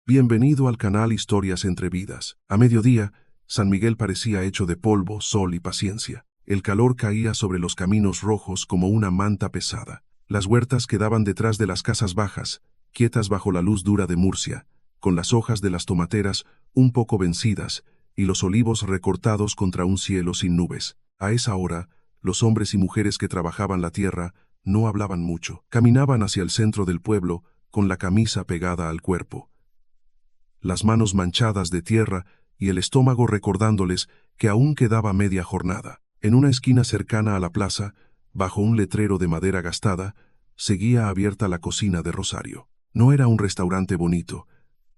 Bienvenido al canal Historias entre Vidas. A mediodía, San Miguel parecía hecho de polvo, sol y paciencia. El calor caía sobre los caminos rojos como una manta pesada. Las huertas quedaban detrás de las casas bajas, quietas bajo la luz dura de Murcia, con las hojas de las tomateras un poco vencidas y los olivos recortados contra un cielo sin nubes. A esa hora, los hombres y mujeres que trabajaban la tierra no hablaban mucho. Caminaban hacia el centro del pueblo con la camisa pegada al cuerpo, las manos manchadas de tierra y el estómago recordándoles que aún quedaba media jornada. En una esquina cercana a la plaza, bajo un letrero de madera gastada, seguía abierta la cocina de Rosario. No era un restaurante bonito.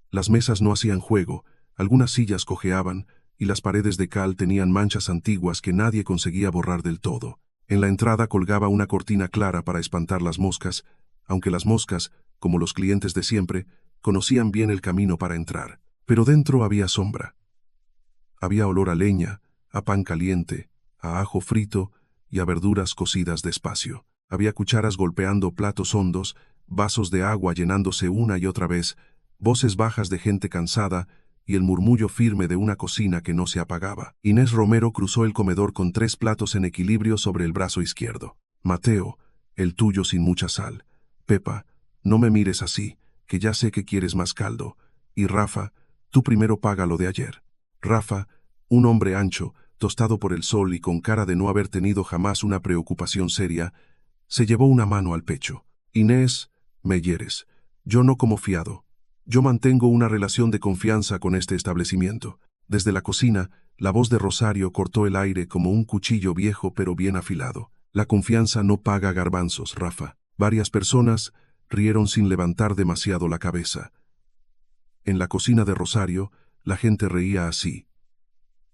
Las mesas no hacían juego, algunas sillas cojeaban y las paredes de cal tenían manchas antiguas que nadie conseguía borrar del todo. En la entrada colgaba una cortina clara para espantar las moscas, aunque las moscas, como los clientes de siempre, conocían bien el camino para entrar. Pero dentro había sombra. Había olor a leña, a pan caliente, a ajo frito y a verduras cocidas despacio. Había cucharas golpeando platos hondos, vasos de agua llenándose una y otra vez, voces bajas de gente cansada y el murmullo firme de una cocina que no se apagaba. Inés Romero cruzó el comedor con 3 platos en equilibrio sobre el brazo izquierdo. Mateo, el tuyo sin mucha sal. Pepa, no me mires así, que ya sé que quieres más caldo. Y Rafa, tú primero paga lo de ayer. Rafa, un hombre ancho, tostado por el sol y con cara de no haber tenido jamás una preocupación seria, se llevó una mano al pecho. Inés, me hieres. Yo no como fiado. Yo mantengo una relación de confianza con este establecimiento. Desde la cocina, la voz de Rosario cortó el aire como un cuchillo viejo pero bien afilado. La confianza no paga garbanzos, Rafa. Varias personas rieron sin levantar demasiado la cabeza. En la cocina de Rosario, la gente reía así.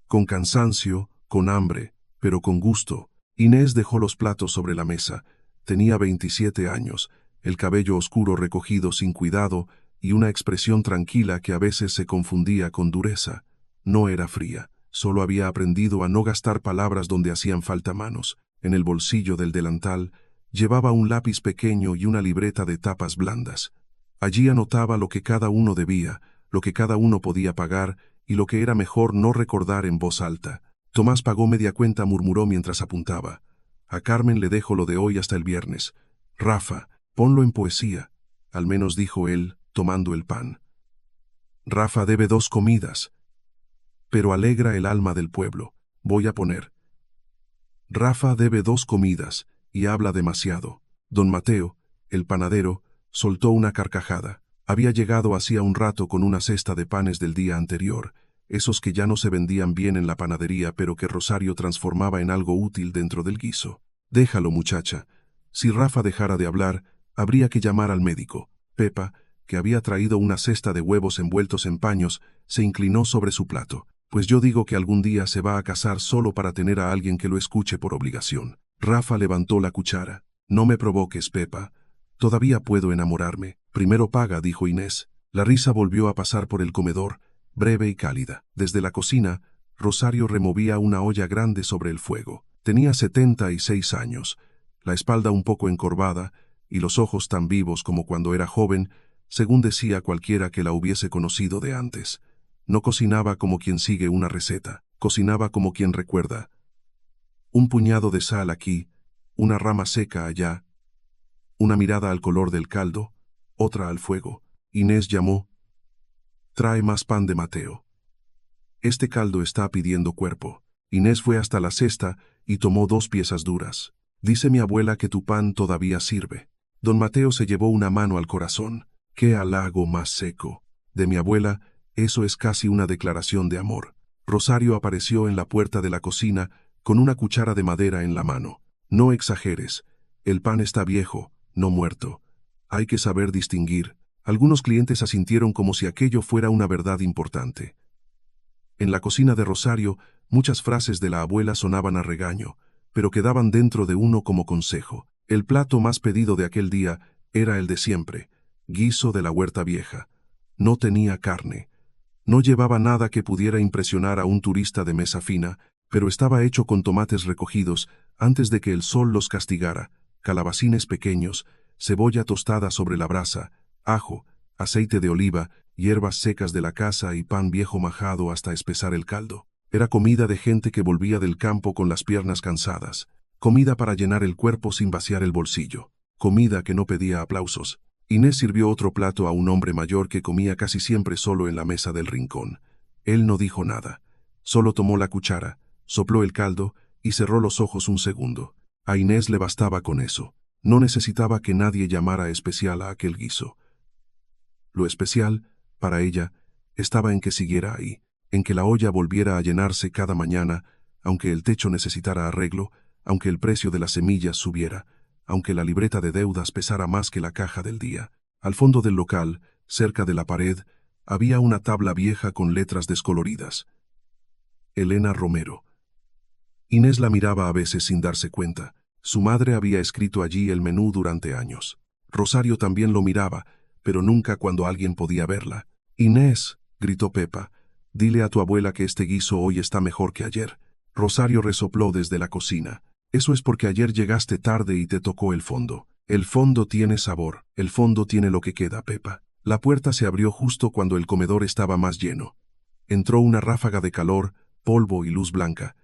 Con cansancio, con hambre, pero con gusto. Inés dejó los platos sobre la mesa. Tenía 27 años, el cabello oscuro recogido sin cuidado y una expresión tranquila que a veces se confundía con dureza. No era fría, solo había aprendido a no gastar palabras donde hacían falta manos. En el bolsillo del delantal llevaba un lápiz pequeño y una libreta de tapas blandas. Allí anotaba lo que cada uno debía, lo que cada uno podía pagar y lo que era mejor no recordar en voz alta. Tomás pagó media cuenta, murmuró mientras apuntaba. A Carmen le dejo lo de hoy hasta el viernes. Rafa, ponlo en poesía, al menos dijo él, tomando el pan. Rafa debe 2 comidas, pero alegra el alma del pueblo. Voy a poner. Rafa debe 2 comidas y habla demasiado. Don Mateo, el panadero, soltó una carcajada. Había llegado hacía un rato con una cesta de panes del día anterior, esos que ya no se vendían bien en la panadería pero que Rosario transformaba en algo útil dentro del guiso. Déjalo, muchacha. Si Rafa dejara de hablar, habría que llamar al médico. Pepa, que había traído una cesta de huevos envueltos en paños, se inclinó sobre su plato. Pues yo digo que algún día se va a casar solo para tener a alguien que lo escuche por obligación. Rafa levantó la cuchara. No me provoques, Pepa. Todavía puedo enamorarme. Primero paga, dijo Inés. La risa volvió a pasar por el comedor, breve y cálida. Desde la cocina, Rosario removía una olla grande sobre el fuego. Tenía 76 años, la espalda un poco encorvada y los ojos tan vivos como cuando era joven, según decía cualquiera que la hubiese conocido de antes. No cocinaba como quien sigue una receta, cocinaba como quien recuerda. Un puñado de sal aquí, una rama seca allá, una mirada al color del caldo, otra al fuego. Inés llamó. Trae más pan de Mateo. Este caldo está pidiendo cuerpo. Inés fue hasta la cesta y tomó 2 piezas duras. Dice mi abuela que tu pan todavía sirve. Don Mateo se llevó una mano al corazón. ¡Qué halago más seco! De mi abuela, eso es casi una declaración de amor. Rosario apareció en la puerta de la cocina con una cuchara de madera en la mano. No exageres. El pan está viejo, no muerto. Hay que saber distinguir. Algunos clientes asintieron como si aquello fuera una verdad importante. En la cocina de Rosario, muchas frases de la abuela sonaban a regaño, pero quedaban dentro de uno como consejo. El plato más pedido de aquel día era el de siempre, guiso de la huerta vieja. No tenía carne. No llevaba nada que pudiera impresionar a un turista de mesa fina, pero estaba hecho con tomates recogidos antes de que el sol los castigara, calabacines pequeños, cebolla tostada sobre la brasa, ajo, aceite de oliva hierbas secas de la casa y pan viejo majado hasta espesar el caldo. Era comida de gente que volvía del campo con las piernas cansadas, comida para llenar el cuerpo sin vaciar el bolsillo, comida que no pedía aplausos. Inés sirvió otro plato a un hombre mayor que comía casi siempre solo en la mesa del rincón. Él no dijo nada, solo tomó la cuchara, sopló el caldo y cerró los ojos un segundo. A Inés le bastaba con eso. No necesitaba que nadie llamara especial a aquel guiso. Lo especial, para ella, estaba en que siguiera ahí, en que la olla volviera a llenarse cada mañana, aunque el techo necesitara arreglo, aunque el precio de las semillas subiera, aunque la libreta de deudas pesara más que la caja del día. Al fondo del local, cerca de la pared, había una tabla vieja con letras descoloridas. Elena Romero. Inés la miraba a veces sin darse cuenta. Su madre había escrito allí el menú durante años. Rosario también lo miraba, pero nunca cuando alguien podía verla. «Inés», gritó Pepa, «dile a tu abuela que este guiso hoy está mejor que ayer». Rosario resopló desde la cocina. «Eso es porque ayer llegaste tarde y te tocó el fondo. El fondo tiene sabor, el fondo tiene lo que queda, Pepa». La puerta se abrió justo cuando el comedor estaba más lleno. Entró una ráfaga de calor, polvo y luz blanca.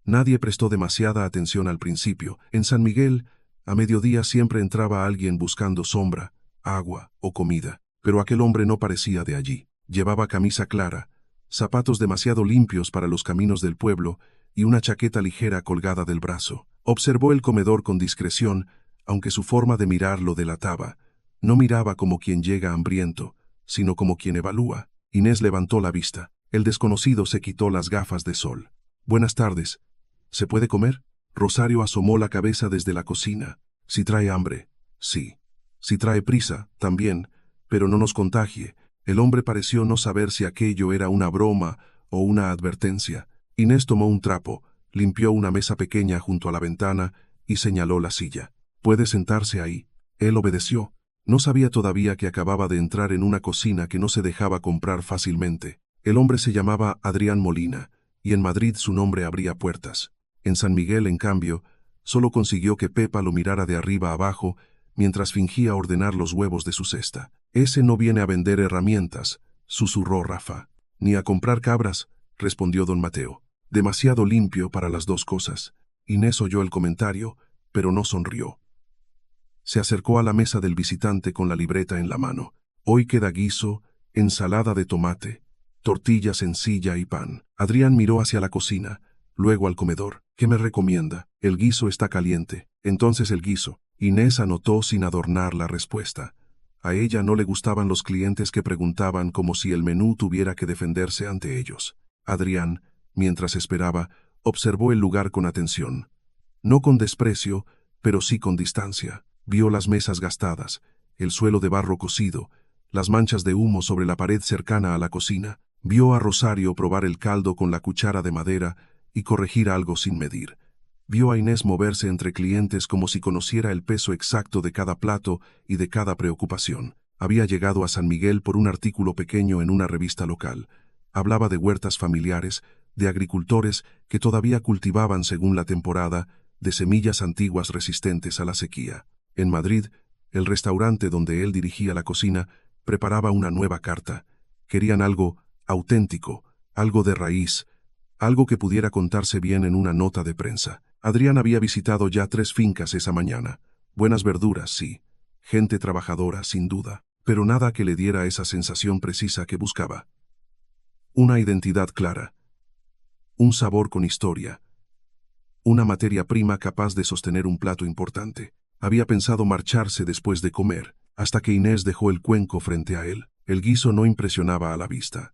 Nadie prestó demasiada atención al principio. En San Miguel, a mediodía siempre entraba alguien buscando sombra, agua o comida, pero aquel hombre no parecía de allí. Llevaba camisa clara, zapatos demasiado limpios para los caminos del pueblo y una chaqueta ligera colgada del brazo. Observó el comedor con discreción, aunque su forma de mirar lo delataba. No miraba como quien llega hambriento, sino como quien evalúa. Inés levantó la vista. El desconocido se quitó las gafas de sol. «Buenas tardes. ¿Se puede comer?» Rosario asomó la cabeza desde la cocina. «Si trae hambre, sí. Si trae prisa, también, pero no nos contagie». El hombre pareció no saber si aquello era una broma o una advertencia. Inés tomó un trapo, limpió una mesa pequeña junto a la ventana y señaló la silla. «Puede sentarse ahí». Él obedeció. No sabía todavía que acababa de entrar en una cocina que no se dejaba comprar fácilmente. El hombre se llamaba Adrián Molina, y en Madrid su nombre abría puertas. En San Miguel, en cambio, solo consiguió que Pepa lo mirara de arriba abajo mientras fingía ordenar los huevos de su cesta. «Ese no viene a vender herramientas», susurró Rafa. «Ni a comprar cabras», respondió don Mateo. «Demasiado limpio para las dos cosas». Inés oyó el comentario, pero no sonrió. Se acercó a la mesa del visitante con la libreta en la mano. «Hoy queda guiso, ensalada de tomate, tortilla sencilla y pan». Adrián miró hacia la cocina, luego al comedor. «¿Qué me recomienda?» «El guiso está caliente». «Entonces el guiso». Inés anotó sin adornar la respuesta. A ella no le gustaban los clientes que preguntaban como si el menú tuviera que defenderse ante ellos. Adrián, mientras esperaba, observó el lugar con atención. No con desprecio, pero sí con distancia. Vio las mesas gastadas, el suelo de barro cocido, las manchas de humo sobre la pared cercana a la cocina. Vio a Rosario probar el caldo con la cuchara de madera y corregir algo sin medir. Vio a Inés moverse entre clientes como si conociera el peso exacto de cada plato y de cada preocupación. Había llegado a San Miguel por un artículo pequeño en una revista local. Hablaba de huertas familiares, de agricultores que todavía cultivaban según la temporada, de semillas antiguas resistentes a la sequía. En Madrid, el restaurante donde él dirigía la cocina preparaba una nueva carta. Querían algo auténtico, algo de raíz, algo que pudiera contarse bien en una nota de prensa. Adrián había visitado ya 3 fincas esa mañana. Buenas verduras, sí. Gente trabajadora, sin duda. Pero nada que le diera esa sensación precisa que buscaba. Una identidad clara. Un sabor con historia. Una materia prima capaz de sostener un plato importante. Había pensado marcharse después de comer, hasta que Inés dejó el cuenco frente a él. El guiso no impresionaba a la vista.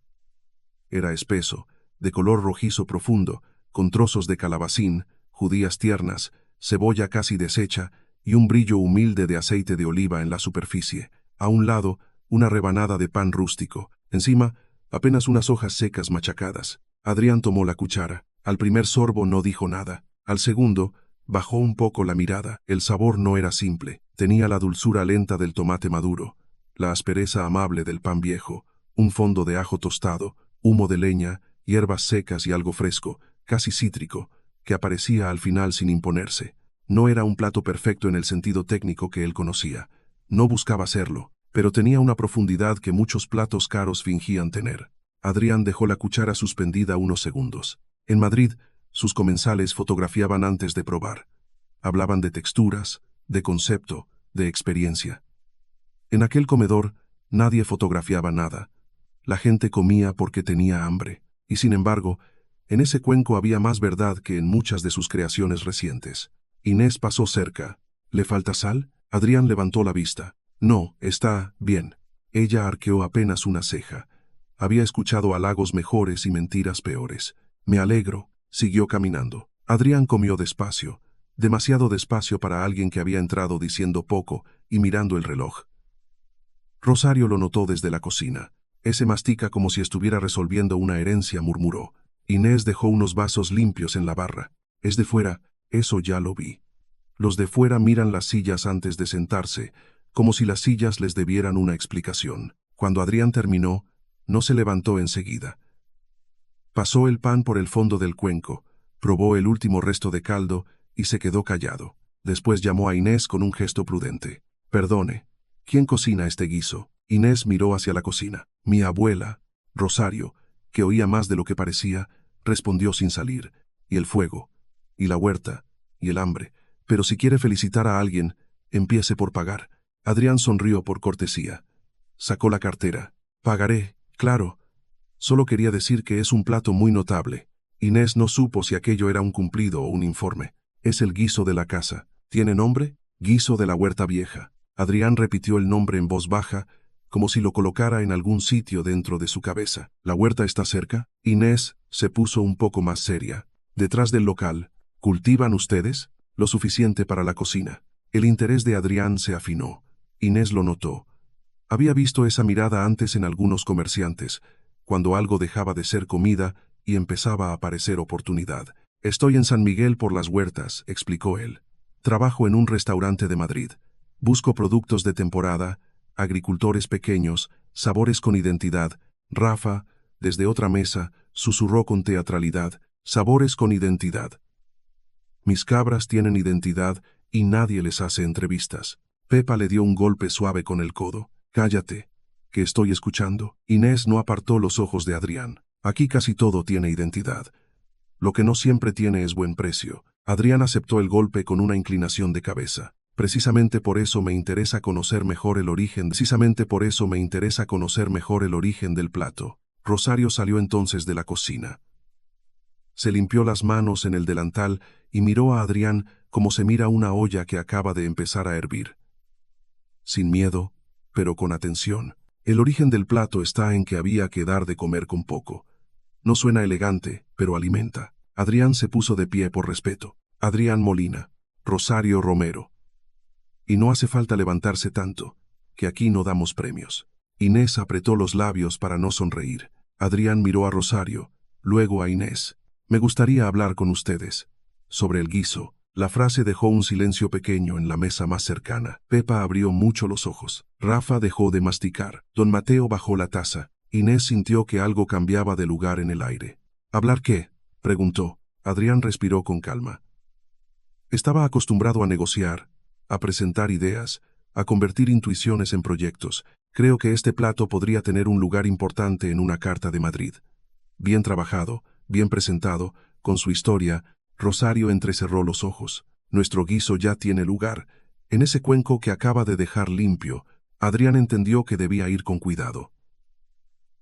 Era espeso, de color rojizo profundo, con trozos de calabacín, judías tiernas, cebolla casi deshecha y un brillo humilde de aceite de oliva en la superficie. A un lado, una rebanada de pan rústico. Encima, apenas unas hojas secas machacadas. Adrián tomó la cuchara. Al primer sorbo no dijo nada. Al segundo, bajó un poco la mirada. El sabor no era simple. Tenía la dulzura lenta del tomate maduro, la aspereza amable del pan viejo, un fondo de ajo tostado, humo de leña, hierbas secas y algo fresco, casi cítrico, que aparecía al final sin imponerse. No era un plato perfecto en el sentido técnico que él conocía. No buscaba serlo. pero tenía una profundidad que muchos platos caros fingían tener. Adrián dejó la cuchara suspendida unos segundos. En Madrid, sus comensales fotografiaban antes de probar. Hablaban de texturas, de concepto, de experiencia. En aquel comedor, nadie fotografiaba nada. La gente comía porque tenía hambre. Y sin embargo, en ese cuenco había más verdad que en muchas de sus creaciones recientes. Inés pasó cerca. ¿Le falta sal? Adrián levantó la vista. No, está bien. Ella arqueó apenas una ceja. Había escuchado halagos mejores y mentiras peores. Me alegro. Siguió caminando. Adrián comió despacio. Demasiado despacio para alguien que había entrado diciendo poco y mirando el reloj. Rosario lo notó desde la cocina. Ese mastica como si estuviera resolviendo una herencia, murmuró. Inés dejó unos vasos limpios en la barra. Es de fuera, eso ya lo vi. Los de fuera miran las sillas antes de sentarse, como si las sillas les debieran una explicación. Cuando Adrián terminó, no se levantó enseguida. Pasó el pan por el fondo del cuenco, probó el último resto de caldo y se quedó callado. Después llamó a Inés con un gesto prudente. Perdone, ¿quién cocina este guiso? Inés miró hacia la cocina. Mi abuela, Rosario, que oía más de lo que parecía, respondió sin salir. Y el fuego, y la huerta, y el hambre. Pero si quiere felicitar a alguien, empiece por pagar. Adrián sonrió por cortesía. Sacó la cartera. Pagaré, claro. Solo quería decir que es un plato muy notable. Inés no supo si aquello era un cumplido o un informe. Es el guiso de la casa. ¿Tiene nombre? Guiso de la Huerta Vieja. Adrián repitió el nombre en voz baja, como si lo colocara en algún sitio dentro de su cabeza. ¿La huerta está cerca? Inés se puso un poco más seria. Detrás del local. ¿Cultivan ustedes? Lo suficiente para la cocina. El interés de Adrián se afinó. Inés lo notó. Había visto esa mirada antes en algunos comerciantes, cuando algo dejaba de ser comida y empezaba a parecer oportunidad. Estoy en San Miguel por las Huertas, explicó él. Trabajo en un restaurante de Madrid. Busco productos de temporada, agricultores pequeños, sabores con identidad. Rafa, desde otra mesa, susurró con teatralidad, sabores con identidad. Mis cabras tienen identidad y nadie les hace entrevistas. Pepa le dio un golpe suave con el codo. Cállate, que estoy escuchando. Inés no apartó los ojos de Adrián. Aquí casi todo tiene identidad. Lo que no siempre tiene es buen precio. Adrián aceptó el golpe con una inclinación de cabeza. Precisamente por eso me interesa conocer mejor el origen. Precisamente por eso me interesa conocer mejor el origen del plato. Rosario salió entonces de la cocina. Se limpió las manos en el delantal y miró a Adrián como se mira una olla que acaba de empezar a hervir. Sin miedo, pero con atención. El origen del plato está en que había que dar de comer con poco. No suena elegante, pero alimenta. Adrián se puso de pie por respeto. Adrián Molina. Rosario Romero. Y no hace falta levantarse tanto, que aquí no damos premios. Inés apretó los labios para no sonreír. Adrián miró a Rosario, luego a Inés. Me gustaría hablar con ustedes. Sobre el guiso. La frase dejó un silencio pequeño en la mesa más cercana. Pepa abrió mucho los ojos. Rafa dejó de masticar. Don Mateo bajó la taza. Inés sintió que algo cambiaba de lugar en el aire. ¿Hablar qué?, preguntó. Adrián respiró con calma. Estaba acostumbrado a negociar, a presentar ideas, a convertir intuiciones en proyectos. Creo que este plato podría tener un lugar importante en una carta de Madrid. Bien trabajado, bien presentado, con su historia. Rosario entrecerró los ojos. Nuestro guiso ya tiene lugar. En ese cuenco que acaba de dejar limpio, Adrián entendió que debía ir con cuidado.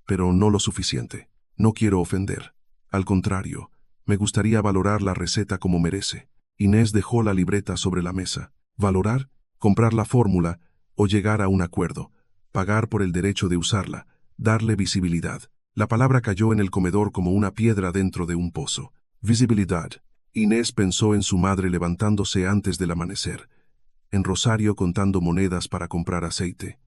Pero no lo suficiente. No quiero ofender. Al contrario, me gustaría valorar la receta como merece. Inés dejó la libreta sobre la mesa. Valorar, comprar la fórmula o llegar a un acuerdo. Pagar por el derecho de usarla, darle visibilidad. La palabra cayó en el comedor como una piedra dentro de un pozo. Visibilidad. Inés pensó en su madre levantándose antes del amanecer, en Rosario contando monedas para comprar aceite,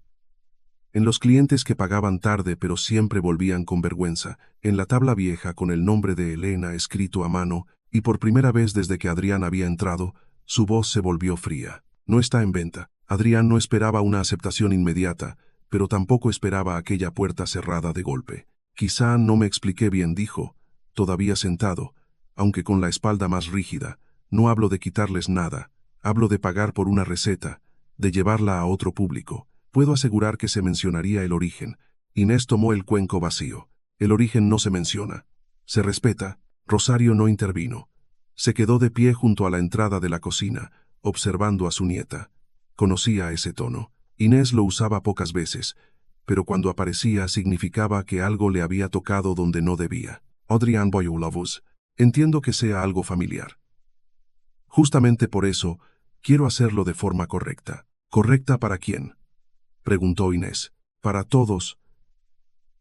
en los clientes que pagaban tarde pero siempre volvían con vergüenza, en la tabla vieja con el nombre de Elena escrito a mano, y por primera vez desde que Adrián había entrado, su voz se volvió fría. No está en venta. Adrián no esperaba una aceptación inmediata, pero tampoco esperaba aquella puerta cerrada de golpe. Quizá no me expliqué bien, dijo, todavía sentado, aunque con la espalda más rígida. No hablo de quitarles nada, hablo de pagar por una receta, de llevarla a otro público. Puedo asegurar que se mencionaría el origen. Inés tomó el cuenco vacío. El origen no se menciona. Se respeta. Rosario no intervino. Se quedó de pie junto a la entrada de la cocina, observando a su nieta. Conocía ese tono. Inés lo usaba pocas veces, pero cuando aparecía significaba que algo le había tocado donde no debía. Adrián Boyulovus, entiendo que sea algo familiar. Justamente por eso, quiero hacerlo de forma correcta. ¿Correcta para quién?, preguntó Inés. Para todos.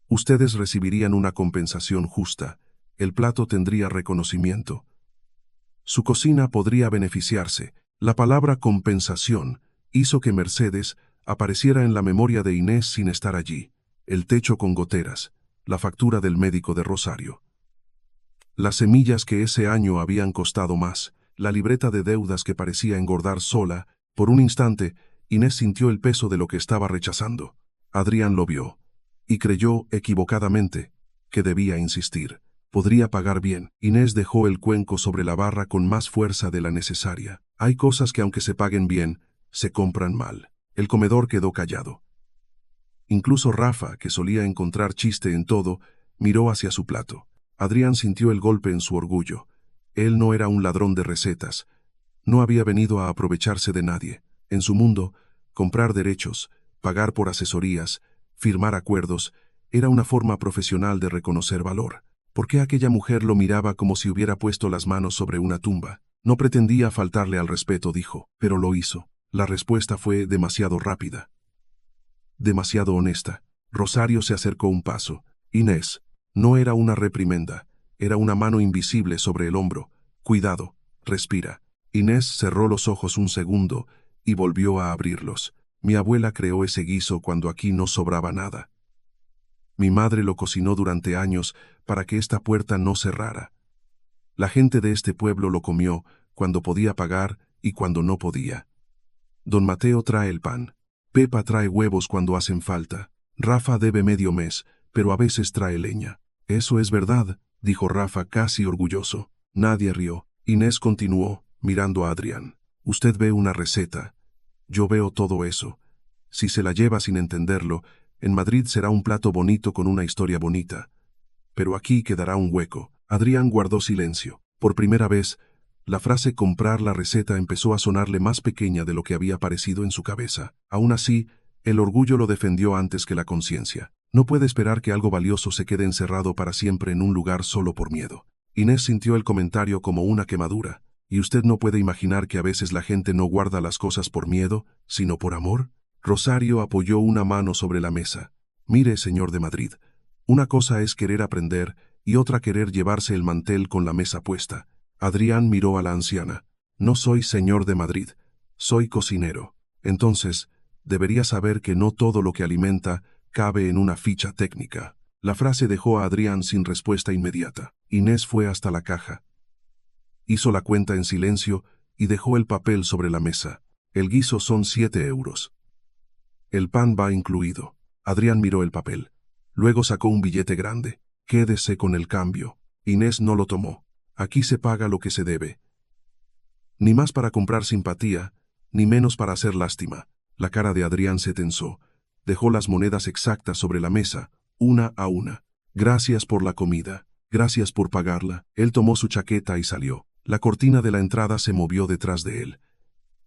Ustedes recibirían una compensación justa. El plato tendría reconocimiento. Su cocina podría beneficiarse. La palabra compensación hizo que Mercedes apareciera en la memoria de Inés sin estar allí. El techo con goteras, la factura del médico de Rosario. Las semillas que ese año habían costado más, la libreta de deudas que parecía engordar sola. Por un instante, Inés sintió el peso de lo que estaba rechazando. Adrián lo vio, y creyó, equivocadamente, que debía insistir. Podría pagar bien. Inés dejó el cuenco sobre la barra con más fuerza de la necesaria. Hay cosas que aunque se paguen bien, se compran mal. El comedor quedó callado. Incluso Rafa, que solía encontrar chiste en todo, miró hacia su plato. Adrián sintió el golpe en su orgullo. Él no era un ladrón de recetas. No había venido a aprovecharse de nadie. En su mundo, comprar derechos, pagar por asesorías, firmar acuerdos, era una forma profesional de reconocer valor. ¿Por qué aquella mujer lo miraba como si hubiera puesto las manos sobre una tumba? No pretendía faltarle al respeto, dijo, pero lo hizo. La respuesta fue demasiado rápida. Demasiado honesta. Rosario se acercó un paso. Inés, no era una reprimenda, era una mano invisible sobre el hombro. Cuidado, respira. Inés cerró los ojos un segundo y volvió a abrirlos. Mi abuela creó ese guiso cuando aquí no sobraba nada. Mi madre lo cocinó durante años para que esta puerta no cerrara. La gente de este pueblo lo comió cuando podía pagar y cuando no podía. Don Mateo trae el pan. Pepa trae huevos cuando hacen falta. Rafa debe medio mes, pero a veces trae leña. Eso es verdad, dijo Rafa casi orgulloso. Nadie rió. Inés continuó, mirando a Adrián. Usted ve una receta. Yo veo todo eso. Si se la lleva sin entenderlo, en Madrid será un plato bonito con una historia bonita. Pero aquí quedará un hueco. Adrián guardó silencio. Por primera vez, la frase comprar la receta empezó a sonarle más pequeña de lo que había parecido en su cabeza. Aún así, el orgullo lo defendió antes que la conciencia. No puede esperar que algo valioso se quede encerrado para siempre en un lugar solo por miedo. Inés sintió el comentario como una quemadura. ¿Y usted no puede imaginar que a veces la gente no guarda las cosas por miedo, sino por amor? Rosario apoyó una mano sobre la mesa. Mire, señor de Madrid, una cosa es querer aprender y otra querer llevarse el mantel con la mesa puesta. Adrián miró a la anciana. No soy señor de Madrid, soy cocinero. Entonces, debería saber que no todo lo que alimenta cabe en una ficha técnica. La frase dejó a Adrián sin respuesta inmediata. Inés fue hasta la caja. Hizo la cuenta en silencio y dejó el papel sobre la mesa. El guiso son 7 euros. El pan va incluido. Adrián miró el papel. Luego sacó un billete grande. Quédese con el cambio. Inés no lo tomó. Aquí se paga lo que se debe. Ni más para comprar simpatía, ni menos para hacer lástima. La cara de Adrián se tensó. Dejó las monedas exactas sobre la mesa, una a una. Gracias por la comida. Gracias por pagarla. Él tomó su chaqueta y salió. La cortina de la entrada se movió detrás de él.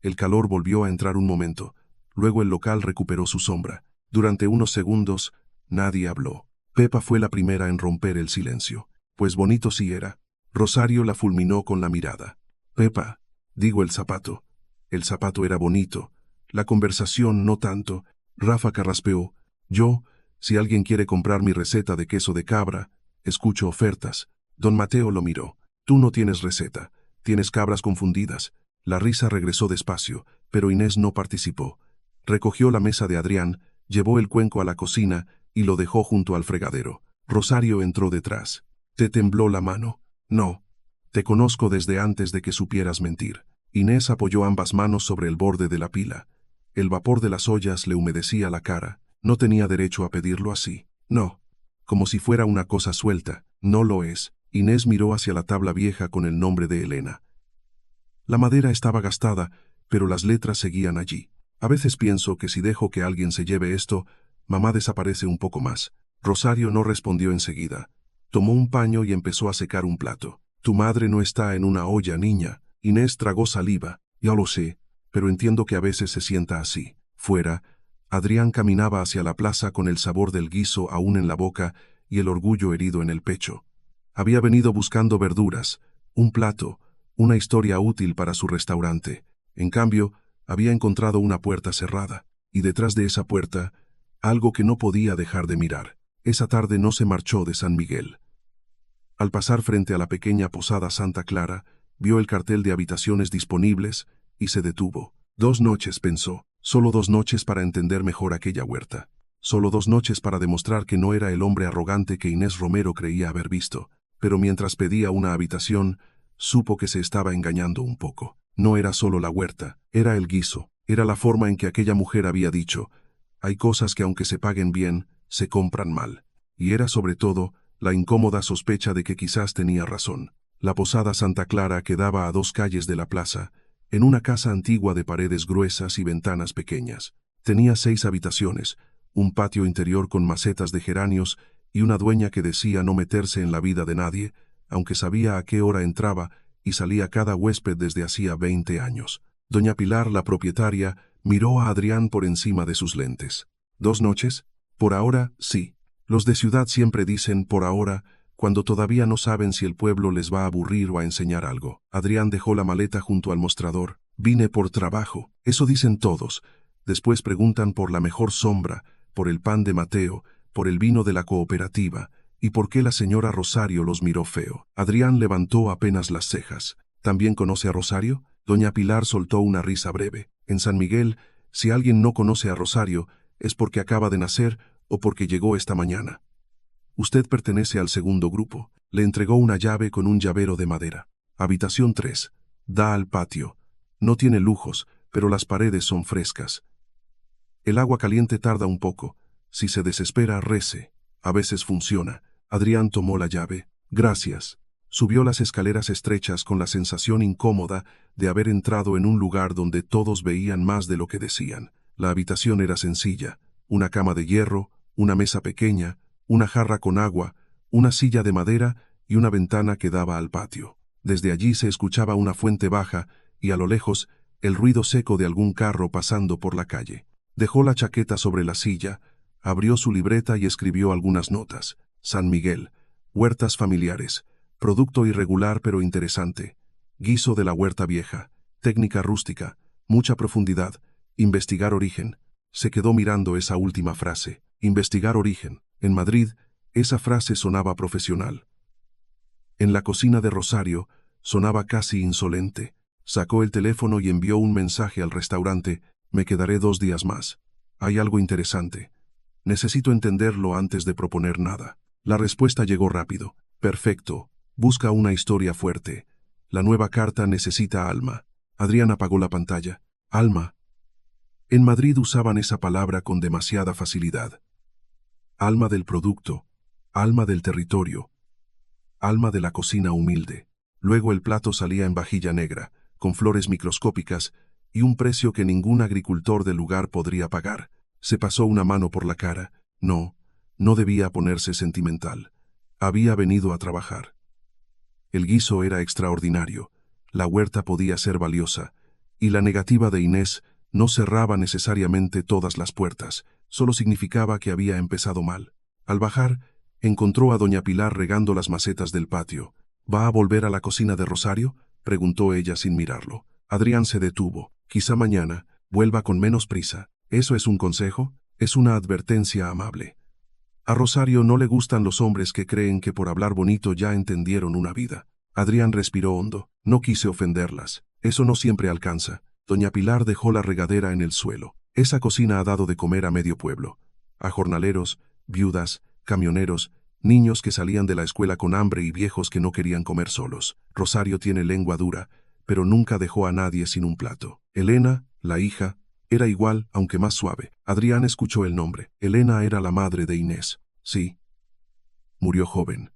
El calor volvió a entrar un momento. Luego el local recuperó su sombra. Durante unos segundos, nadie habló. Pepa fue la primera en romper el silencio. Pues bonito sí era. Rosario la fulminó con la mirada. Pepa, digo el zapato. El zapato era bonito. La conversación no tanto. Rafa carraspeó. Yo, si alguien quiere comprar mi receta de queso de cabra, escucho ofertas. Don Mateo lo miró. Tú no tienes receta. Tienes cabras confundidas. La risa regresó despacio, pero Inés no participó. Recogió la mesa de Adrián, llevó el cuenco a la cocina y lo dejó junto al fregadero. Rosario entró detrás. Te tembló la mano. No. Te conozco desde antes de que supieras mentir. Inés apoyó ambas manos sobre el borde de la pila. El vapor de las ollas le humedecía la cara. No tenía derecho a pedirlo así. No. Como si fuera una cosa suelta. No lo es. Inés miró hacia la tabla vieja con el nombre de Elena. La madera estaba gastada, pero las letras seguían allí. A veces pienso que si dejo que alguien se lleve esto, mamá desaparece un poco más. Rosario no respondió enseguida. Tomó un paño y empezó a secar un plato. Tu madre no está en una olla, niña. Inés tragó saliva. Ya lo sé, pero entiendo que a veces se sienta así. Fuera, Adrián caminaba hacia la plaza con el sabor del guiso aún en la boca y el orgullo herido en el pecho. Había venido buscando verduras, un plato, una historia útil para su restaurante. En cambio, había encontrado una puerta cerrada, y detrás de esa puerta, algo que no podía dejar de mirar. Esa tarde no se marchó de San Miguel. Al pasar frente a la pequeña posada Santa Clara, vio el cartel de habitaciones disponibles y se detuvo. 2 noches, pensó, solo 2 noches para entender mejor aquella huerta. Solo 2 noches para demostrar que no era el hombre arrogante que Inés Romero creía haber visto. Pero mientras pedía una habitación, supo que se estaba engañando un poco. No era solo la huerta, era el guiso, era la forma en que aquella mujer había dicho: hay cosas que aunque se paguen bien, se compran mal. Y era sobre todo la incómoda sospecha de que quizás tenía razón. La posada Santa Clara quedaba a 2 calles de la plaza, en una casa antigua de paredes gruesas y ventanas pequeñas. Tenía 6 habitaciones, un patio interior con macetas de geranios y una dueña que decía no meterse en la vida de nadie, aunque sabía a qué hora entraba y salía cada huésped desde hacía 20 años. Doña Pilar, la propietaria, miró a Adrián por encima de sus lentes. ¿2 noches? Por ahora, sí. Los de ciudad siempre dicen por ahora, cuando todavía no saben si el pueblo les va a aburrir o a enseñar algo. Adrián dejó la maleta junto al mostrador. Vine por trabajo. Eso dicen todos. Después preguntan por la mejor sombra, por el pan de Mateo, por el vino de la cooperativa, y por qué la señora Rosario los miró feo. Adrián levantó apenas las cejas. ¿También conoce a Rosario? Doña Pilar soltó una risa breve. En San Miguel, si alguien no conoce a Rosario, es porque acaba de nacer o porque llegó esta mañana. Usted pertenece al segundo grupo. Le entregó una llave con un llavero de madera. Habitación 3. Da al patio. No tiene lujos, pero las paredes son frescas. El agua caliente tarda un poco. Si se desespera, rece. A veces funciona. Adrián tomó la llave. Gracias. Subió las escaleras estrechas con la sensación incómoda de haber entrado en un lugar donde todos veían más de lo que decían. La habitación era sencilla. Una cama de hierro, una mesa pequeña, una jarra con agua, una silla de madera y una ventana que daba al patio. Desde allí se escuchaba una fuente baja y a lo lejos el ruido seco de algún carro pasando por la calle. Dejó la chaqueta sobre la silla, abrió su libreta y escribió algunas notas. San Miguel, huertas familiares, producto irregular pero interesante, guiso de la huerta vieja, técnica rústica, mucha profundidad, investigar origen. Se quedó mirando esa última frase, investigar origen. En Madrid, esa frase sonaba profesional. En la cocina de Rosario, sonaba casi insolente. Sacó el teléfono y envió un mensaje al restaurante: me quedaré 2 días más. Hay algo interesante. Necesito entenderlo antes de proponer nada. La respuesta llegó rápido. Perfecto. Busca una historia fuerte. La nueva carta necesita alma. Adrián apagó la pantalla. Alma. En Madrid usaban esa palabra con demasiada facilidad. Alma del producto, alma del territorio, alma de la cocina humilde. Luego el plato salía en vajilla negra, con flores microscópicas y un precio que ningún agricultor del lugar podría pagar. Se pasó una mano por la cara. No, no debía ponerse sentimental. Había venido a trabajar. El guiso era extraordinario, la huerta podía ser valiosa, y la negativa de Inés no cerraba necesariamente todas las puertas, solo significaba que había empezado mal. Al bajar, encontró a doña Pilar regando las macetas del patio. ¿Va a volver a la cocina de Rosario?, preguntó ella sin mirarlo. Adrián se detuvo. Quizá mañana vuelva con menos prisa. ¿Eso es un consejo? Es una advertencia amable. A Rosario no le gustan los hombres que creen que por hablar bonito ya entendieron una vida. Adrián respiró hondo. No quise ofenderlas. Eso no siempre alcanza. Doña Pilar dejó la regadera en el suelo. Esa cocina ha dado de comer a medio pueblo. A jornaleros, viudas, camioneros, niños que salían de la escuela con hambre y viejos que no querían comer solos. Rosario tiene lengua dura, pero nunca dejó a nadie sin un plato. Elena, la hija, era igual, aunque más suave. Adrián escuchó el nombre. Elena era la madre de Inés. Sí. Murió joven.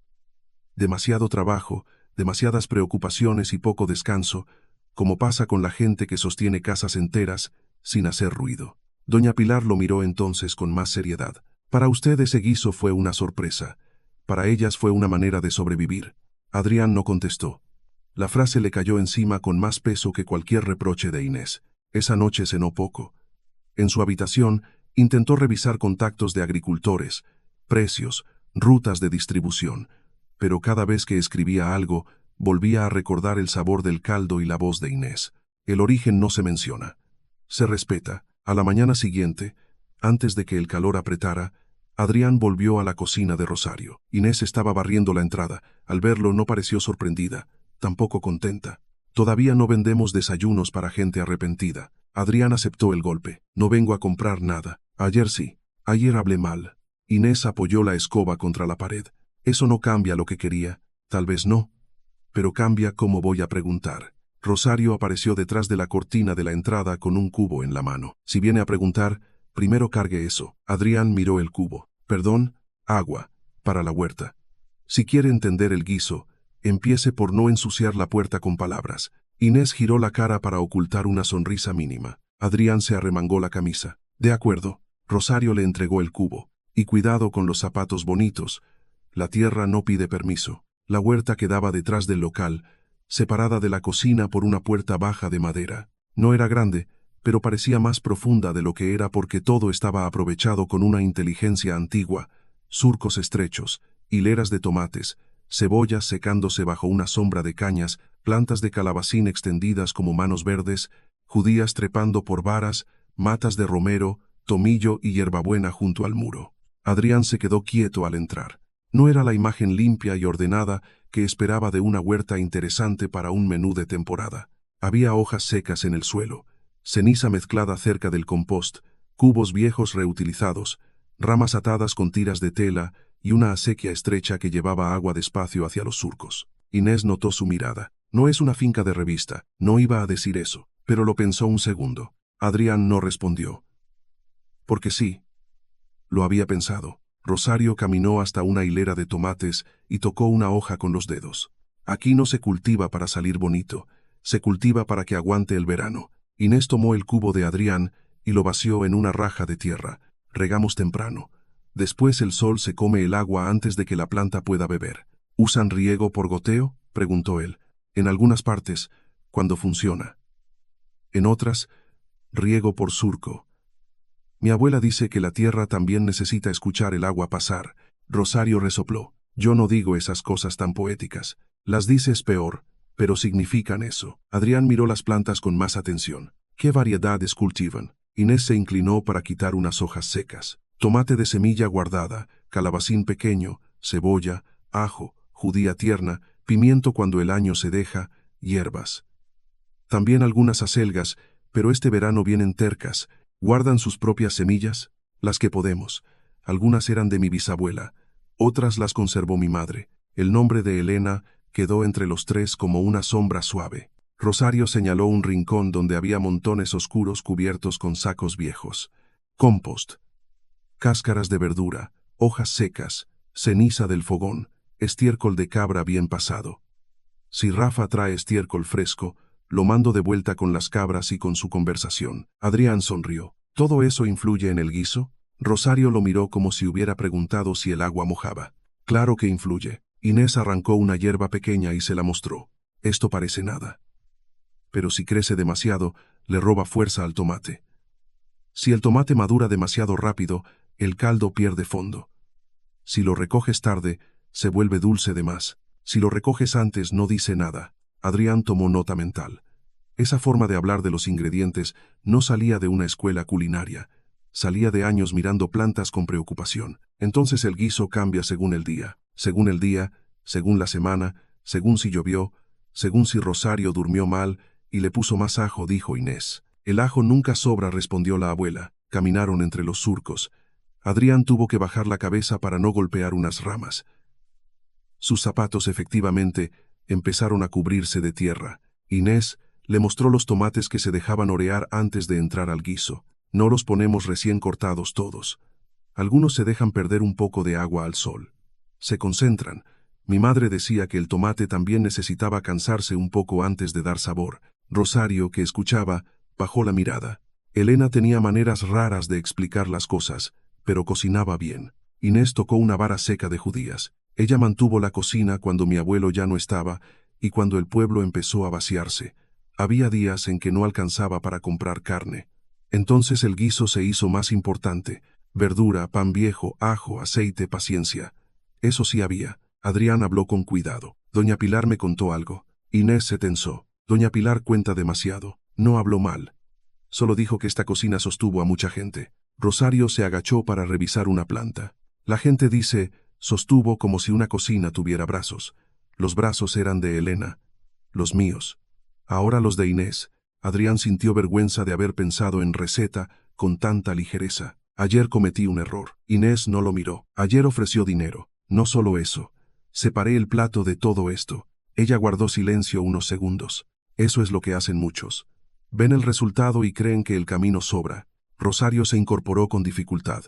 Demasiado trabajo, demasiadas preocupaciones y poco descanso, como pasa con la gente que sostiene casas enteras, sin hacer ruido. Doña Pilar lo miró entonces con más seriedad. Para usted ese guiso fue una sorpresa. Para ellas fue una manera de sobrevivir. Adrián no contestó. La frase le cayó encima con más peso que cualquier reproche de Inés. Esa noche cenó poco. En su habitación, intentó revisar contactos de agricultores, precios, rutas de distribución, pero cada vez que escribía algo, volvía a recordar el sabor del caldo y la voz de Inés. El origen no se menciona. Se respeta. A la mañana siguiente, antes de que el calor apretara, Adrián volvió a la cocina de Rosario. Inés estaba barriendo la entrada. Al verlo no pareció sorprendida, tampoco contenta. Todavía no vendemos desayunos para gente arrepentida. Adrián aceptó el golpe. No vengo a comprar nada. Ayer sí. Ayer hablé mal. Inés apoyó la escoba contra la pared. Eso no cambia lo que quería. Tal vez no. Pero cambia cómo voy a preguntar. Rosario apareció detrás de la cortina de la entrada con un cubo en la mano. Si viene a preguntar, primero cargue eso. Adrián miró el cubo. Perdón, agua, para la huerta. Si quiere entender el guiso, empiece por no ensuciar la puerta con palabras. Inés giró la cara para ocultar una sonrisa mínima. Adrián se arremangó la camisa. De acuerdo. Rosario le entregó el cubo. Y cuidado con los zapatos bonitos. La tierra no pide permiso. La huerta quedaba detrás del local, separada de la cocina por una puerta baja de madera. No era grande, pero parecía más profunda de lo que era porque todo estaba aprovechado con una inteligencia antigua. Surcos estrechos, hileras de tomates, cebollas secándose bajo una sombra de cañas, plantas de calabacín extendidas como manos verdes, judías trepando por varas, matas de romero, tomillo y hierbabuena junto al muro. Adrián se quedó quieto al entrar. No era la imagen limpia y ordenada que esperaba de una huerta interesante para un menú de temporada. Había hojas secas en el suelo, ceniza mezclada cerca del compost, cubos viejos reutilizados, ramas atadas con tiras de tela y una acequia estrecha que llevaba agua despacio hacia los surcos. Inés notó su mirada. No es una finca de revista, no iba a decir eso, pero lo pensó un segundo. Adrián no respondió. Porque sí, lo había pensado. Rosario caminó hasta una hilera de tomates y tocó una hoja con los dedos. Aquí no se cultiva para salir bonito, se cultiva para que aguante el verano. Inés tomó el cubo de Adrián y lo vació en una raja de tierra. Regamos temprano. Después el sol se come el agua antes de que la planta pueda beber. ¿Usan riego por goteo?, preguntó él. En algunas partes, cuando funciona. En otras, riego por surco. Mi abuela dice que la tierra también necesita escuchar el agua pasar. Rosario resopló. Yo no digo esas cosas tan poéticas. Las dices peor, pero significan eso. Adrián miró las plantas con más atención. ¿Qué variedades cultivan? Inés se inclinó para quitar unas hojas secas. Tomate de semilla guardada, calabacín pequeño, cebolla, ajo, judía tierna, pimiento cuando el año se deja, hierbas. También algunas acelgas, pero este verano vienen tercas. Guardan sus propias semillas, las que podemos. Algunas eran de mi bisabuela, otras las conservó mi madre. El nombre de Elena quedó entre los tres como una sombra suave. Rosario señaló un rincón donde había montones oscuros cubiertos con sacos viejos. Compost. Cáscaras de verdura, hojas secas, ceniza del fogón, estiércol de cabra bien pasado. Si Rafa trae estiércol fresco, lo mando de vuelta con las cabras y con su conversación. Adrián sonrió. ¿Todo eso influye en el guiso? Rosario lo miró como si hubiera preguntado si el agua mojaba. Claro que influye. Inés arrancó una hierba pequeña y se la mostró. Esto parece nada. Pero si crece demasiado, le roba fuerza al tomate. Si el tomate madura demasiado rápido, el caldo pierde fondo. Si lo recoges tarde, se vuelve dulce de más. Si lo recoges antes, no dice nada. Adrián tomó nota mental. Esa forma de hablar de los ingredientes no salía de una escuela culinaria. Salía de años mirando plantas con preocupación. Entonces el guiso cambia según el día, según la semana, según si llovió, según si Rosario durmió mal y le puso más ajo, dijo Inés. El ajo nunca sobra, respondió la abuela. Caminaron entre los surcos. Adrián tuvo que bajar la cabeza para no golpear unas ramas. Sus zapatos efectivamente empezaron a cubrirse de tierra. Inés le mostró los tomates que se dejaban orear antes de entrar al guiso. No los ponemos recién cortados todos. Algunos se dejan perder un poco de agua al sol. Se concentran. Mi madre decía que el tomate también necesitaba cansarse un poco antes de dar sabor. Rosario, que escuchaba, bajó la mirada. Elena tenía maneras raras de explicar las cosas, pero cocinaba bien. Inés tocó una vara seca de judías. Ella mantuvo la cocina cuando mi abuelo ya no estaba y cuando el pueblo empezó a vaciarse. Había días en que no alcanzaba para comprar carne. Entonces el guiso se hizo más importante. Verdura, pan viejo, ajo, aceite, paciencia. Eso sí había. Adrián habló con cuidado. Doña Pilar me contó algo. Inés se tensó. Doña Pilar cuenta demasiado. No habló mal. Solo dijo que esta cocina sostuvo a mucha gente. Rosario se agachó para revisar una planta. La gente dice, sostuvo como si una cocina tuviera brazos. Los brazos eran de Elena. Los míos. Ahora los de Inés. Adrián sintió vergüenza de haber pensado en receta con tanta ligereza. Ayer cometí un error. Inés no lo miró. Ayer ofreció dinero. No solo eso. Separé el plato de todo esto. Ella guardó silencio unos segundos. Eso es lo que hacen muchos. Ven el resultado y creen que el camino sobra. Rosario se incorporó con dificultad.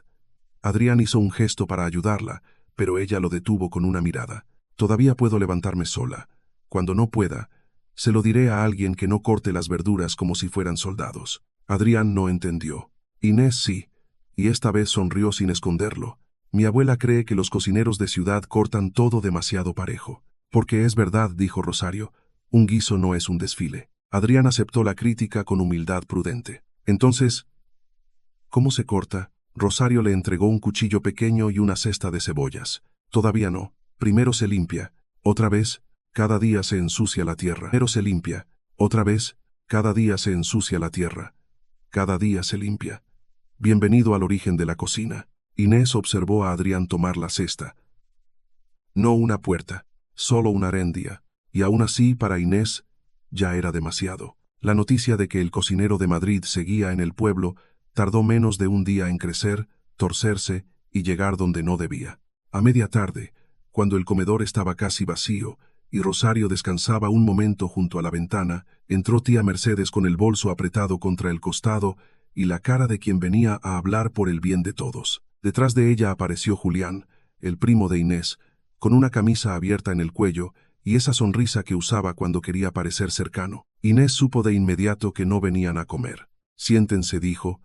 Adrián hizo un gesto para ayudarla, pero ella lo detuvo con una mirada. Todavía puedo levantarme sola. Cuando no pueda, se lo diré a alguien que no corte las verduras como si fueran soldados. Adrián no entendió. Inés sí, y esta vez sonrió sin esconderlo. Mi abuela cree que los cocineros de ciudad cortan todo demasiado parejo. Porque es verdad, dijo Rosario, un guiso no es un desfile. Adrián aceptó la crítica con humildad prudente. Entonces, ¿cómo se corta? Rosario le entregó un cuchillo pequeño y una cesta de cebollas. Todavía no. Primero se limpia. Otra vez, cada día se ensucia la tierra. Primero se limpia. Otra vez, cada día se ensucia la tierra. Cada día se limpia. Bienvenido al origen de la cocina. Inés observó a Adrián tomar la cesta. No una puerta, solo una arendia. Y aún así, para Inés, ya era demasiado. La noticia de que el cocinero de Madrid seguía en el pueblo tardó menos de un día en crecer, torcerse y llegar donde no debía. A media tarde, cuando el comedor estaba casi vacío y Rosario descansaba un momento junto a la ventana, entró tía Mercedes con el bolso apretado contra el costado y la cara de quien venía a hablar por el bien de todos. Detrás de ella apareció Julián, el primo de Inés, con una camisa abierta en el cuello y esa sonrisa que usaba cuando quería parecer cercano. Inés supo de inmediato que no venían a comer. Siéntense, dijo,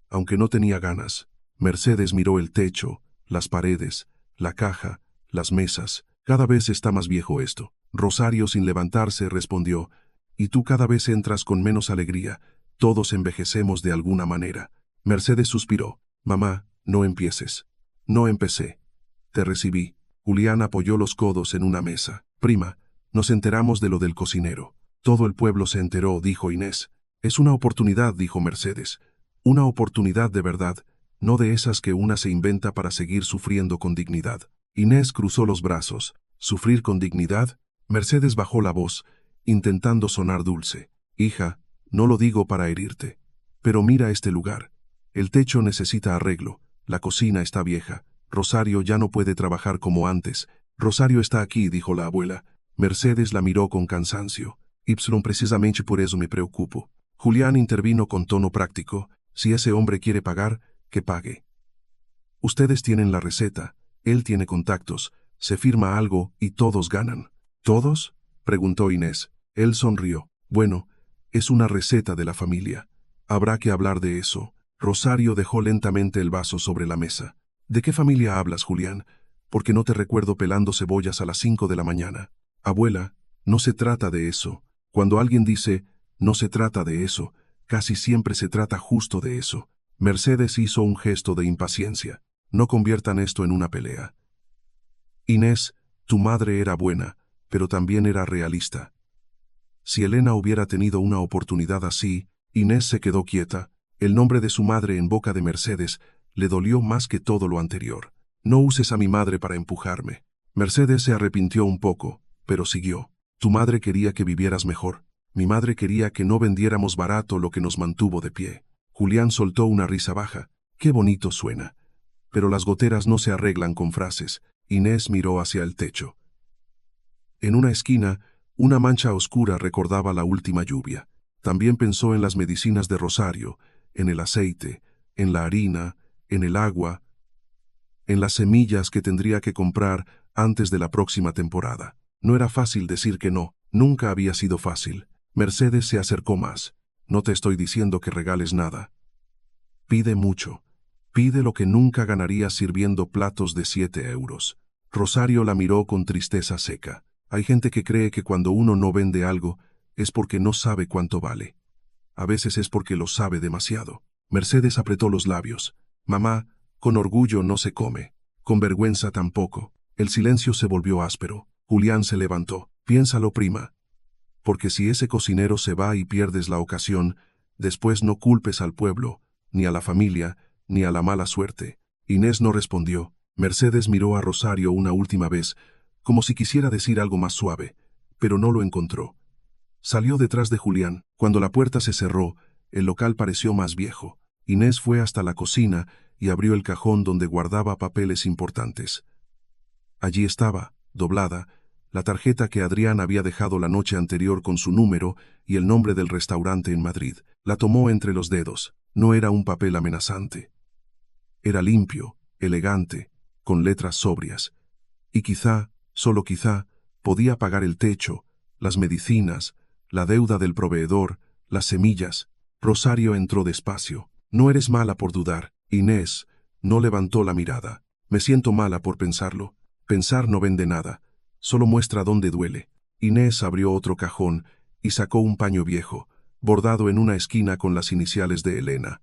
aunque no tenía ganas. Mercedes miró el techo, las paredes, la caja, las mesas. Cada vez está más viejo esto. Rosario, sin levantarse, respondió, y tú cada vez entras con menos alegría. Todos envejecemos de alguna manera. Mercedes suspiró. Mamá, no empieces. No empecé. Te recibí. Julián apoyó los codos en una mesa. Prima, nos enteramos de lo del cocinero. Todo el pueblo se enteró, dijo Inés. Es una oportunidad, dijo Mercedes. Una oportunidad de verdad, no de esas que una se inventa para seguir sufriendo con dignidad. Inés cruzó los brazos. ¿Sufrir con dignidad? Mercedes bajó la voz, intentando sonar dulce. Hija, no lo digo para herirte. Pero mira este lugar. El techo necesita arreglo. La cocina está vieja. Rosario ya no puede trabajar como antes. Rosario está aquí, dijo la abuela. Mercedes la miró con cansancio. Precisamente por eso me preocupo. Julián intervino con tono práctico. Si ese hombre quiere pagar, que pague. Ustedes tienen la receta, él tiene contactos, se firma algo y todos ganan. ¿Todos? Preguntó Inés. Él sonrió. Bueno, es una receta de la familia. Habrá que hablar de eso. Rosario dejó lentamente el vaso sobre la mesa. ¿De qué familia hablas, Julián? Porque no te recuerdo pelando cebollas a las 5 de la mañana. Abuela, no se trata de eso. Cuando alguien dice, no se trata de eso, casi siempre se trata justo de eso. Mercedes hizo un gesto de impaciencia. No conviertan esto en una pelea. Inés, tu madre era buena, pero también era realista. Si Elena hubiera tenido una oportunidad así, Inés se quedó quieta. El nombre de su madre en boca de Mercedes le dolió más que todo lo anterior. No uses a mi madre para empujarme. Mercedes se arrepintió un poco, pero siguió. Tu madre quería que vivieras mejor. Mi madre quería que no vendiéramos barato lo que nos mantuvo de pie. Julián soltó una risa baja. Qué bonito suena. Pero las goteras no se arreglan con frases. Inés miró hacia el techo. En una esquina, una mancha oscura recordaba la última lluvia. También pensó en las medicinas de Rosario, en el aceite, en la harina, en el agua, en las semillas que tendría que comprar antes de la próxima temporada. No era fácil decir que no, nunca había sido fácil. Mercedes se acercó más. No te estoy diciendo que regales nada. Pide mucho. Pide lo que nunca ganarías sirviendo platos de 7 euros. Rosario la miró con tristeza seca. Hay gente que cree que cuando uno no vende algo es porque no sabe cuánto vale. A veces es porque lo sabe demasiado. Mercedes apretó los labios. Mamá, con orgullo no se come. Con vergüenza tampoco. El silencio se volvió áspero. Julián se levantó. Piénsalo, prima. Porque si ese cocinero se va y pierdes la ocasión, después no culpes al pueblo, ni a la familia, ni a la mala suerte. Inés no respondió. Mercedes miró a Rosario una última vez, como si quisiera decir algo más suave, pero no lo encontró. Salió detrás de Julián. Cuando la puerta se cerró, el local pareció más viejo. Inés fue hasta la cocina y abrió el cajón donde guardaba papeles importantes. Allí estaba, doblada, la tarjeta que Adrián había dejado la noche anterior con su número y el nombre del restaurante en Madrid. La tomó entre los dedos. No era un papel amenazante. Era limpio, elegante, con letras sobrias. Y quizá, solo quizá, podía pagar el techo, las medicinas, la deuda del proveedor, las semillas. Rosario entró despacio. No eres mala por dudar. Inés no levantó la mirada. Me siento mala por pensarlo. Pensar no vende nada. Solo muestra dónde duele. Inés abrió otro cajón y sacó un paño viejo, bordado en una esquina con las iniciales de Elena.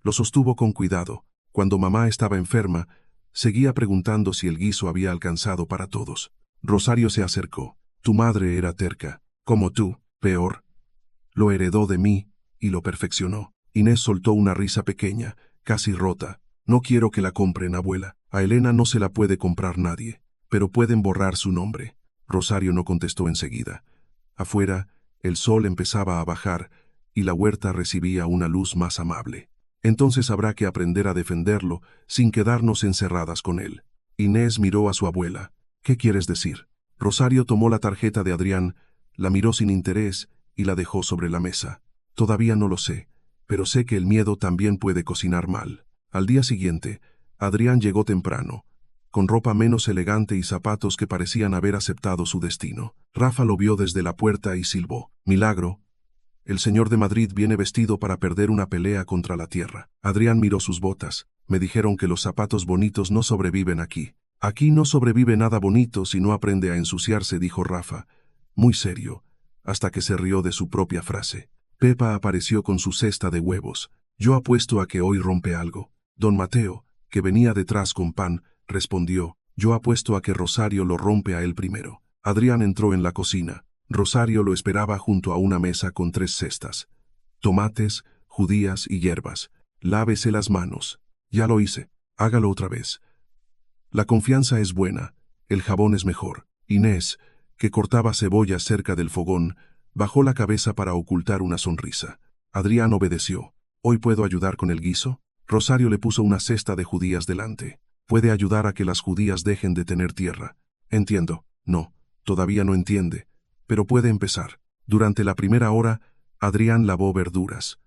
Lo sostuvo con cuidado. Cuando mamá estaba enferma, seguía preguntando si el guiso había alcanzado para todos. Rosario se acercó. Tu madre era terca, como tú, peor. Lo heredó de mí y lo perfeccionó. Inés soltó una risa pequeña, casi rota. No quiero que la compren, abuela. A Elena no se la puede comprar nadie, pero pueden borrar su nombre. Rosario no contestó enseguida. Afuera, el sol empezaba a bajar y la huerta recibía una luz más amable. Entonces habrá que aprender a defenderlo sin quedarnos encerradas con él. Inés miró a su abuela. ¿Qué quieres decir? Rosario tomó la tarjeta de Adrián, la miró sin interés y la dejó sobre la mesa. Todavía no lo sé, pero sé que el miedo también puede cocinar mal. Al día siguiente, Adrián llegó temprano, con ropa menos elegante y zapatos que parecían haber aceptado su destino. Rafa lo vio desde la puerta y silbó. Milagro. El señor de Madrid viene vestido para perder una pelea contra la tierra. Adrián miró sus botas. Me dijeron que los zapatos bonitos no sobreviven aquí. Aquí no sobrevive nada bonito si no aprende a ensuciarse, dijo Rafa, muy serio, hasta que se rió de su propia frase. Pepa apareció con su cesta de huevos. Yo apuesto a que hoy rompe algo. Don Mateo, que venía detrás con pan, respondió. Yo apuesto a que Rosario lo rompe a él primero. Adrián entró en la cocina. Rosario lo esperaba junto a una mesa con 3 cestas. Tomates, judías y hierbas. Lávese las manos. Ya lo hice. Hágalo otra vez. La confianza es buena. El jabón es mejor. Inés, que cortaba cebollas cerca del fogón, bajó la cabeza para ocultar una sonrisa. Adrián obedeció. ¿Hoy puedo ayudar con el guiso? Rosario le puso una cesta de judías delante. Puede ayudar a que las judías dejen de tener tierra. Entiendo. No, todavía no entiende. Pero puede empezar. Durante la primera hora, Adrián lavó verduras.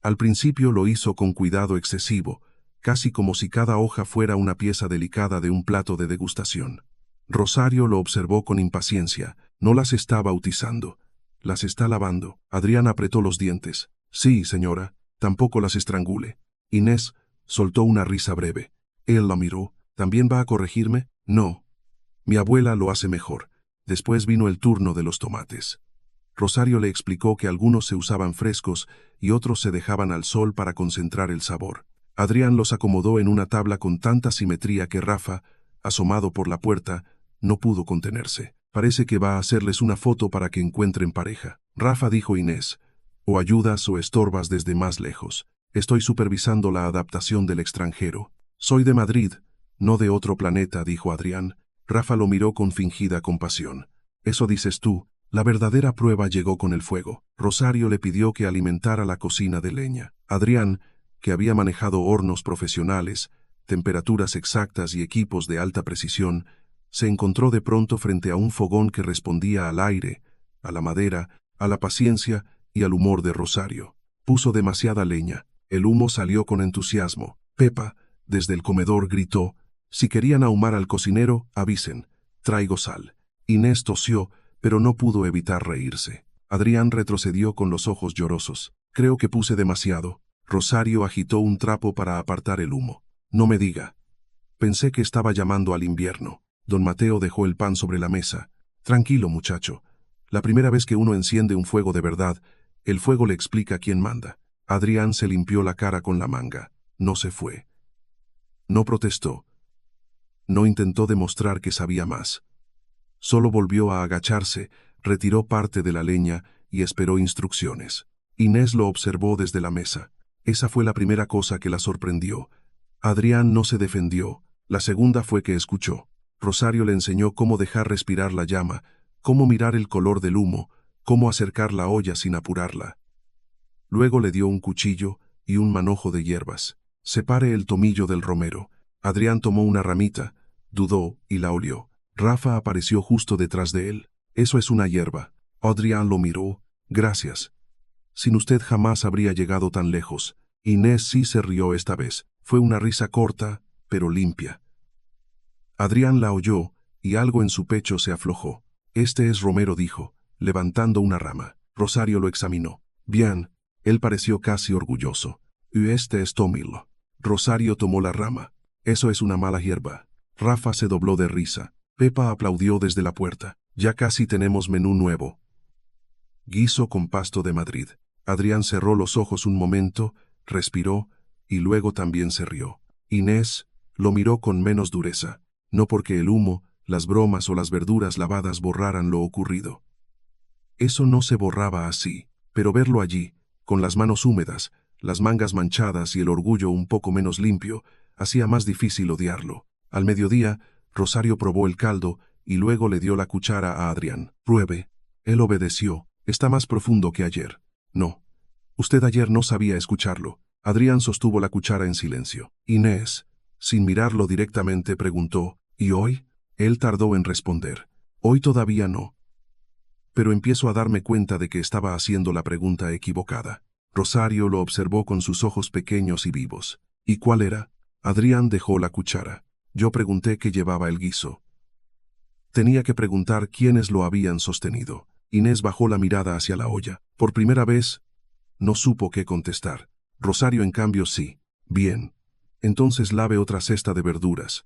Al principio lo hizo con cuidado excesivo, casi como si cada hoja fuera una pieza delicada de un plato de degustación. Rosario lo observó con impaciencia. No las está bautizando. Las está lavando. Adrián apretó los dientes. Sí, señora, tampoco las estrangule. Inés soltó una risa breve. Él la miró. ¿También va a corregirme? No. Mi abuela lo hace mejor. Después vino el turno de los tomates. Rosario le explicó que algunos se usaban frescos y otros se dejaban al sol para concentrar el sabor. Adrián los acomodó en una tabla con tanta simetría que Rafa, asomado por la puerta, no pudo contenerse. Parece que va a hacerles una foto para que encuentren pareja. Rafa, dijo Inés, o ayudas o estorbas desde más lejos. Estoy supervisando la adaptación del extranjero. Soy de Madrid, no de otro planeta, dijo Adrián. Rafa lo miró con fingida compasión. Eso dices tú. La verdadera prueba llegó con el fuego. Rosario le pidió que alimentara la cocina de leña. Adrián, que había manejado hornos profesionales, temperaturas exactas y equipos de alta precisión, se encontró de pronto frente a un fogón que respondía al aire, a la madera, a la paciencia y al humor de Rosario. Puso demasiada leña. El humo salió con entusiasmo. Pepa, desde el comedor, gritó: «Si querían ahumar al cocinero, avisen. Traigo sal». Inés tosió, pero no pudo evitar reírse. Adrián retrocedió con los ojos llorosos. «Creo que puse demasiado». Rosario agitó un trapo para apartar el humo. No me diga. Pensé que estaba llamando al invierno. Don Mateo dejó el pan sobre la mesa. Tranquilo, muchacho. La primera vez que uno enciende un fuego de verdad, el fuego le explica quién manda. Adrián se limpió la cara con la manga. No se fue. No protestó. No intentó demostrar que sabía más. Solo volvió a agacharse, retiró parte de la leña y esperó instrucciones. Inés lo observó desde la mesa. Esa fue la primera cosa que la sorprendió. Adrián no se defendió. La segunda fue que escuchó. Rosario le enseñó cómo dejar respirar la llama, cómo mirar el color del humo, cómo acercar la olla sin apurarla. Luego le dio un cuchillo y un manojo de hierbas. Separe el tomillo del romero. Adrián tomó una ramita, dudó y la olió. Rafa apareció justo detrás de él. Eso es una hierba. Adrián lo miró. Gracias. Sin usted jamás habría llegado tan lejos. Inés sí se rió esta vez. Fue una risa corta, pero limpia. Adrián la oyó, y algo en su pecho se aflojó. Este es Romero, dijo, levantando una rama. Rosario lo examinó. Bien, él pareció casi orgulloso. Y este es Tomilo. Rosario tomó la rama. Eso es una mala hierba. Rafa se dobló de risa. Pepa aplaudió desde la puerta. Ya casi tenemos menú nuevo. Guiso con pasto de Madrid. Adrián cerró los ojos un momento, respiró, y luego también se rió. Inés lo miró con menos dureza, no porque el humo, las bromas o las verduras lavadas borraran lo ocurrido. Eso no se borraba así, pero verlo allí, con las manos húmedas, las mangas manchadas y el orgullo un poco menos limpio, hacía más difícil odiarlo. Al mediodía, Rosario probó el caldo y luego le dio la cuchara a Adrián. Pruebe. Él obedeció. Está más profundo que ayer. No. Usted ayer no sabía escucharlo. Adrián sostuvo la cuchara en silencio. Inés, sin mirarlo directamente, preguntó, ¿y hoy? Él tardó en responder. Hoy todavía no. Pero empiezo a darme cuenta de que estaba haciendo la pregunta equivocada. Rosario lo observó con sus ojos pequeños y vivos. ¿Y cuál era? Adrián dejó la cuchara. Yo pregunté qué llevaba el guiso. Tenía que preguntar quiénes lo habían sostenido. Inés bajó la mirada hacia la olla. Por primera vez, no supo qué contestar. Rosario, en cambio, sí. Bien. Entonces lave otra cesta de verduras.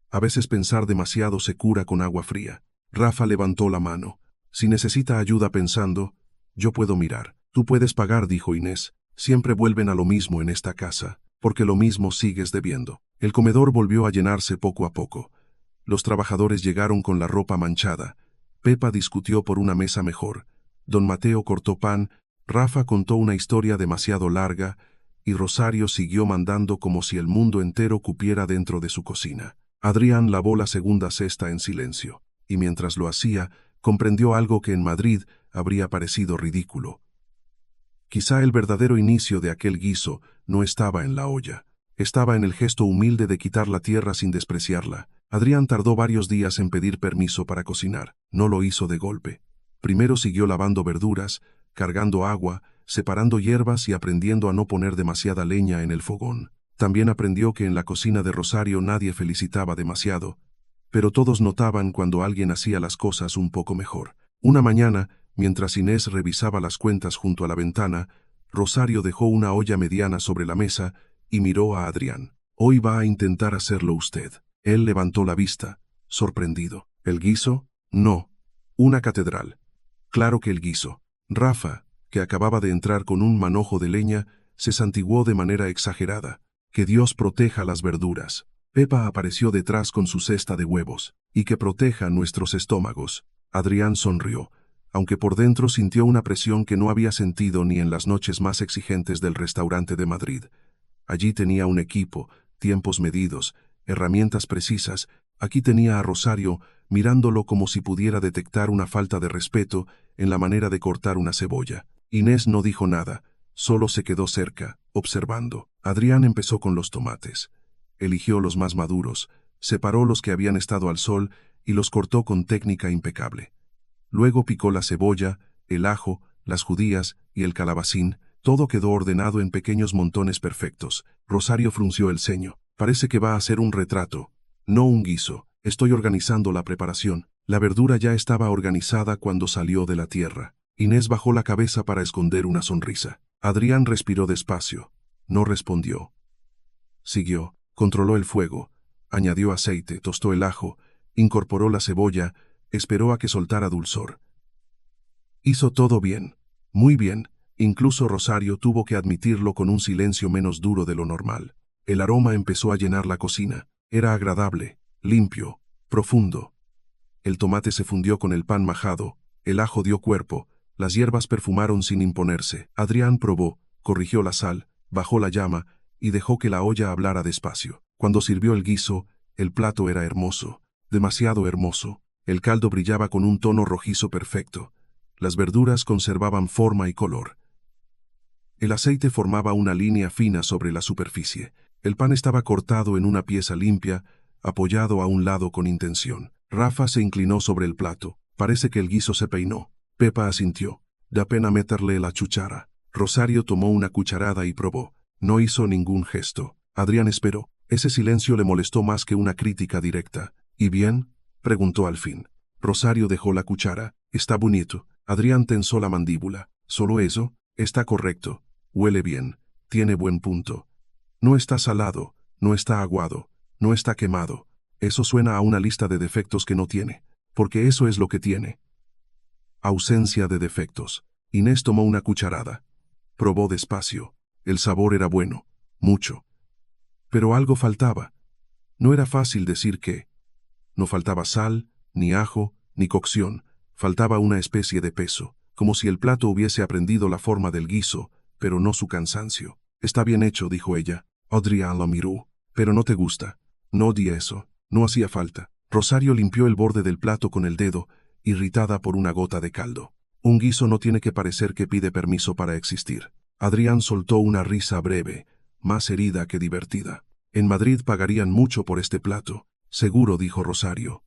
A veces pensar demasiado se cura con agua fría. Rafa levantó la mano. Si necesita ayuda pensando, yo puedo mirar. Tú puedes pagar, dijo Inés. Siempre vuelven a lo mismo en esta casa, porque lo mismo sigues debiendo. El comedor volvió a llenarse poco a poco. Los trabajadores llegaron con la ropa manchada. Pepa discutió por una mesa mejor. Don Mateo cortó pan, Rafa contó una historia demasiado larga, y Rosario siguió mandando como si el mundo entero cupiera dentro de su cocina. Adrián lavó la segunda cesta en silencio, y mientras lo hacía, comprendió algo que en Madrid habría parecido ridículo. Quizá el verdadero inicio de aquel guiso no estaba en la olla. Estaba en el gesto humilde de quitar la tierra sin despreciarla. Adrián tardó varios días en pedir permiso para cocinar. No lo hizo de golpe. Primero siguió lavando verduras, cargando agua, separando hierbas y aprendiendo a no poner demasiada leña en el fogón. También aprendió que en la cocina de Rosario nadie felicitaba demasiado, pero todos notaban cuando alguien hacía las cosas un poco mejor. Una mañana, mientras Inés revisaba las cuentas junto a la ventana, Rosario dejó una olla mediana sobre la mesa y miró a Adrián. Hoy va a intentar hacerlo usted. Él levantó la vista, sorprendido. ¿El guiso? No. Una catedral. Claro que el guiso. Rafa, que acababa de entrar con un manojo de leña, se santiguó de manera exagerada. Que Dios proteja las verduras. Pepa apareció detrás con su cesta de huevos. Y que proteja nuestros estómagos. Adrián sonrió, aunque por dentro sintió una presión que no había sentido ni en las noches más exigentes del restaurante de Madrid. Allí tenía un equipo, tiempos medidos, herramientas precisas. Aquí tenía a Rosario mirándolo como si pudiera detectar una falta de respeto en la manera de cortar una cebolla. Inés no dijo nada, solo se quedó cerca, observando. Adrián empezó con los tomates. Eligió los más maduros, separó los que habían estado al sol y los cortó con técnica impecable. Luego picó la cebolla, el ajo, las judías y el calabacín. Todo quedó ordenado en pequeños montones perfectos. Rosario frunció el ceño. Parece que va a ser un retrato, no un guiso. Estoy organizando la preparación. La verdura ya estaba organizada cuando salió de la tierra. Inés bajó la cabeza para esconder una sonrisa. Adrián respiró despacio. No respondió. Siguió, controló el fuego, añadió aceite, tostó el ajo, incorporó la cebolla, esperó a que soltara dulzor. Hizo todo bien, muy bien, incluso Rosario tuvo que admitirlo con un silencio menos duro de lo normal. El aroma empezó a llenar la cocina. Era agradable, limpio, profundo. El tomate se fundió con el pan majado, el ajo dio cuerpo, las hierbas perfumaron sin imponerse. Adrián probó, corrigió la sal, bajó la llama y dejó que la olla hablara despacio. Cuando sirvió el guiso, el plato era hermoso, demasiado hermoso. El caldo brillaba con un tono rojizo perfecto. Las verduras conservaban forma y color. El aceite formaba una línea fina sobre la superficie. El pan estaba cortado en una pieza limpia, apoyado a un lado con intención. Rafa se inclinó sobre el plato. Parece que el guiso se peinó. Pepa asintió. Da pena meterle la cuchara. Rosario tomó una cucharada y probó. No hizo ningún gesto. Adrián esperó. Ese silencio le molestó más que una crítica directa. ¿Y bien?, preguntó al fin. Rosario dejó la cuchara. Está bonito. Adrián tensó la mandíbula. ¿Solo eso? Está correcto. Huele bien. Tiene buen punto. No está salado, no está aguado, no está quemado. Eso suena a una lista de defectos que no tiene. Porque eso es lo que tiene. Ausencia de defectos. Inés tomó una cucharada. Probó despacio. El sabor era bueno. Mucho. Pero algo faltaba. No era fácil decir qué. No faltaba sal, ni ajo, ni cocción. Faltaba una especie de peso. Como si el plato hubiese aprendido la forma del guiso, pero no su cansancio. Está bien hecho, dijo ella. Adrián la miró. Pero no te gusta. No di eso. No hacía falta. Rosario limpió el borde del plato con el dedo, irritada por una gota de caldo. Un guiso no tiene que parecer que pide permiso para existir. Adrián soltó una risa breve, más herida que divertida. En Madrid pagarían mucho por este plato, seguro, dijo Rosario.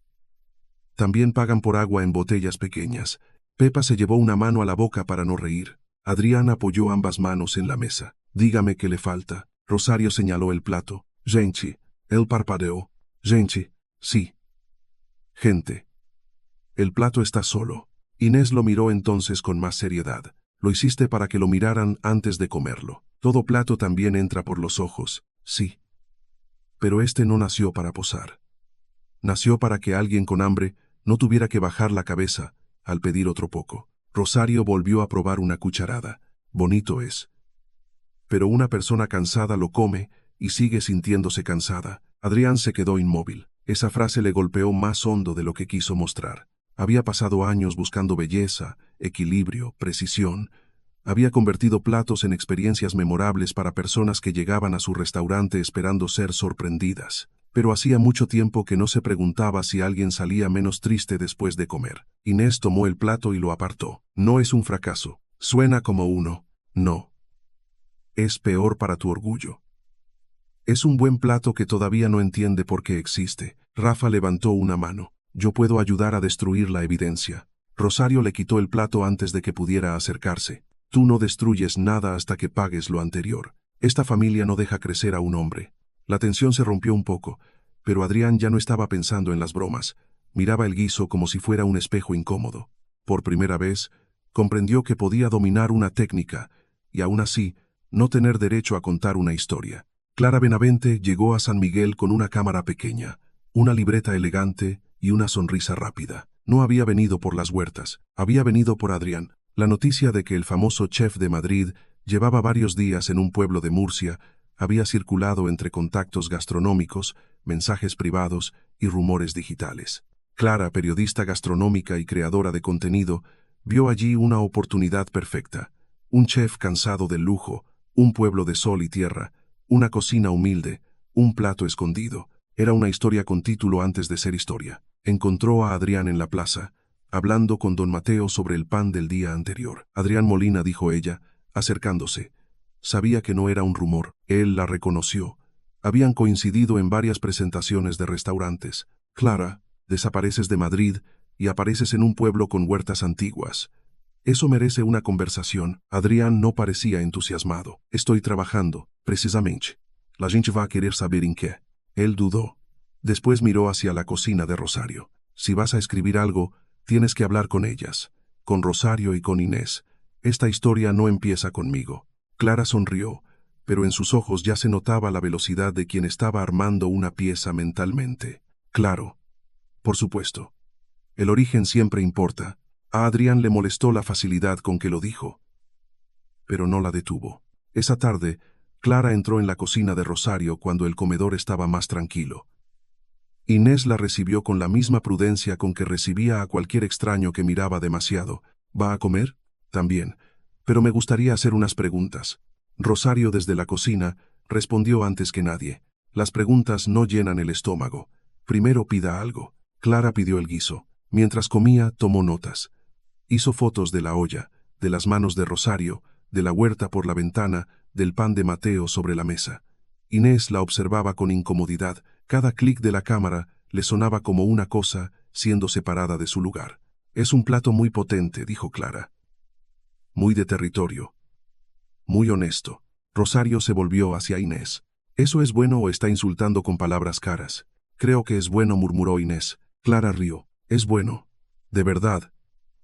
También pagan por agua en botellas pequeñas. Pepa se llevó una mano a la boca para no reír. Adrián apoyó ambas manos en la mesa. Dígame qué le falta. Rosario señaló el plato. Gente. Él parpadeó. Gente. Sí. Gente. El plato está solo. Inés lo miró entonces con más seriedad. Lo hiciste para que lo miraran antes de comerlo. Todo plato también entra por los ojos. Sí. Pero este no nació para posar. Nació para que alguien con hambre no tuviera que bajar la cabeza al pedir otro poco. Rosario volvió a probar una cucharada. Bonito es. Pero una persona cansada lo come y sigue sintiéndose cansada. Adrián se quedó inmóvil. Esa frase le golpeó más hondo de lo que quiso mostrar. Había pasado años buscando belleza, equilibrio, precisión. Había convertido platos en experiencias memorables para personas que llegaban a su restaurante esperando ser sorprendidas. Pero hacía mucho tiempo que no se preguntaba si alguien salía menos triste después de comer. Inés tomó el plato y lo apartó. No es un fracaso. Suena como uno. No. Es peor para tu orgullo. Es un buen plato que todavía no entiende por qué existe. Rafa levantó una mano. Yo puedo ayudar a destruir la evidencia. Rosario le quitó el plato antes de que pudiera acercarse. Tú no destruyes nada hasta que pagues lo anterior. Esta familia no deja crecer a un hombre. La tensión se rompió un poco, pero Adrián ya no estaba pensando en las bromas. Miraba el guiso como si fuera un espejo incómodo. Por primera vez, comprendió que podía dominar una técnica, y aún así, no tener derecho a contar una historia. Clara Benavente llegó a San Miguel con una cámara pequeña, una libreta elegante y una sonrisa rápida. No había venido por las huertas, había venido por Adrián. La noticia de que el famoso chef de Madrid llevaba varios días en un pueblo de Murcia había circulado entre contactos gastronómicos, mensajes privados y rumores digitales. Clara, periodista gastronómica y creadora de contenido, vio allí una oportunidad perfecta. Un chef cansado del lujo, un pueblo de sol y tierra, una cocina humilde, un plato escondido. Era una historia con título antes de ser historia. Encontró a Adrián en la plaza, hablando con don Mateo sobre el pan del día anterior. Adrián Molina, dijo ella, acercándose. Sabía que no era un rumor. Él la reconoció. Habían coincidido en varias presentaciones de restaurantes. Clara, desapareces de Madrid y apareces en un pueblo con huertas antiguas. Eso merece una conversación. Adrián no parecía entusiasmado. Estoy trabajando, precisamente. La gente va a querer saber en qué. Él dudó. Después miró hacia la cocina de Rosario. Si vas a escribir algo, tienes que hablar con ellas. Con Rosario y con Inés. Esta historia no empieza conmigo. Clara sonrió. pero en sus ojos ya se notaba la velocidad de quien estaba armando una pieza mentalmente. Claro, por supuesto. El origen siempre importa. A Adrián le molestó la facilidad con que lo dijo, pero no la detuvo. Esa tarde, Clara entró en la cocina de Rosario cuando el comedor estaba más tranquilo. Inés la recibió con la misma prudencia con que recibía a cualquier extraño que miraba demasiado. ¿Va a comer? También. Pero me gustaría hacer unas preguntas. Rosario desde la cocina respondió antes que nadie. Las preguntas no llenan el estómago. Primero pida algo. Clara pidió el guiso. Mientras comía, tomó notas. Hizo fotos de la olla, de las manos de Rosario, de la huerta por la ventana, del pan de Mateo sobre la mesa. Inés la observaba con incomodidad. Cada clic de la cámara le sonaba como una cosa siendo separada de su lugar. Es un plato muy potente, dijo Clara. Muy de territorio. Muy honesto. Rosario se volvió hacia Inés. ¿Eso es bueno o está insultando con palabras caras? Creo que es bueno, murmuró Inés. Clara rió. Es bueno. De verdad.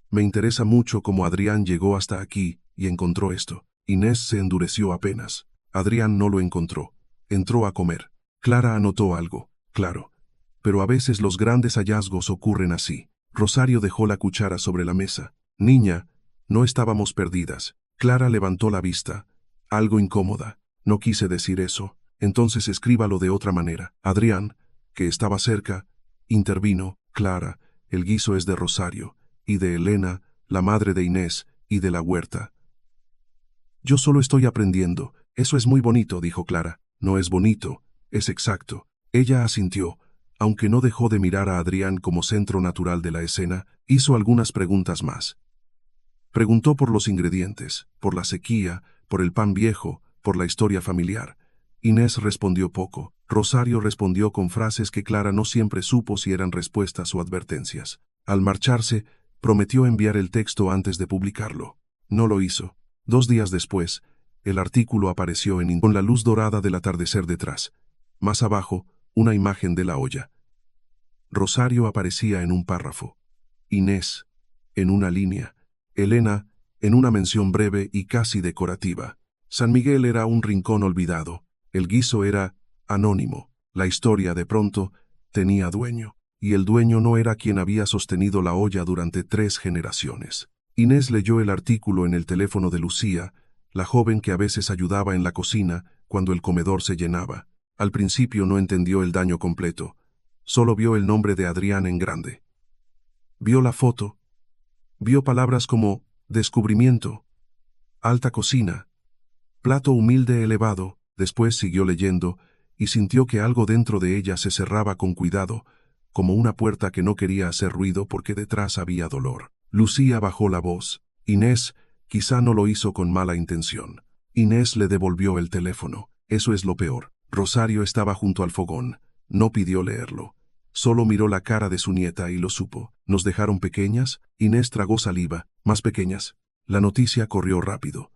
Me interesa mucho cómo Adrián llegó hasta aquí y encontró esto. Inés se endureció apenas. Adrián no lo encontró. Entró a comer. Clara anotó algo. Claro. Pero a veces los grandes hallazgos ocurren así. Rosario dejó la cuchara sobre la mesa. Niña, no estábamos perdidas. Clara levantó la vista. Algo incómoda. No quise decir eso. Entonces escríbalo de otra manera. Adrián, que estaba cerca, intervino. Clara, el guiso es de Rosario, y de Elena, la madre de Inés, y de la huerta. Yo solo estoy aprendiendo. Eso es muy bonito, dijo Clara. No es bonito, es exacto. Ella asintió. Aunque no dejó de mirar a Adrián como centro natural de la escena, hizo algunas preguntas más. Preguntó por los ingredientes, por la sequía, por el pan viejo, por la historia familiar. Inés respondió poco. Rosario respondió con frases que Clara no siempre supo si eran respuestas o advertencias. Al marcharse, prometió enviar el texto antes de publicarlo. No lo hizo. 2 días después, el artículo apareció con la luz dorada del atardecer detrás. Más abajo, una imagen de la olla. Rosario aparecía en un párrafo. Inés, en una línea. Elena, en una mención breve y casi decorativa. San Miguel era un rincón olvidado. El guiso era anónimo. La historia, de pronto, tenía dueño. Y el dueño no era quien había sostenido la olla durante 3 generaciones. Inés leyó el artículo en el teléfono de Lucía, la joven que a veces ayudaba en la cocina cuando el comedor se llenaba. Al principio no entendió el daño completo. Solo vio el nombre de Adrián en grande. Vio la foto. Vio palabras como descubrimiento, alta cocina, plato humilde elevado. Después siguió leyendo y sintió que algo dentro de ella se cerraba con cuidado, como una puerta que no quería hacer ruido porque detrás había dolor. Lucía bajó la voz. Inés quizá no lo hizo con mala intención. Inés le devolvió el teléfono. Eso es lo peor. Rosario estaba junto al fogón. No pidió leerlo. Solo miró la cara de su nieta y lo supo. ¿Nos dejaron pequeñas? Inés tragó saliva. Más pequeñas. La noticia corrió rápido.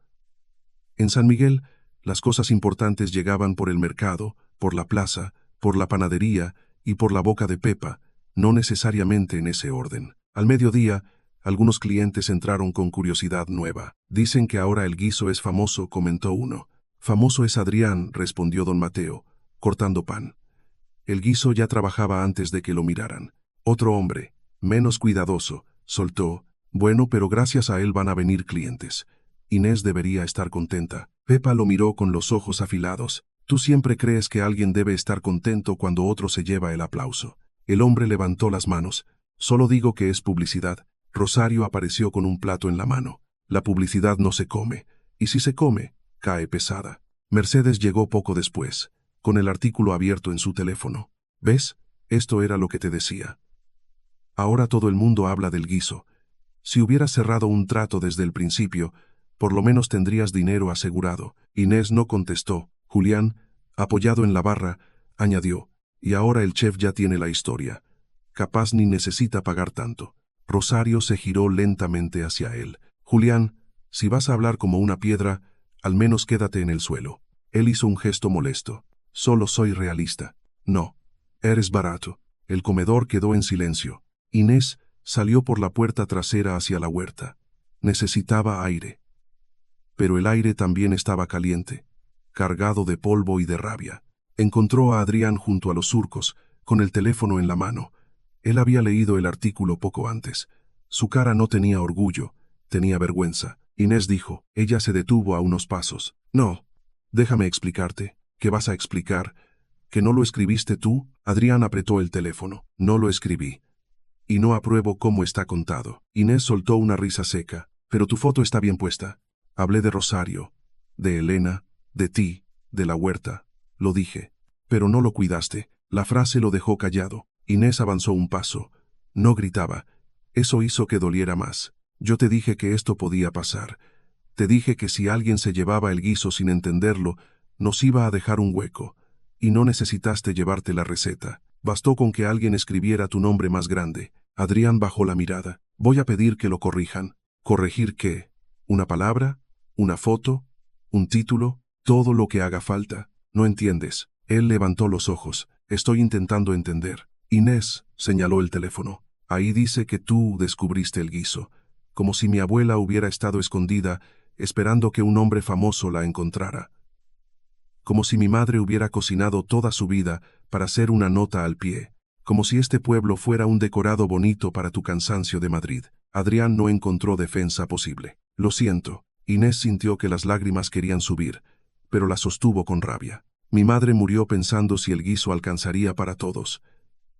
En San Miguel, las cosas importantes llegaban por el mercado, por la plaza, por la panadería y por la boca de Pepa, no necesariamente en ese orden. Al mediodía, algunos clientes entraron con curiosidad nueva. Dicen que ahora el guiso es famoso, comentó uno. Famoso es Adrián, respondió don Mateo, cortando pan. El guiso ya trabajaba antes de que lo miraran. Otro hombre, menos cuidadoso, soltó. Bueno, pero gracias a él van a venir clientes. Inés debería estar contenta. Pepa lo miró con los ojos afilados. Tú siempre crees que alguien debe estar contento cuando otro se lleva el aplauso. El hombre levantó las manos. Solo digo que es publicidad. Rosario apareció con un plato en la mano. La publicidad no se come. Y si se come, cae pesada. Mercedes llegó poco después, con el artículo abierto en su teléfono. ¿Ves? Esto era lo que te decía. Ahora todo el mundo habla del guiso. Si hubieras cerrado un trato desde el principio, por lo menos tendrías dinero asegurado. Inés no contestó. Julián, apoyado en la barra, añadió, y ahora el chef ya tiene la historia. Capaz ni necesita pagar tanto. Rosario se giró lentamente hacia él. Julián, si vas a hablar como una piedra, al menos quédate en el suelo. Él hizo un gesto molesto. Solo soy realista. No. Eres barato. El comedor quedó en silencio. Inés salió por la puerta trasera hacia la huerta. Necesitaba aire. Pero el aire también estaba caliente. cargado de polvo y de rabia. Encontró a Adrián junto a los surcos, con el teléfono en la mano. Él había leído el artículo poco antes. Su cara no tenía orgullo, tenía vergüenza. Inés dijo. Ella se detuvo a unos pasos. No, déjame explicarte. ¿Qué vas a explicar? ¿Que no lo escribiste tú? Adrián apretó el teléfono. No lo escribí. Y no apruebo cómo está contado. Inés soltó una risa seca. Pero tu foto está bien puesta. Hablé de Rosario, de Elena, de ti, de la huerta. Lo dije. Pero no lo cuidaste. La frase lo dejó callado. Inés avanzó un paso. No gritaba. Eso hizo que doliera más. Yo te dije que esto podía pasar. Te dije que si alguien se llevaba el guiso sin entenderlo, nos iba a dejar un hueco. Y no necesitaste llevarte la receta. Bastó con que alguien escribiera tu nombre más grande. Adrián bajó la mirada. Voy a pedir que lo corrijan. ¿Corregir qué? ¿Una palabra? ¿Una foto? ¿Un título? Todo lo que haga falta. No entiendes. Él levantó los ojos. Estoy intentando entender. Inés, señaló el teléfono. Ahí dice que tú descubriste el guiso. Como si mi abuela hubiera estado escondida, esperando que un hombre famoso la encontrara. Como si mi madre hubiera cocinado toda su vida para hacer una nota al pie. Como si este pueblo fuera un decorado bonito para tu cansancio de Madrid. Adrián no encontró defensa posible. Lo siento. Inés sintió que las lágrimas querían subir, pero las sostuvo con rabia. Mi madre murió pensando si el guiso alcanzaría para todos.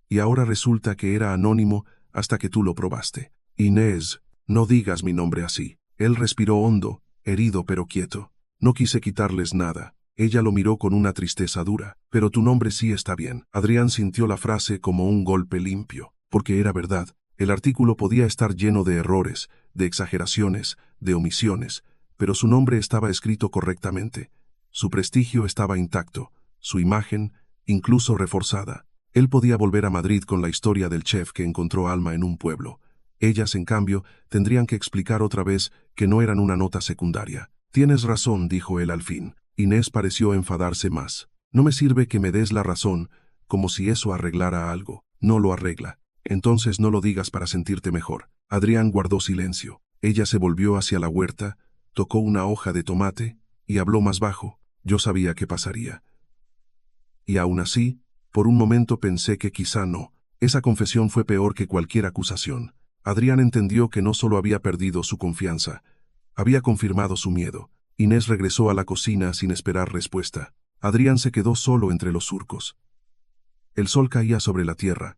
Y ahora resulta que era anónimo hasta que tú lo probaste. Inés, no digas mi nombre así. Él respiró hondo, herido pero quieto. No quise quitarles nada. Ella lo miró con una tristeza dura. Pero tu nombre sí está bien. Adrián sintió la frase como un golpe limpio, porque era verdad. El artículo podía estar lleno de errores, de exageraciones, de omisiones, pero su nombre estaba escrito correctamente. Su prestigio estaba intacto, su imagen, incluso reforzada. Él podía volver a Madrid con la historia del chef que encontró Alma en un pueblo. Ellas, en cambio, tendrían que explicar otra vez que no eran una nota secundaria. Tienes razón, dijo él al fin. Inés pareció enfadarse más. No me sirve que me des la razón, como si eso arreglara algo. No lo arregla. Entonces no lo digas para sentirte mejor. Adrián guardó silencio. Ella se volvió hacia la huerta, tocó una hoja de tomate y habló más bajo. Yo sabía qué pasaría. Y aún así, por un momento pensé que quizá no. Esa confesión fue peor que cualquier acusación. Adrián entendió que no solo había perdido su confianza, había confirmado su miedo. Inés regresó a la cocina sin esperar respuesta. Adrián se quedó solo entre los surcos. El sol caía sobre la tierra,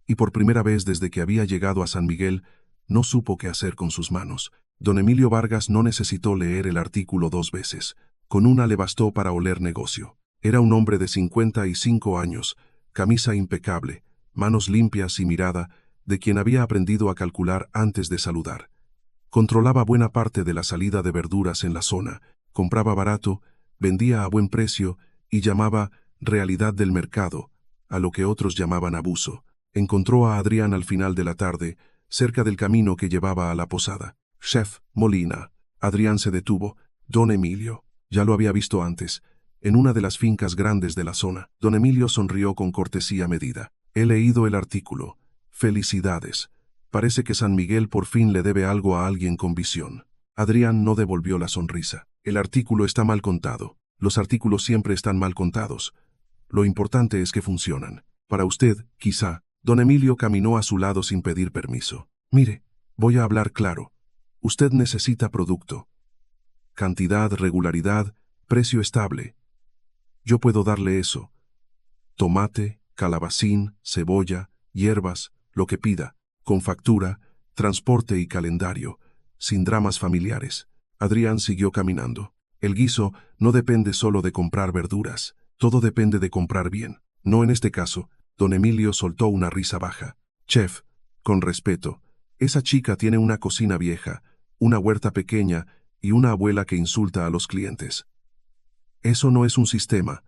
y por primera vez desde que había llegado a San Miguel, no supo qué hacer con sus manos. Don Emilio Vargas no necesitó leer el artículo 2 veces. Con una le bastó para oler negocio. Era un hombre de 55 años, camisa impecable, manos limpias y mirada, de quien había aprendido a calcular antes de saludar. Controlaba buena parte de la salida de verduras en la zona, compraba barato, vendía a buen precio y llamaba realidad del mercado, a lo que otros llamaban abuso. Encontró a Adrián al final de la tarde, cerca del camino que llevaba a la posada. Chef Molina. Adrián se detuvo. Don Emilio. Ya lo había visto antes, en una de las fincas grandes de la zona. Don Emilio sonrió con cortesía medida. He leído el artículo. Felicidades. Parece que San Miguel por fin le debe algo a alguien con visión. Adrián no devolvió la sonrisa. El artículo está mal contado. Los artículos siempre están mal contados. Lo importante es que funcionan. Para usted, quizá. Don Emilio caminó a su lado sin pedir permiso. Mire, voy a hablar claro. Usted necesita producto. Cantidad, regularidad, precio estable. Yo puedo darle eso. Tomate, calabacín, cebolla, hierbas, lo que pida, con factura, transporte y calendario, sin dramas familiares. Adrián siguió caminando. El guiso no depende solo de comprar verduras, todo depende de comprar bien. No en este caso. Don Emilio soltó una risa baja. Chef, con respeto, esa chica tiene una cocina vieja, una huerta pequeña y una abuela que insulta a los clientes. Eso no es un sistema.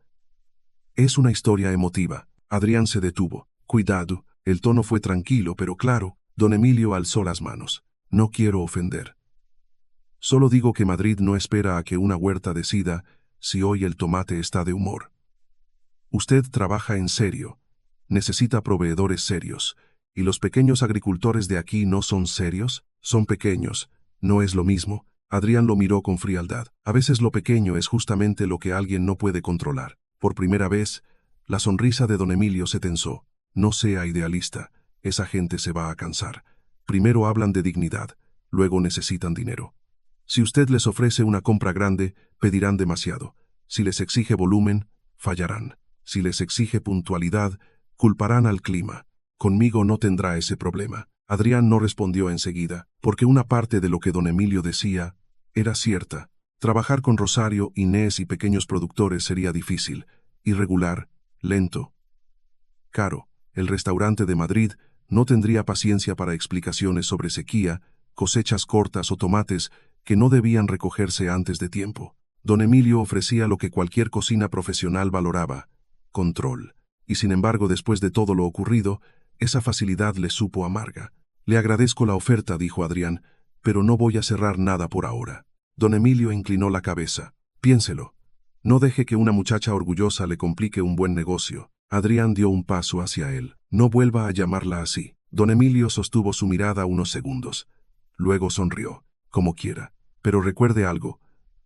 Es una historia emotiva. Adrián se detuvo. Cuidado, el tono fue tranquilo pero claro. Don Emilio alzó las manos. No quiero ofender. Solo digo que Madrid no espera a que una huerta decida si hoy el tomate está de humor. Usted trabaja en serio. Necesita proveedores serios. ¿Y los pequeños agricultores de aquí no son serios? Son pequeños. No es lo mismo. Adrián lo miró con frialdad. A veces lo pequeño es justamente lo que alguien no puede controlar. Por primera vez, la sonrisa de don Emilio se tensó. No sea idealista. Esa gente se va a cansar. Primero hablan de dignidad, luego necesitan dinero. Si usted les ofrece una compra grande, pedirán demasiado. Si les exige volumen, fallarán. Si les exige puntualidad, culparán al clima. Conmigo no tendrá ese problema. Adrián no respondió enseguida, porque una parte de lo que don Emilio decía era cierta. Trabajar con Rosario, Inés y pequeños productores sería difícil, irregular, lento, caro. El restaurante de Madrid no tendría paciencia para explicaciones sobre sequía, cosechas cortas o tomates que no debían recogerse antes de tiempo. Don Emilio ofrecía lo que cualquier cocina profesional valoraba: control. Y sin embargo, después de todo lo ocurrido, esa facilidad le supo amarga. Le agradezco la oferta, dijo Adrián, pero no voy a cerrar nada por ahora. Don Emilio inclinó la cabeza. Piénselo. No deje que una muchacha orgullosa le complique un buen negocio. Adrián dio un paso hacia él. No vuelva a llamarla así. Don Emilio sostuvo su mirada unos segundos. Luego sonrió. Como quiera. Pero recuerde algo.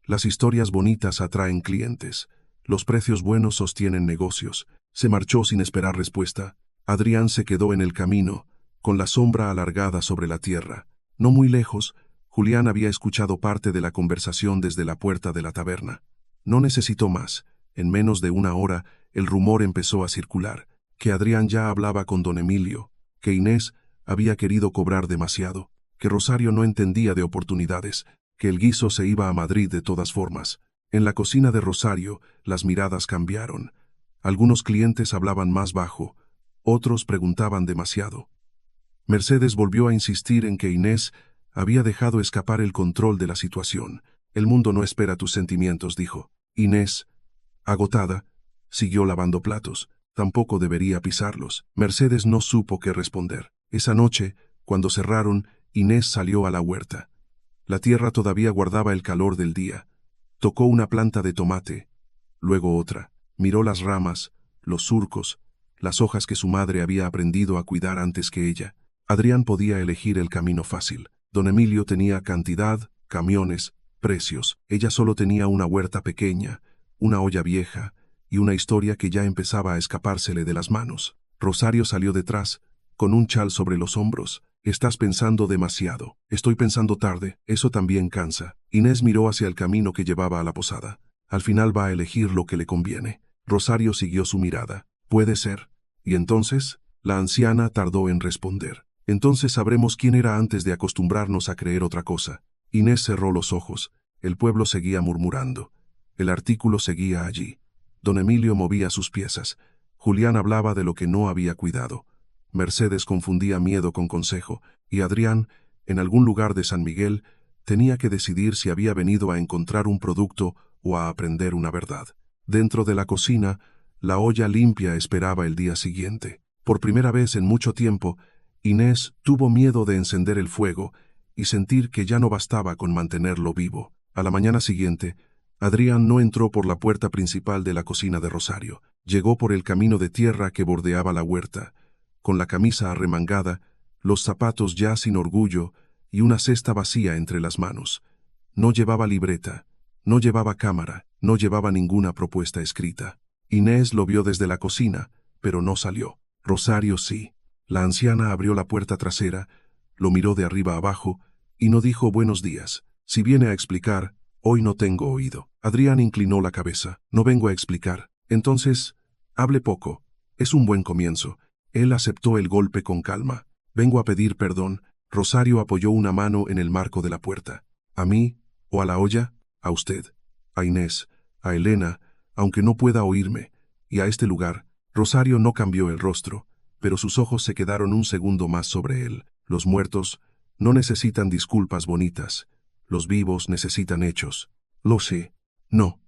Las historias bonitas atraen clientes. Los precios buenos sostienen negocios. Se marchó sin esperar respuesta. Adrián se quedó en el camino, con la sombra alargada sobre la tierra. No muy lejos, Julián había escuchado parte de la conversación desde la puerta de la taberna. No necesitó más. En menos de una hora, el rumor empezó a circular, que Adrián ya hablaba con don Emilio, que Inés había querido cobrar demasiado, que Rosario no entendía de oportunidades, que el guiso se iba a Madrid de todas formas. En la cocina de Rosario, las miradas cambiaron. Algunos clientes hablaban más bajo, otros preguntaban demasiado. Mercedes volvió a insistir en que Inés había dejado escapar el control de la situación. El mundo no espera tus sentimientos, dijo. Inés, agotada, siguió lavando platos. Tampoco debería pisarlos. Mercedes no supo qué responder. Esa noche, cuando cerraron, Inés salió a la huerta. La tierra todavía guardaba el calor del día. Tocó una planta de tomate, luego otra. Miró las ramas, los surcos, las hojas que su madre había aprendido a cuidar antes que ella. Adrián podía elegir el camino fácil. Don Emilio tenía cantidad, camiones, precios. Ella solo tenía una huerta pequeña, una olla vieja y una historia que ya empezaba a escapársele de las manos. Rosario salió detrás, con un chal sobre los hombros. Estás pensando demasiado. Estoy pensando tarde. Eso también cansa. Inés miró hacia el camino que llevaba a la posada. Al final va a elegir lo que le conviene. Rosario siguió su mirada. Puede ser. ¿Y entonces? La anciana tardó en responder. Entonces sabremos quién era antes de acostumbrarnos a creer otra cosa. Inés cerró los ojos. El pueblo seguía murmurando. El artículo seguía allí. Don Emilio movía sus piezas. Julián hablaba de lo que no había cuidado. Mercedes confundía miedo con consejo, y Adrián, en algún lugar de San Miguel, tenía que decidir si había venido a encontrar un producto o a aprender una verdad. Dentro de la cocina, la olla limpia esperaba el día siguiente. Por primera vez en mucho tiempo, Inés tuvo miedo de encender el fuego y sentir que ya no bastaba con mantenerlo vivo. A la mañana siguiente, Adrián no entró por la puerta principal de la cocina de Rosario. Llegó por el camino de tierra que bordeaba la huerta, con la camisa arremangada, los zapatos ya sin orgullo y una cesta vacía entre las manos. No llevaba libreta, no llevaba cámara, no llevaba ninguna propuesta escrita. Inés lo vio desde la cocina, pero no salió. Rosario sí. La anciana abrió la puerta trasera, lo miró de arriba abajo y no dijo buenos días. Si viene a explicar, hoy no tengo oído. Adrián inclinó la cabeza. No vengo a explicar. Entonces, hable poco. Es un buen comienzo. Él aceptó el golpe con calma. Vengo a pedir perdón. Rosario apoyó una mano en el marco de la puerta. ¿A mí? ¿O a la olla? A usted. A Inés. A Elena, aunque no pueda oírme. Y a este lugar. Rosario no cambió el rostro, pero sus ojos se quedaron un segundo más sobre él. Los muertos no necesitan disculpas bonitas. Los vivos necesitan hechos. Lo sé. No.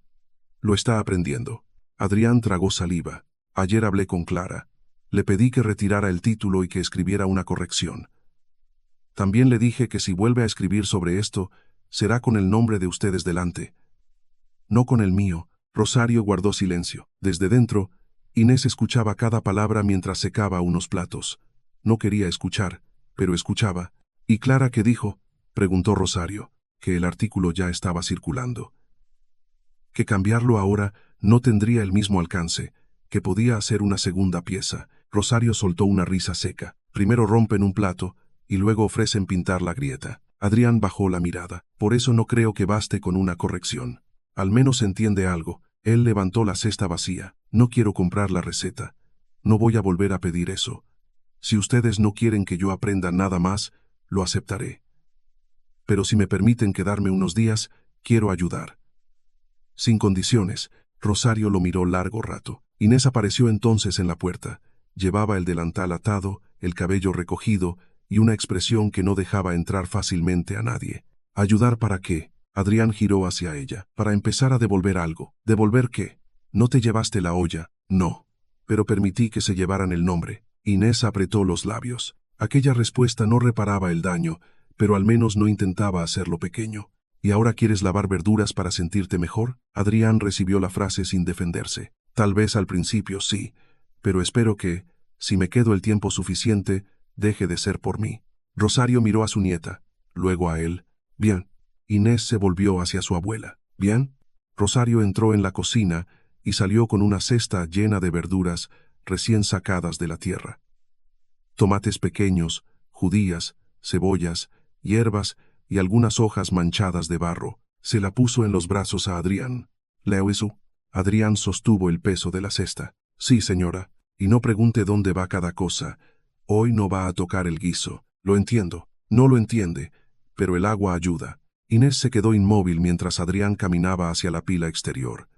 Lo está aprendiendo. Adrián tragó saliva. Ayer hablé con Clara. Le pedí que retirara el título y que escribiera una corrección. También le dije que si vuelve a escribir sobre esto, será con el nombre de ustedes delante, no con el mío. Rosario guardó silencio. Desde dentro, Inés escuchaba cada palabra mientras secaba unos platos. No quería escuchar, pero escuchaba. ¿Y Clara qué dijo?, preguntó Rosario. que el artículo ya estaba circulando. Que cambiarlo ahora no tendría el mismo alcance, que podía hacer una segunda pieza. Rosario soltó una risa seca. Primero rompen un plato y luego ofrecen pintar la grieta. Adrián bajó la mirada. Por eso no creo que baste con una corrección. Al menos entiende algo. Él levantó la cesta vacía. No quiero comprar la receta. No voy a volver a pedir eso. Si ustedes no quieren que yo aprenda nada más, lo aceptaré. Pero si me permiten quedarme unos días, quiero ayudar. Sin condiciones. Rosario lo miró largo rato. Inés apareció entonces en la puerta. Llevaba el delantal atado, el cabello recogido y una expresión que no dejaba entrar fácilmente a nadie. ¿Ayudar para qué? Adrián giró hacia ella. Para empezar a devolver algo. ¿Devolver qué? ¿No te llevaste la olla? No. Pero permití que se llevaran el nombre. Inés apretó los labios. Aquella respuesta no reparaba el daño, pero al menos no intentaba hacerlo pequeño. ¿Y ahora quieres lavar verduras para sentirte mejor? Adrián recibió la frase sin defenderse. Tal vez al principio sí, pero espero que, si me quedo el tiempo suficiente, deje de ser por mí. Rosario miró a su nieta, luego a él. Bien. Inés se volvió hacia su abuela. ¿Bien? Rosario entró en la cocina y salió con una cesta llena de verduras recién sacadas de la tierra. Tomates pequeños, judías, cebollas, hierbas y algunas hojas manchadas de barro. Se la puso en los brazos a Adrián. ¿Leo eso? Adrián sostuvo el peso de la cesta. Sí, señora. Y no pregunte dónde va cada cosa. Hoy no va a tocar el guiso. Lo entiendo. No lo entiende. Pero el agua ayuda. Inés se quedó inmóvil mientras Adrián caminaba hacia la pila exterior.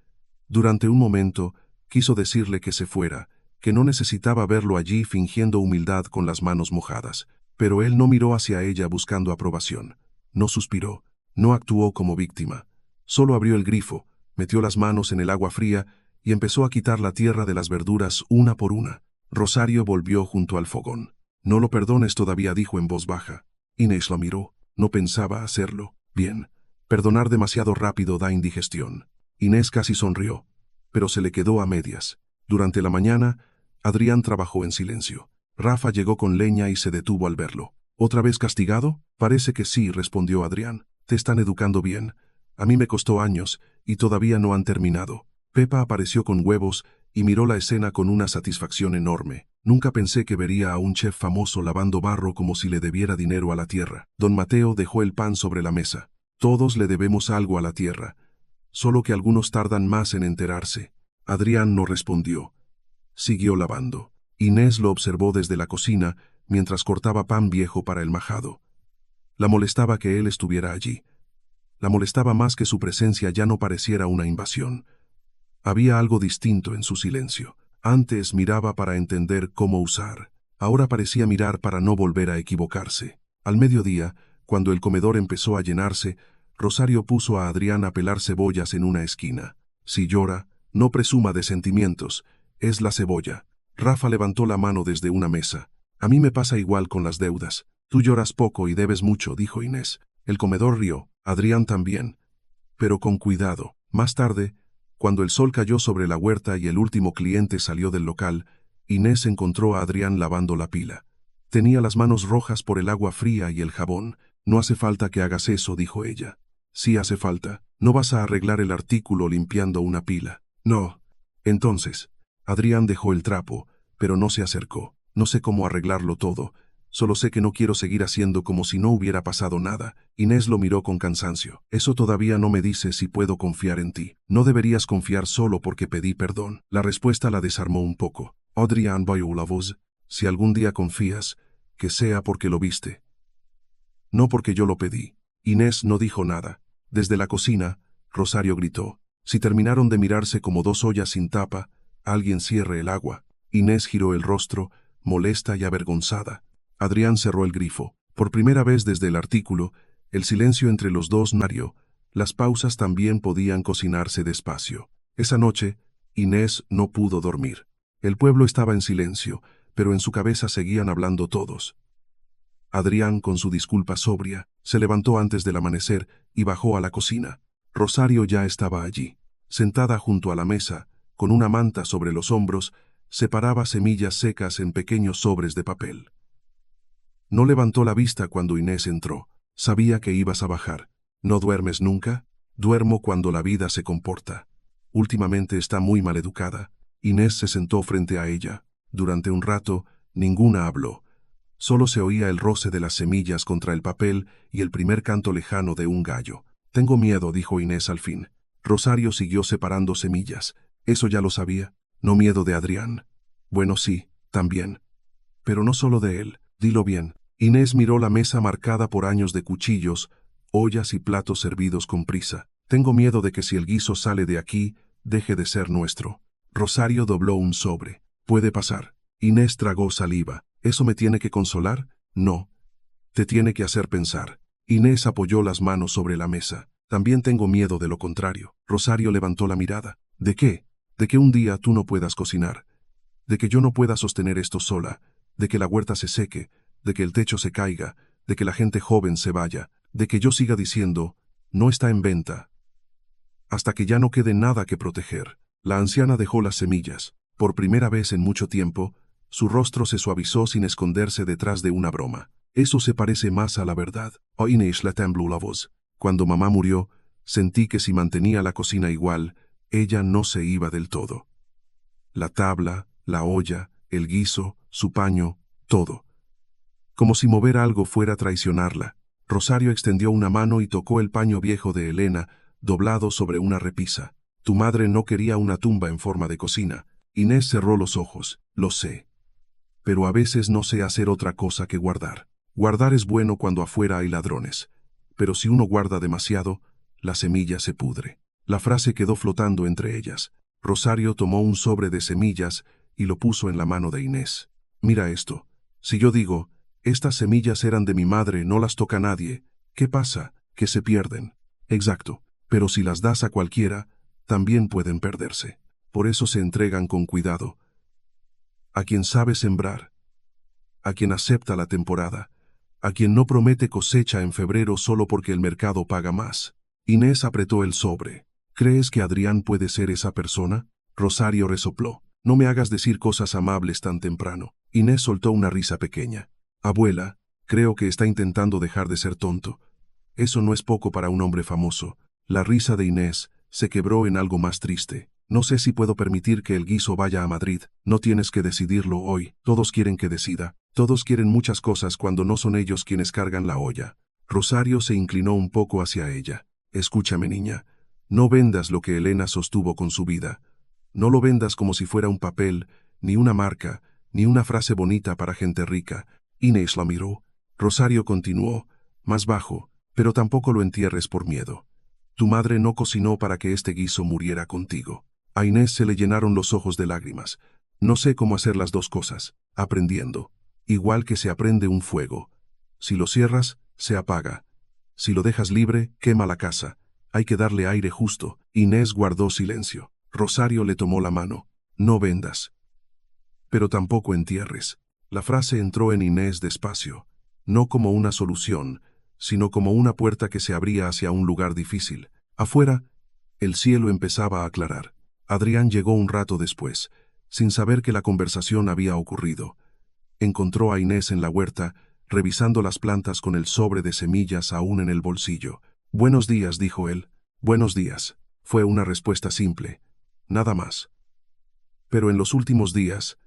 Durante un momento, quiso decirle que se fuera, que no necesitaba verlo allí fingiendo humildad con las manos mojadas. Pero él no miró hacia ella buscando aprobación. No suspiró. No actuó como víctima. Solo abrió el grifo, metió las manos en el agua fría y empezó a quitar la tierra de las verduras una por una. Rosario volvió junto al fogón. No lo perdones todavía, dijo en voz baja. Inés lo miró. No pensaba hacerlo. Bien. Perdonar demasiado rápido da indigestión. Inés casi sonrió, pero se le quedó a medias. Durante la mañana, Adrián trabajó en silencio. Rafa llegó con leña y se detuvo al verlo. ¿Otra vez castigado? Parece que sí, respondió Adrián. Te están educando bien. A mí me costó años, y todavía no han terminado. Pepa apareció con huevos y miró la escena con una satisfacción enorme. Nunca pensé que vería a un chef famoso lavando barro como si le debiera dinero a la tierra. Don Mateo dejó el pan sobre la mesa. Todos le debemos algo a la tierra, solo que algunos tardan más en enterarse. Adrián no respondió. Siguió lavando. Inés lo observó desde la cocina mientras cortaba pan viejo para el majado. La molestaba que él estuviera allí. La molestaba más que su presencia ya no pareciera una invasión. Había algo distinto en su silencio. Antes miraba para entender cómo usar. Ahora parecía mirar para no volver a equivocarse. Al mediodía, cuando el comedor empezó a llenarse, Rosario puso a Adrián a pelar cebollas en una esquina. Si llora, no presuma de sentimientos. Es la cebolla. Rafa levantó la mano desde una mesa. A mí me pasa igual con las deudas. Tú lloras poco y debes mucho, dijo Inés. El comedor rió. Adrián también. Pero con cuidado. Más tarde, cuando el sol cayó sobre la huerta y el último cliente salió del local, Inés encontró a Adrián lavando la pila. Tenía las manos rojas por el agua fría y el jabón. No hace falta que hagas eso, dijo ella. Sí hace falta. No vas a arreglar el artículo limpiando una pila. No. Entonces, Adrián dejó el trapo, pero no se acercó. No sé cómo arreglarlo todo. Solo sé que no quiero seguir haciendo como si no hubiera pasado nada. Inés lo miró con cansancio. Eso todavía no me dice si puedo confiar en ti. No deberías confiar solo porque pedí perdón. La respuesta la desarmó un poco. Adrián bajó la voz. Si algún día confías, que sea porque lo viste. No porque yo lo pedí. Inés no dijo nada. Desde la cocina, Rosario gritó. Si terminaron de mirarse como dos ollas sin tapa, alguien cierre el agua. Inés giró el rostro, molesta y avergonzada. Adrián cerró el grifo. Por primera vez desde el artículo, el silencio entre los dos narió. Las pausas también podían cocinarse despacio. Esa noche, Inés no pudo dormir. El pueblo estaba en silencio, pero en su cabeza seguían hablando todos. Adrián, con su disculpa sobria, se levantó antes del amanecer y bajó a la cocina. Rosario ya estaba allí. Sentada junto a la mesa, con una manta sobre los hombros, separaba semillas secas en pequeños sobres de papel. No levantó la vista cuando Inés entró. Sabía que ibas a bajar. ¿No duermes nunca? Duermo cuando la vida se comporta. Últimamente está muy maleducada. Inés se sentó frente a ella. Durante un rato, ninguna habló. Solo se oía el roce de las semillas contra el papel y el primer canto lejano de un gallo. Tengo miedo, dijo Inés al fin. Rosario siguió separando semillas. Eso ya lo sabía. No miedo de Adrián. Bueno, sí, también. Pero no solo de él. Dilo bien. Inés miró la mesa marcada por años de cuchillos, ollas y platos servidos con prisa. Tengo miedo de que si el guiso sale de aquí, deje de ser nuestro. Rosario dobló un sobre. Puede pasar. Inés tragó saliva. ¿Eso me tiene que consolar? No. Te tiene que hacer pensar. Inés apoyó las manos sobre la mesa. También tengo miedo de lo contrario. Rosario levantó la mirada. ¿De qué? De que un día tú no puedas cocinar. De que yo no pueda sostener esto sola. De que la huerta se seque. De que el techo se caiga. De que la gente joven se vaya. De que yo siga diciendo, no está en venta. Hasta que ya no quede nada que proteger. La anciana dejó las semillas. Por primera vez en mucho tiempo, su rostro se suavizó sin esconderse detrás de una broma. Eso se parece más a la verdad. A Inés le tembló la voz. Cuando mamá murió, sentí que si mantenía la cocina igual, ella no se iba del todo. La tabla, la olla, el guiso, su paño, todo. Como si mover algo fuera a traicionarla. Rosario extendió una mano y tocó el paño viejo de Elena, doblado sobre una repisa. Tu madre no quería una tumba en forma de cocina. Inés cerró los ojos. Lo sé. Pero a veces no sé hacer otra cosa que guardar. Guardar es bueno cuando afuera hay ladrones. Pero si uno guarda demasiado, la semilla se pudre. La frase quedó flotando entre ellas. Rosario tomó un sobre de semillas y lo puso en la mano de Inés. Mira esto. Si yo digo, estas semillas eran de mi madre, no las toca nadie, ¿qué pasa? Que se pierden. Exacto. Pero si las das a cualquiera, también pueden perderse. Por eso se entregan con cuidado. A quien sabe sembrar, a quien acepta la temporada, a quien no promete cosecha en febrero solo porque el mercado paga más. Inés apretó el sobre. ¿Crees que Adrián puede ser esa persona? Rosario resopló. No me hagas decir cosas amables tan temprano. Inés soltó una risa pequeña. Abuela, creo que está intentando dejar de ser tonto. Eso no es poco para un hombre famoso. La risa de Inés se quebró en algo más triste. No sé si puedo permitir que el guiso vaya a Madrid. No tienes que decidirlo hoy. Todos quieren que decida. Todos quieren muchas cosas cuando no son ellos quienes cargan la olla. Rosario se inclinó un poco hacia ella. Escúchame, niña. No vendas lo que Elena sostuvo con su vida. No lo vendas como si fuera un papel, ni una marca, ni una frase bonita para gente rica. Inés la miró. Rosario continuó, más bajo, pero tampoco lo entierres por miedo. Tu madre no cocinó para que este guiso muriera contigo. A Inés se le llenaron los ojos de lágrimas. No sé cómo hacer las dos cosas, aprendiendo. Igual que se aprende un fuego. Si lo cierras, se apaga. Si lo dejas libre, quema la casa. Hay que darle aire justo. Inés guardó silencio. Rosario le tomó la mano. No vendas. Pero tampoco entierres. La frase entró en Inés despacio. No como una solución, sino como una puerta que se abría hacia un lugar difícil. Afuera, el cielo empezaba a aclarar. Adrián llegó un rato después, sin saber que la conversación había ocurrido. Encontró a Inés en la huerta, revisando las plantas con el sobre de semillas aún en el bolsillo. Buenos días, dijo él. Buenos días. Fue una respuesta simple. Nada más. Pero en los últimos días,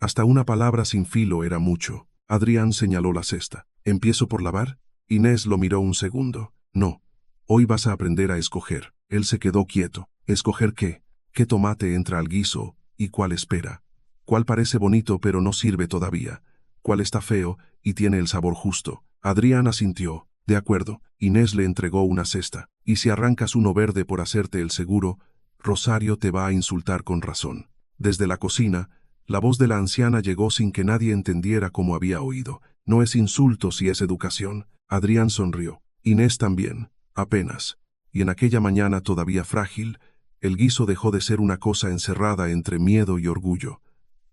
hasta una palabra sin filo era mucho. Adrián señaló la cesta. ¿Empiezo por lavar? Inés lo miró un segundo. No. Hoy vas a aprender a escoger. Él se quedó quieto. ¿Escoger qué? ¿Qué tomate entra al guiso y cuál espera? ¿Cuál parece bonito pero no sirve todavía? ¿Cuál está feo y tiene el sabor justo? Adrián asintió. De acuerdo. Inés le entregó una cesta. Y si arrancas uno verde por hacerte el seguro, Rosario te va a insultar con razón. Desde la cocina, la voz de la anciana llegó sin que nadie entendiera cómo había oído. No es insulto si es educación. Adrián sonrió. Inés también. Apenas. Y en aquella mañana todavía frágil, el guiso dejó de ser una cosa encerrada entre miedo y orgullo.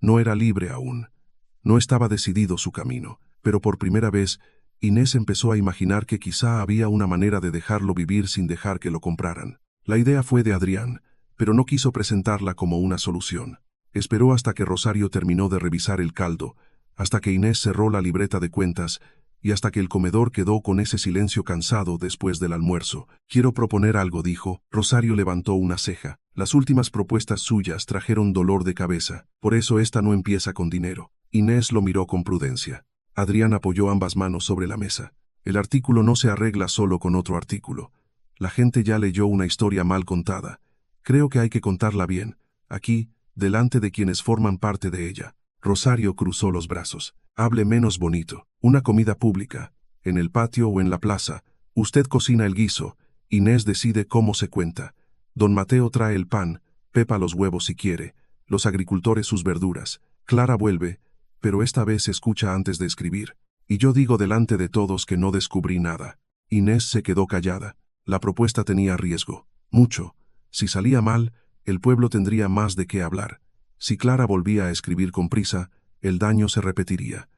No era libre aún. No estaba decidido su camino. Pero por primera vez, Inés empezó a imaginar que quizá había una manera de dejarlo vivir sin dejar que lo compraran. La idea fue de Adrián, pero no quiso presentarla como una solución. Esperó hasta que Rosario terminó de revisar el caldo, hasta que Inés cerró la libreta de cuentas y hasta que el comedor quedó con ese silencio cansado después del almuerzo. Quiero proponer algo, dijo. Rosario levantó una ceja. Las últimas propuestas suyas trajeron dolor de cabeza, por eso esta no empieza con dinero. Inés lo miró con prudencia. Adrián apoyó ambas manos sobre la mesa. El artículo no se arregla solo con otro artículo. La gente ya leyó una historia mal contada. Creo que hay que contarla bien, aquí, delante de quienes forman parte de ella. Rosario cruzó los brazos. Hable menos bonito. Una comida pública. En el patio o en la plaza. Usted cocina el guiso. Inés decide cómo se cuenta. Don Mateo trae el pan. Pepa los huevos si quiere. Los agricultores sus verduras. Clara vuelve, pero esta vez escucha antes de escribir. Y yo digo delante de todos que no descubrí nada. Inés se quedó callada. La propuesta tenía riesgo. Mucho. Si salía mal, el pueblo tendría más de qué hablar. Si Clara volvía a escribir con prisa, el daño se repetiría.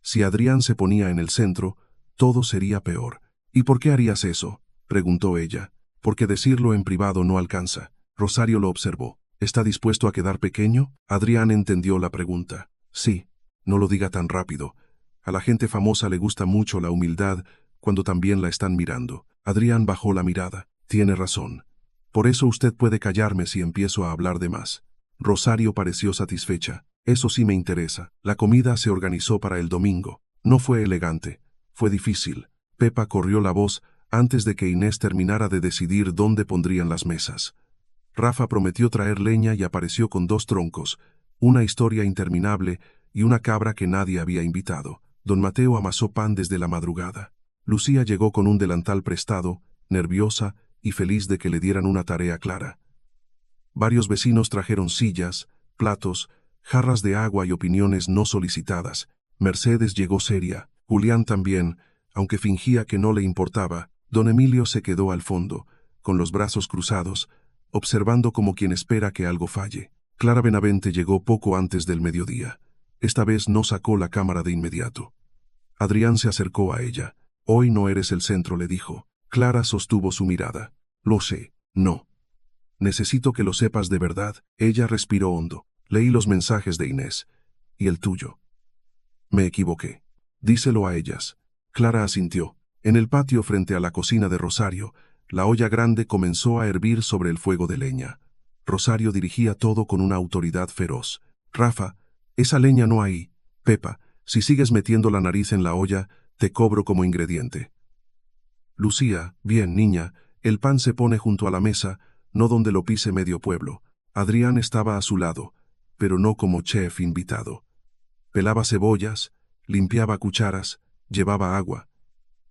Si Adrián se ponía en el centro, todo sería peor. ¿Y por qué harías eso?, preguntó ella. Porque decirlo en privado no alcanza. Rosario lo observó. ¿Está dispuesto a quedar pequeño? Adrián entendió la pregunta. Sí. No lo diga tan rápido. A la gente famosa le gusta mucho la humildad cuando también la están mirando. Adrián bajó la mirada. Tiene razón. Por eso usted puede callarme si empiezo a hablar de más. Rosario pareció satisfecha. Eso sí me interesa. La comida se organizó para el domingo. No fue elegante. Fue difícil. Pepa corrió la voz antes de que Inés terminara de decidir dónde pondrían las mesas. Rafa prometió traer leña y apareció con 2 troncos, una historia interminable y una cabra que nadie había invitado. Don Mateo amasó pan desde la madrugada. Lucía llegó con un delantal prestado, nerviosa y feliz de que le dieran una tarea clara. Varios vecinos trajeron sillas, platos, jarras de agua y opiniones no solicitadas. Mercedes llegó seria, Julián también, aunque fingía que no le importaba. Don Emilio se quedó al fondo, con los brazos cruzados, observando como quien espera que algo falle. Clara Benavente llegó poco antes del mediodía. Esta vez no sacó la cámara de inmediato. Adrián se acercó a ella. Hoy no eres el centro, le dijo. Clara sostuvo su mirada. Lo sé, no. Necesito que lo sepas de verdad. Ella respiró hondo. Leí los mensajes de Inés. ¿Y el tuyo? Me equivoqué. Díselo a ellas. Clara asintió. En el patio frente a la cocina de Rosario, la olla grande comenzó a hervir sobre el fuego de leña. Rosario dirigía todo con una autoridad feroz. Rafa, esa leña no hay. Pepa, si sigues metiendo la nariz en la olla, te cobro como ingrediente. Lucía, bien, niña, el pan se pone junto a la mesa, no donde lo pise medio pueblo. Adrián estaba a su lado, pero no como chef invitado. Pelaba cebollas, limpiaba cucharas, llevaba agua.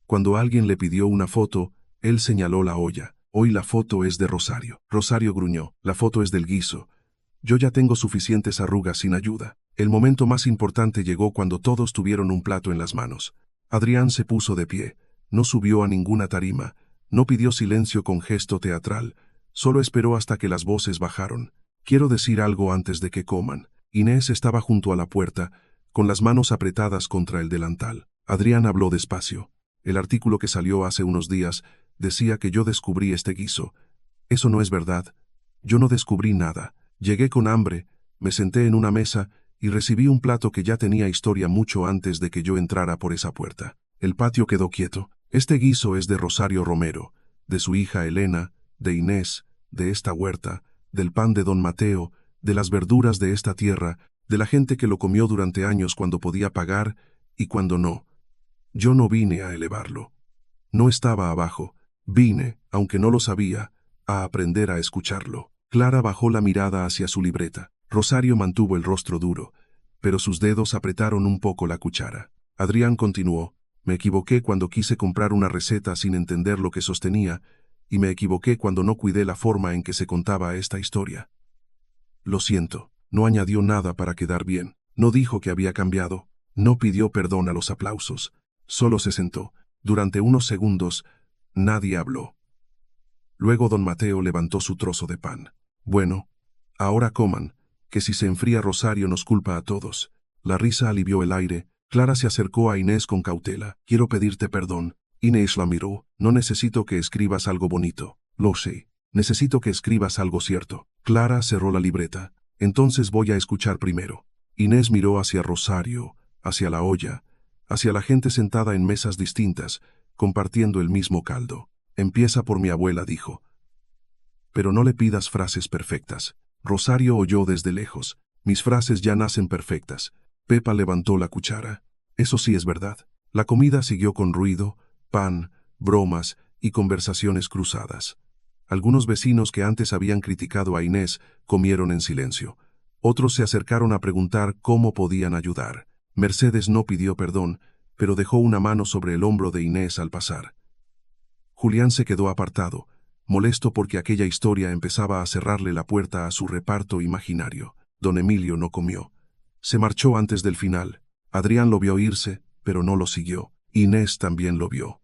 Cuando alguien le pidió una foto, él señaló la olla. Hoy la foto es de Rosario. Rosario gruñó. La foto es del guiso. Yo ya tengo suficientes arrugas sin ayuda. El momento más importante llegó cuando todos tuvieron un plato en las manos. Adrián se puso de pie. No subió a ninguna tarima. No pidió silencio con gesto teatral. Solo esperó hasta que las voces bajaron. Quiero decir algo antes de que coman. Inés estaba junto a la puerta, con las manos apretadas contra el delantal. Adrián habló despacio. El artículo que salió hace unos días decía que yo descubrí este guiso. Eso no es verdad. Yo no descubrí nada. Llegué con hambre, me senté en una mesa y recibí un plato que ya tenía historia mucho antes de que yo entrara por esa puerta. El patio quedó quieto. Este guiso es de Rosario Romero, de su hija Elena, de Inés, de esta huerta, del pan de don Mateo, de las verduras de esta tierra, de la gente que lo comió durante años cuando podía pagar y cuando no. Yo no vine a elevarlo. No estaba abajo. Vine, aunque no lo sabía, a aprender a escucharlo. Clara bajó la mirada hacia su libreta. Rosario mantuvo el rostro duro, pero sus dedos apretaron un poco la cuchara. Adrián continuó. Me equivoqué cuando quise comprar una receta sin entender lo que sostenía, y me equivoqué cuando no cuidé la forma en que se contaba esta historia. Lo siento. No añadió nada para quedar bien. No dijo que había cambiado. No pidió perdón a los aplausos. Solo se sentó. Durante unos segundos, nadie habló. Luego don Mateo levantó su trozo de pan. Bueno, ahora coman, que si se enfría Rosario nos culpa a todos. La risa alivió el aire. Clara se acercó a Inés con cautela. Quiero pedirte perdón. Inés la miró. No necesito que escribas algo bonito. Lo sé. Necesito que escribas algo cierto. Clara cerró la libreta. Entonces voy a escuchar primero. Inés miró hacia Rosario, hacia la olla, hacia la gente sentada en mesas distintas, compartiendo el mismo caldo. Empieza por mi abuela, dijo. Pero no le pidas frases perfectas. Rosario oyó desde lejos. Mis frases ya nacen perfectas. Pepa levantó la cuchara. Eso sí es verdad. La comida siguió con ruido, pan, bromas y conversaciones cruzadas. Algunos vecinos que antes habían criticado a Inés comieron en silencio. Otros se acercaron a preguntar cómo podían ayudar. Mercedes no pidió perdón, pero dejó una mano sobre el hombro de Inés al pasar. Julián se quedó apartado, molesto porque aquella historia empezaba a cerrarle la puerta a su reparto imaginario. Don Emilio no comió. Se marchó antes del final. Adrián lo vio irse, pero no lo siguió. Inés también lo vio.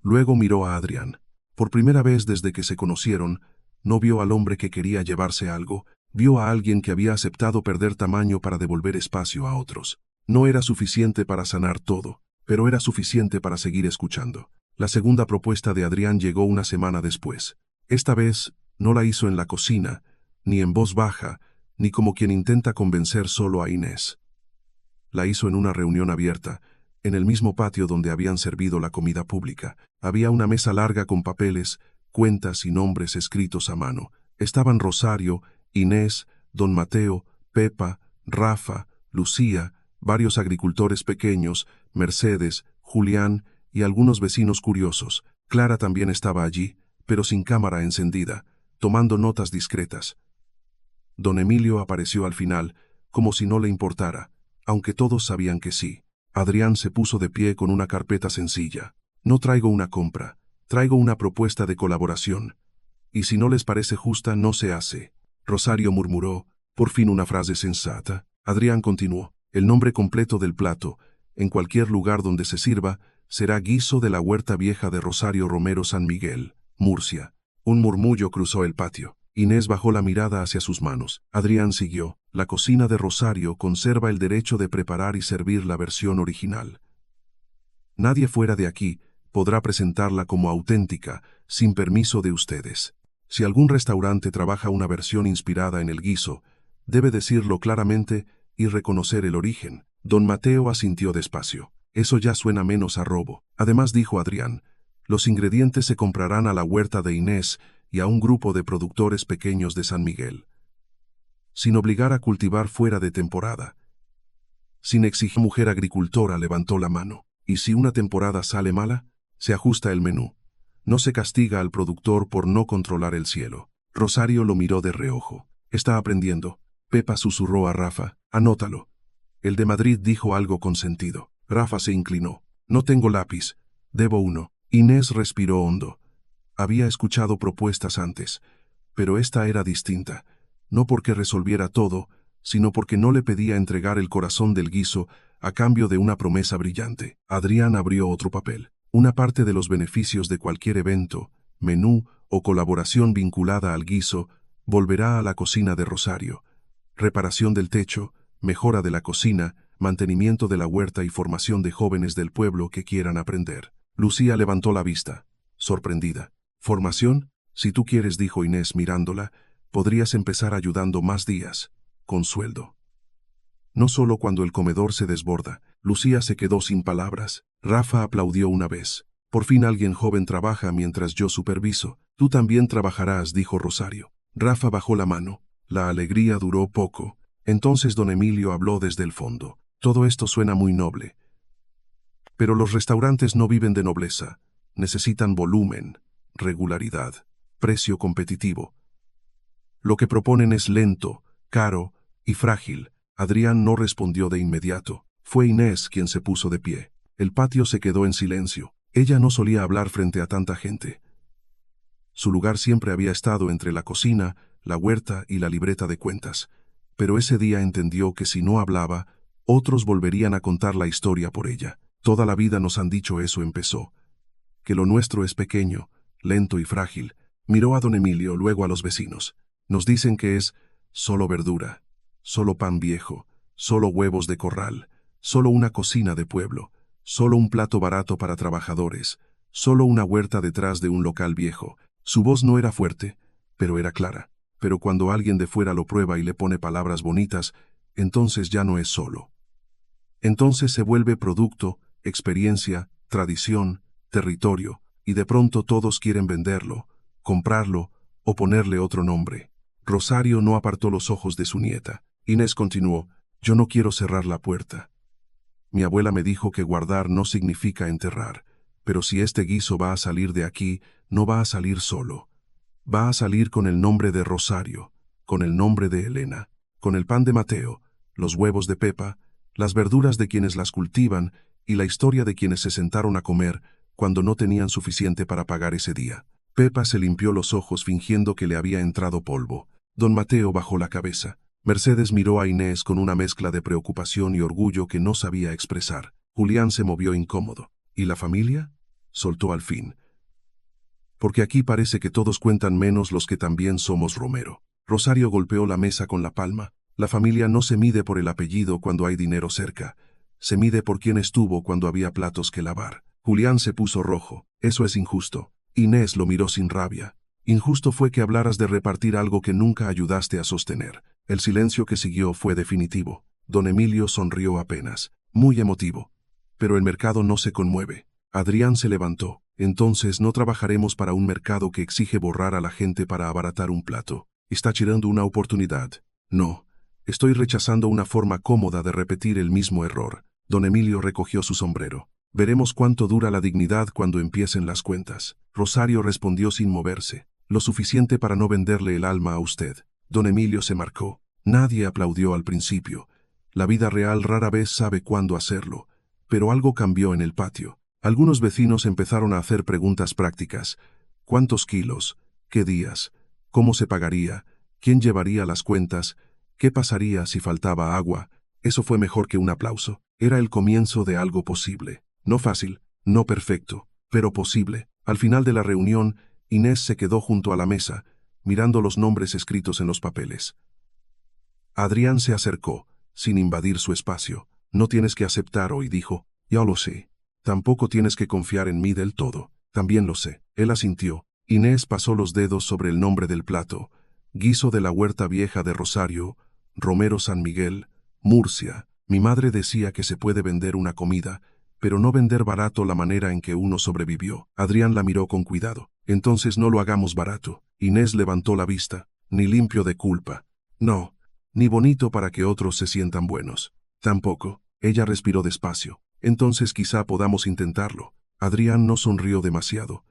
Luego miró a Adrián. Por primera vez desde que se conocieron, no vio al hombre que quería llevarse algo, vio a alguien que había aceptado perder tamaño para devolver espacio a otros. No era suficiente para sanar todo, pero era suficiente para seguir escuchando. La segunda propuesta de Adrián llegó una semana después. Esta vez no la hizo en la cocina, ni en voz baja, ni como quien intenta convencer solo a Inés. La hizo en una reunión abierta, en el mismo patio donde habían servido la comida pública. Había una mesa larga con papeles, cuentas y nombres escritos a mano. Estaban Rosario, Inés, Don Mateo, Pepa, Rafa, Lucía, varios agricultores pequeños, Mercedes, Julián y algunos vecinos curiosos. Clara también estaba allí, pero sin cámara encendida, tomando notas discretas. Don Emilio apareció al final, como si no le importara, aunque todos sabían que sí. Adrián se puso de pie con una carpeta sencilla. No traigo una compra, traigo una propuesta de colaboración. Y si no les parece justa, no se hace. Rosario murmuró, por fin una frase sensata. Adrián continuó, el nombre completo del plato, en cualquier lugar donde se sirva, será guiso de la huerta vieja de Rosario Romero San Miguel, Murcia. Un murmullo cruzó el patio. Inés bajó la mirada hacia sus manos. Adrián siguió. La cocina de Rosario conserva el derecho de preparar y servir la versión original. Nadie fuera de aquí podrá presentarla como auténtica, sin permiso de ustedes. Si algún restaurante trabaja una versión inspirada en el guiso, debe decirlo claramente y reconocer el origen. Don Mateo asintió despacio. Eso ya suena menos a robo. Además, dijo Adrián, los ingredientes se comprarán a la huerta de Inés y a un grupo de productores pequeños de San Miguel. Sin obligar a cultivar fuera de temporada. Sin exigir. Mujer agricultora levantó la mano. ¿Y si una temporada sale mala? Se ajusta el menú. No se castiga al productor por no controlar el cielo. Rosario lo miró de reojo. Está aprendiendo. Pepa susurró a Rafa. Anótalo. El de Madrid dijo algo con sentido. Rafa se inclinó. No tengo lápiz. Debo uno. Inés respiró hondo. Había escuchado propuestas antes, pero esta era distinta, no porque resolviera todo, sino porque no le pedía entregar el corazón del guiso a cambio de una promesa brillante. Adrián abrió otro papel. Una parte de los beneficios de cualquier evento, menú o colaboración vinculada al guiso volverá a la cocina de Rosario. Reparación del techo, mejora de la cocina, mantenimiento de la huerta y formación de jóvenes del pueblo que quieran aprender. Lucía levantó la vista, sorprendida. ¿Formación? Si tú quieres, dijo Inés mirándola, podrías empezar ayudando más días, con sueldo. No solo cuando el comedor se desborda. Lucía se quedó sin palabras. Rafa aplaudió una vez. Por fin alguien joven trabaja mientras yo superviso. Tú también trabajarás, dijo Rosario. Rafa bajó la mano. La alegría duró poco. Entonces don Emilio habló desde el fondo. Todo esto suena muy noble. Pero los restaurantes no viven de nobleza. Necesitan volumen, regularidad, precio competitivo. Lo que proponen es lento, caro y frágil. Adrián no respondió de inmediato. Fue Inés quien se puso de pie. El patio se quedó en silencio. Ella no solía hablar frente a tanta gente. Su lugar siempre había estado entre la cocina, la huerta y la libreta de cuentas. Pero ese día entendió que si no hablaba, otros volverían a contar la historia por ella. Toda la vida nos han dicho eso, empezó. Que lo nuestro es pequeño, lento y frágil. Miró a don Emilio, luego a los vecinos. Nos dicen que es solo verdura, solo pan viejo, solo huevos de corral, solo una cocina de pueblo, solo un plato barato para trabajadores, solo una huerta detrás de un local viejo. Su voz no era fuerte, pero era clara. Pero cuando alguien de fuera lo prueba y le pone palabras bonitas, entonces ya no es solo. Entonces se vuelve producto experiencia, tradición, territorio, y de pronto todos quieren venderlo, comprarlo o ponerle otro nombre. Rosario no apartó los ojos de su nieta. Inés continuó: yo no quiero cerrar la puerta. Mi abuela me dijo que guardar no significa enterrar, pero si este guiso va a salir de aquí, no va a salir solo. Va a salir con el nombre de Rosario, con el nombre de Elena, con el pan de Mateo, los huevos de Pepa, las verduras de quienes las cultivan y la historia de quienes se sentaron a comer cuando no tenían suficiente para pagar ese día. Pepa se limpió los ojos fingiendo que le había entrado polvo. Don Mateo bajó la cabeza. Mercedes miró a Inés con una mezcla de preocupación y orgullo que no sabía expresar. Julián se movió incómodo. ¿Y la familia?, soltó al fin. Porque aquí parece que todos cuentan menos los que también somos Romero. Rosario golpeó la mesa con la palma. La familia no se mide por el apellido cuando hay dinero cerca. Se mide por quién estuvo cuando había platos que lavar. Julián se puso rojo. Eso es injusto. Inés lo miró sin rabia. Injusto fue que hablaras de repartir algo que nunca ayudaste a sostener. El silencio que siguió fue definitivo. Don Emilio sonrió apenas, muy emotivo. Pero el mercado no se conmueve. Adrián se levantó. Entonces no trabajaremos para un mercado que exige borrar a la gente para abaratar un plato. Está tirando una oportunidad. No. Estoy rechazando una forma cómoda de repetir el mismo error. Don Emilio recogió su sombrero. Veremos cuánto dura la dignidad cuando empiecen las cuentas. Rosario respondió sin moverse. Lo suficiente para no venderle el alma a usted. Don Emilio se marcó. Nadie aplaudió al principio. La vida real rara vez sabe cuándo hacerlo. Pero algo cambió en el patio. Algunos vecinos empezaron a hacer preguntas prácticas. ¿Cuántos kilos? ¿Qué días? ¿Cómo se pagaría? ¿Quién llevaría las cuentas? ¿Qué pasaría si faltaba agua? Eso fue mejor que un aplauso. Era el comienzo de algo posible. No fácil, no perfecto, pero posible. Al final de la reunión, Inés se quedó junto a la mesa, mirando los nombres escritos en los papeles. Adrián se acercó, sin invadir su espacio. No tienes que aceptar hoy, dijo. Ya lo sé. Tampoco tienes que confiar en mí del todo. También lo sé. Él asintió. Inés pasó los dedos sobre el nombre del plato. Guiso de la huerta vieja de Rosario, Romero San Miguel, Murcia. Mi madre decía que se puede vender una comida, pero no vender barato la manera en que uno sobrevivió. Adrián la miró con cuidado. Entonces no lo hagamos barato. Inés levantó la vista. Ni limpio de culpa. No. Ni bonito para que otros se sientan buenos. Tampoco. Ella respiró despacio. Entonces quizá podamos intentarlo. Adrián no sonrió demasiado.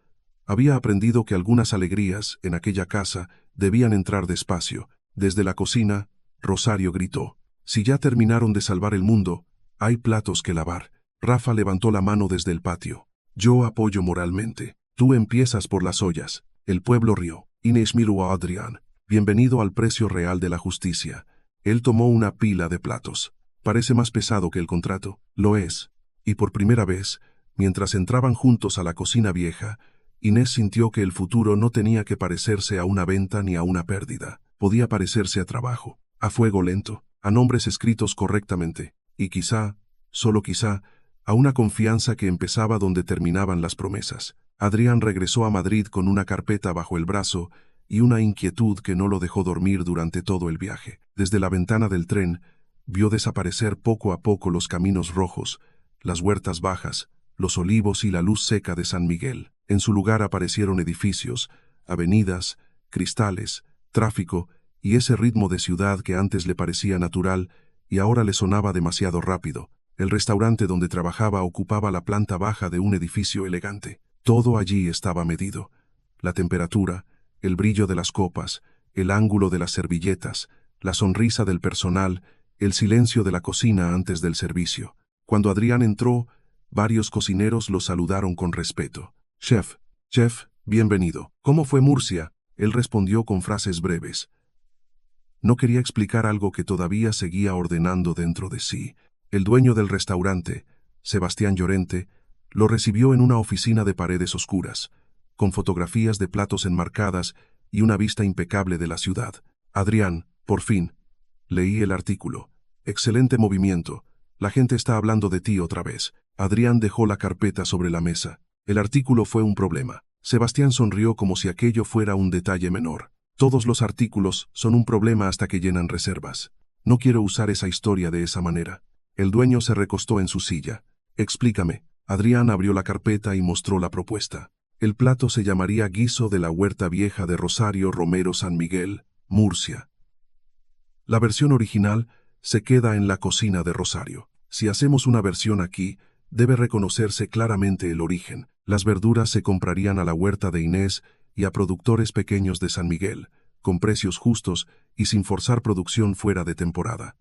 Había aprendido que algunas alegrías, en aquella casa, debían entrar despacio. Desde la cocina, Rosario gritó: si ya terminaron de salvar el mundo, hay platos que lavar. Rafa levantó la mano desde el patio. Yo apoyo moralmente. Tú empiezas por las ollas. El pueblo rió. Inés miró a Adrián. Bienvenido al precio real de la justicia. Él tomó una pila de platos. Parece más pesado que el contrato. Lo es. Y por primera vez, mientras entraban juntos a la cocina vieja, Inés sintió que el futuro no tenía que parecerse a una venta ni a una pérdida. Podía parecerse a trabajo, a fuego lento, a nombres escritos correctamente, y quizá, solo quizá, a una confianza que empezaba donde terminaban las promesas. Adrián regresó a Madrid con una carpeta bajo el brazo y una inquietud que no lo dejó dormir durante todo el viaje. Desde la ventana del tren, vio desaparecer poco a poco los caminos rojos, las huertas bajas, los olivos y la luz seca de San Miguel. En su lugar aparecieron edificios, avenidas, cristales, tráfico y ese ritmo de ciudad que antes le parecía natural y ahora le sonaba demasiado rápido. El restaurante donde trabajaba ocupaba la planta baja de un edificio elegante. Todo allí estaba medido. La temperatura, el brillo de las copas, el ángulo de las servilletas, la sonrisa del personal, el silencio de la cocina antes del servicio. Cuando Adrián entró, varios cocineros lo saludaron con respeto. Chef, bienvenido. ¿Cómo fue Murcia? Él respondió con frases breves. No quería explicar algo que todavía seguía ordenando dentro de sí. El dueño del restaurante, Sebastián Llorente, lo recibió en una oficina de paredes oscuras, con fotografías de platos enmarcadas y una vista impecable de la ciudad. Adrián, por fin. Leí el artículo. Excelente movimiento. La gente está hablando de ti otra vez. Adrián dejó la carpeta sobre la mesa. El artículo fue un problema. Sebastián sonrió como si aquello fuera un detalle menor. Todos los artículos son un problema hasta que llenan reservas. No quiero usar esa historia de esa manera. El dueño se recostó en su silla. Explícame. Adrián abrió la carpeta y mostró la propuesta. El plato se llamaría Guiso de la Huerta Vieja de Rosario Romero San Miguel, Murcia. La versión original se queda en la cocina de Rosario. Si hacemos una versión aquí, debe reconocerse claramente el origen. Las verduras se comprarían a la huerta de Inés y a productores pequeños de San Miguel, con precios justos y sin forzar producción fuera de temporada.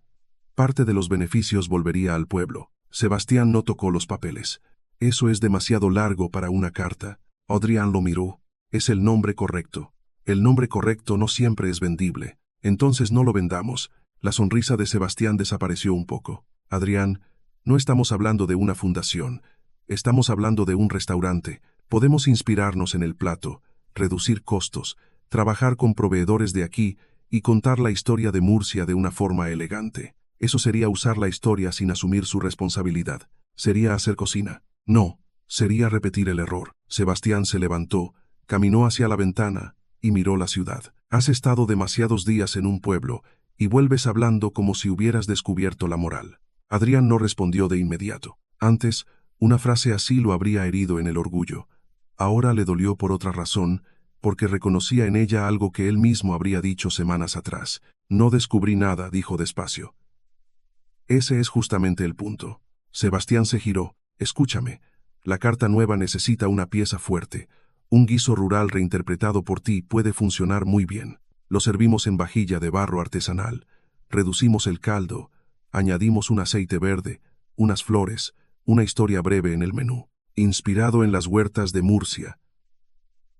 Parte de los beneficios volvería al pueblo. Sebastián no tocó los papeles. Eso es demasiado largo para una carta. Adrián lo miró. Es el nombre correcto. El nombre correcto no siempre es vendible. Entonces no lo vendamos. La sonrisa de Sebastián desapareció un poco. Adrián, no estamos hablando de una fundación. Estamos hablando de un restaurante. Podemos inspirarnos en el plato, reducir costos, trabajar con proveedores de aquí y contar la historia de Murcia de una forma elegante. Eso sería usar la historia sin asumir su responsabilidad. Sería hacer cocina. No, sería repetir el error. Sebastián se levantó, caminó hacia la ventana y miró la ciudad. Has estado demasiados días en un pueblo y vuelves hablando como si hubieras descubierto la moral. Adrián no respondió de inmediato. Antes, una frase así lo habría herido en el orgullo. Ahora le dolió por otra razón, porque reconocía en ella algo que él mismo habría dicho semanas atrás. No descubrí nada, dijo despacio. Ese es justamente el punto. Sebastián se giró. Escúchame. La carta nueva necesita una pieza fuerte. Un guiso rural reinterpretado por ti puede funcionar muy bien. Lo servimos en vajilla de barro artesanal. Reducimos el caldo. Añadimos un aceite verde, unas flores, una historia breve en el menú. Inspirado en las huertas de Murcia.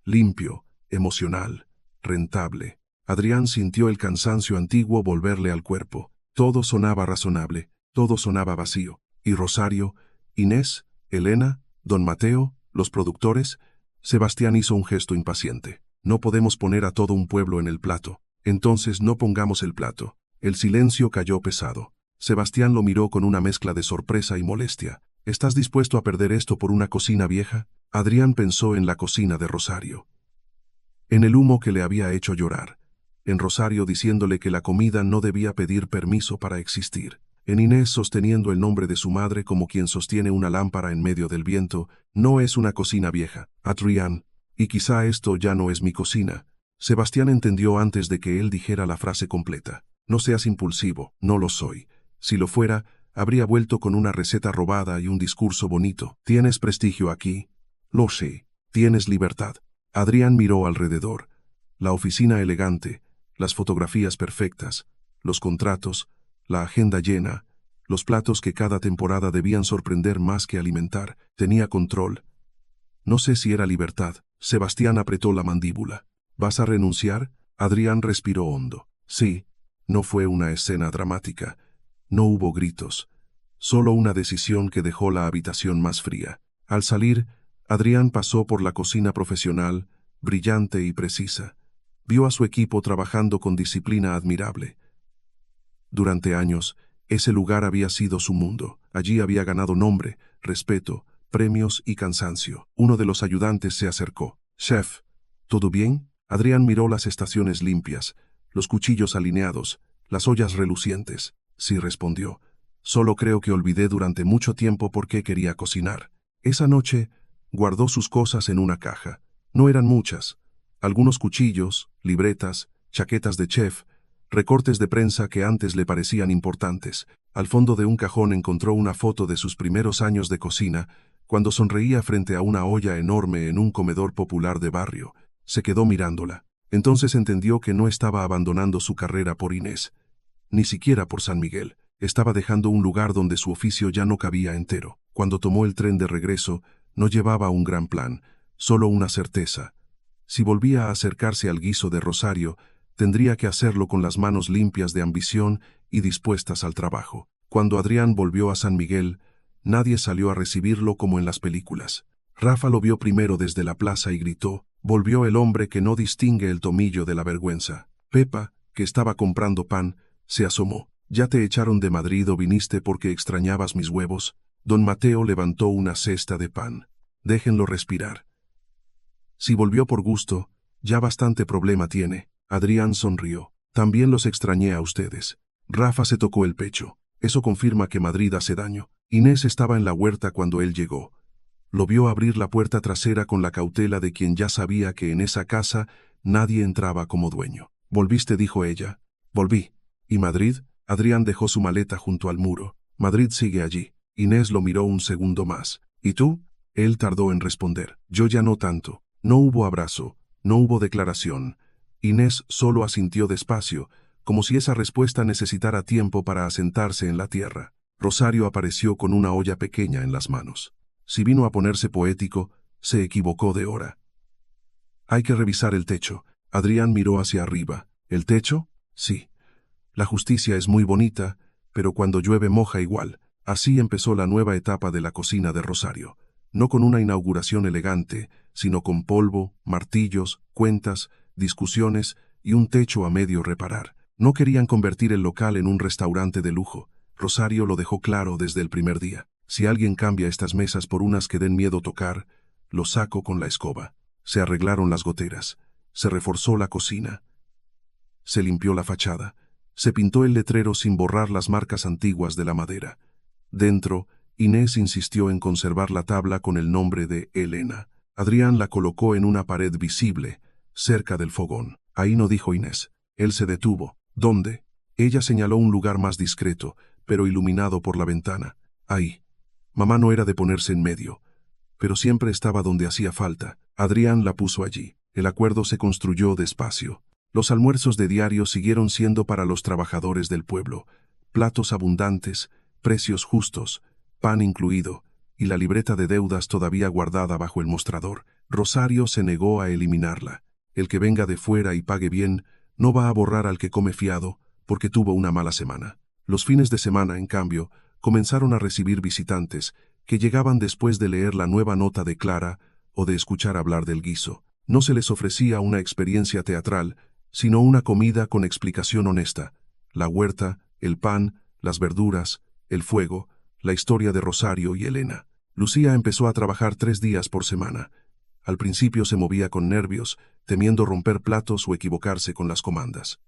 Limpio, emocional, rentable. Adrián sintió el cansancio antiguo volverle al cuerpo. Todo sonaba razonable, todo sonaba vacío. ¿Y Rosario, Inés, Elena, don Mateo, los productores? Sebastián hizo un gesto impaciente. No podemos poner a todo un pueblo en el plato. Entonces no pongamos el plato. El silencio cayó pesado. Sebastián lo miró con una mezcla de sorpresa y molestia. ¿Estás dispuesto a perder esto por una cocina vieja? Adrián pensó en la cocina de Rosario. En el humo que le había hecho llorar. En Rosario diciéndole que la comida no debía pedir permiso para existir. En Inés sosteniendo el nombre de su madre como quien sostiene una lámpara en medio del viento. No es una cocina vieja, Adrián, y quizá esto ya no es mi cocina. Sebastián entendió antes de que él dijera la frase completa. No seas impulsivo, no lo soy. Si lo fuera, habría vuelto con una receta robada y un discurso bonito. Tienes prestigio aquí. Lo sé. Tienes libertad. Adrián miró alrededor. La oficina elegante, las fotografías perfectas, los contratos, la agenda llena, los platos que cada temporada debían sorprender más que alimentar. Tenía control. No sé si era libertad. Sebastián apretó la mandíbula. ¿Vas a renunciar? Adrián respiró hondo. Sí. No fue una escena dramática. No hubo gritos. Solo una decisión que dejó la habitación más fría. Al salir, Adrián pasó por la cocina profesional, brillante y precisa. Vio a su equipo trabajando con disciplina admirable. Durante años, ese lugar había sido su mundo. Allí había ganado nombre, respeto, premios y cansancio. Uno de los ayudantes se acercó. «Chef, ¿todo bien?» Adrián miró las estaciones limpias, los cuchillos alineados, las ollas relucientes. Sí, respondió. Solo creo que olvidé durante mucho tiempo por qué quería cocinar. Esa noche, guardó sus cosas en una caja. No eran muchas. Algunos cuchillos, libretas, chaquetas de chef, recortes de prensa que antes le parecían importantes. Al fondo de un cajón encontró una foto de sus primeros años de cocina, cuando sonreía frente a una olla enorme en un comedor popular de barrio. Se quedó mirándola. Entonces entendió que no estaba abandonando su carrera por Inés. Ni siquiera por San Miguel. Estaba dejando un lugar donde su oficio ya no cabía entero. Cuando tomó el tren de regreso, no llevaba un gran plan, solo una certeza. Si volvía a acercarse al guiso de Rosario, tendría que hacerlo con las manos limpias de ambición y dispuestas al trabajo. Cuando Adrián volvió a San Miguel, nadie salió a recibirlo como en las películas. Rafa lo vio primero desde la plaza y gritó. Volvió el hombre que no distingue el tomillo de la vergüenza. Pepa, que estaba comprando pan, se asomó. ¿Ya te echaron de Madrid o viniste porque extrañabas mis huevos? Don Mateo levantó una cesta de pan. Déjenlo respirar. Si volvió por gusto, ya bastante problema tiene. Adrián sonrió. También los extrañé a ustedes. Rafa se tocó el pecho. Eso confirma que Madrid hace daño. Inés estaba en la huerta cuando él llegó. Lo vio abrir la puerta trasera con la cautela de quien ya sabía que en esa casa nadie entraba como dueño. «¿Volviste?», dijo ella. «Volví». «¿Y Madrid?». Adrián dejó su maleta junto al muro. «Madrid sigue allí». Inés lo miró un segundo más. «¿Y tú?». Él tardó en responder. «Yo ya no tanto». No hubo abrazo, no hubo declaración. Inés solo asintió despacio, como si esa respuesta necesitara tiempo para asentarse en la tierra. Rosario apareció con una olla pequeña en las manos. Si vino a ponerse poético, se equivocó de hora. «Hay que revisar el techo». Adrián miró hacia arriba. «¿El techo?». «Sí. La justicia es muy bonita, pero cuando llueve moja igual». Así empezó la nueva etapa de la cocina de Rosario. No con una inauguración elegante, sino con polvo, martillos, cuentas, discusiones y un techo a medio reparar. No querían convertir el local en un restaurante de lujo. Rosario lo dejó claro desde el primer día. «Si alguien cambia estas mesas por unas que den miedo tocar, lo saco con la escoba». Se arreglaron las goteras. Se reforzó la cocina. Se limpió la fachada. Se pintó el letrero sin borrar las marcas antiguas de la madera. Dentro, Inés insistió en conservar la tabla con el nombre de Elena. Adrián la colocó en una pared visible, cerca del fogón. «Ahí no», dijo Inés. Él se detuvo. «¿Dónde?». Ella señaló un lugar más discreto, pero iluminado por la ventana. «Ahí». Mamá no era de ponerse en medio, pero siempre estaba donde hacía falta. Adrián la puso allí. El acuerdo se construyó despacio. Los almuerzos de diario siguieron siendo para los trabajadores del pueblo. Platos abundantes, precios justos, pan incluido, y la libreta de deudas todavía guardada bajo el mostrador. Rosario se negó a eliminarla. El que venga de fuera y pague bien no va a borrar al que come fiado porque tuvo una mala semana. Los fines de semana, en cambio, comenzaron a recibir visitantes que llegaban después de leer la nueva nota de Clara o de escuchar hablar del guiso. No se les ofrecía una experiencia teatral, sino una comida con explicación honesta. La huerta, el pan, las verduras, el fuego, la historia de Rosario y Elena. Lucía empezó a trabajar 3 días por semana. Al principio se movía con nervios, temiendo romper platos o equivocarse con las comandas.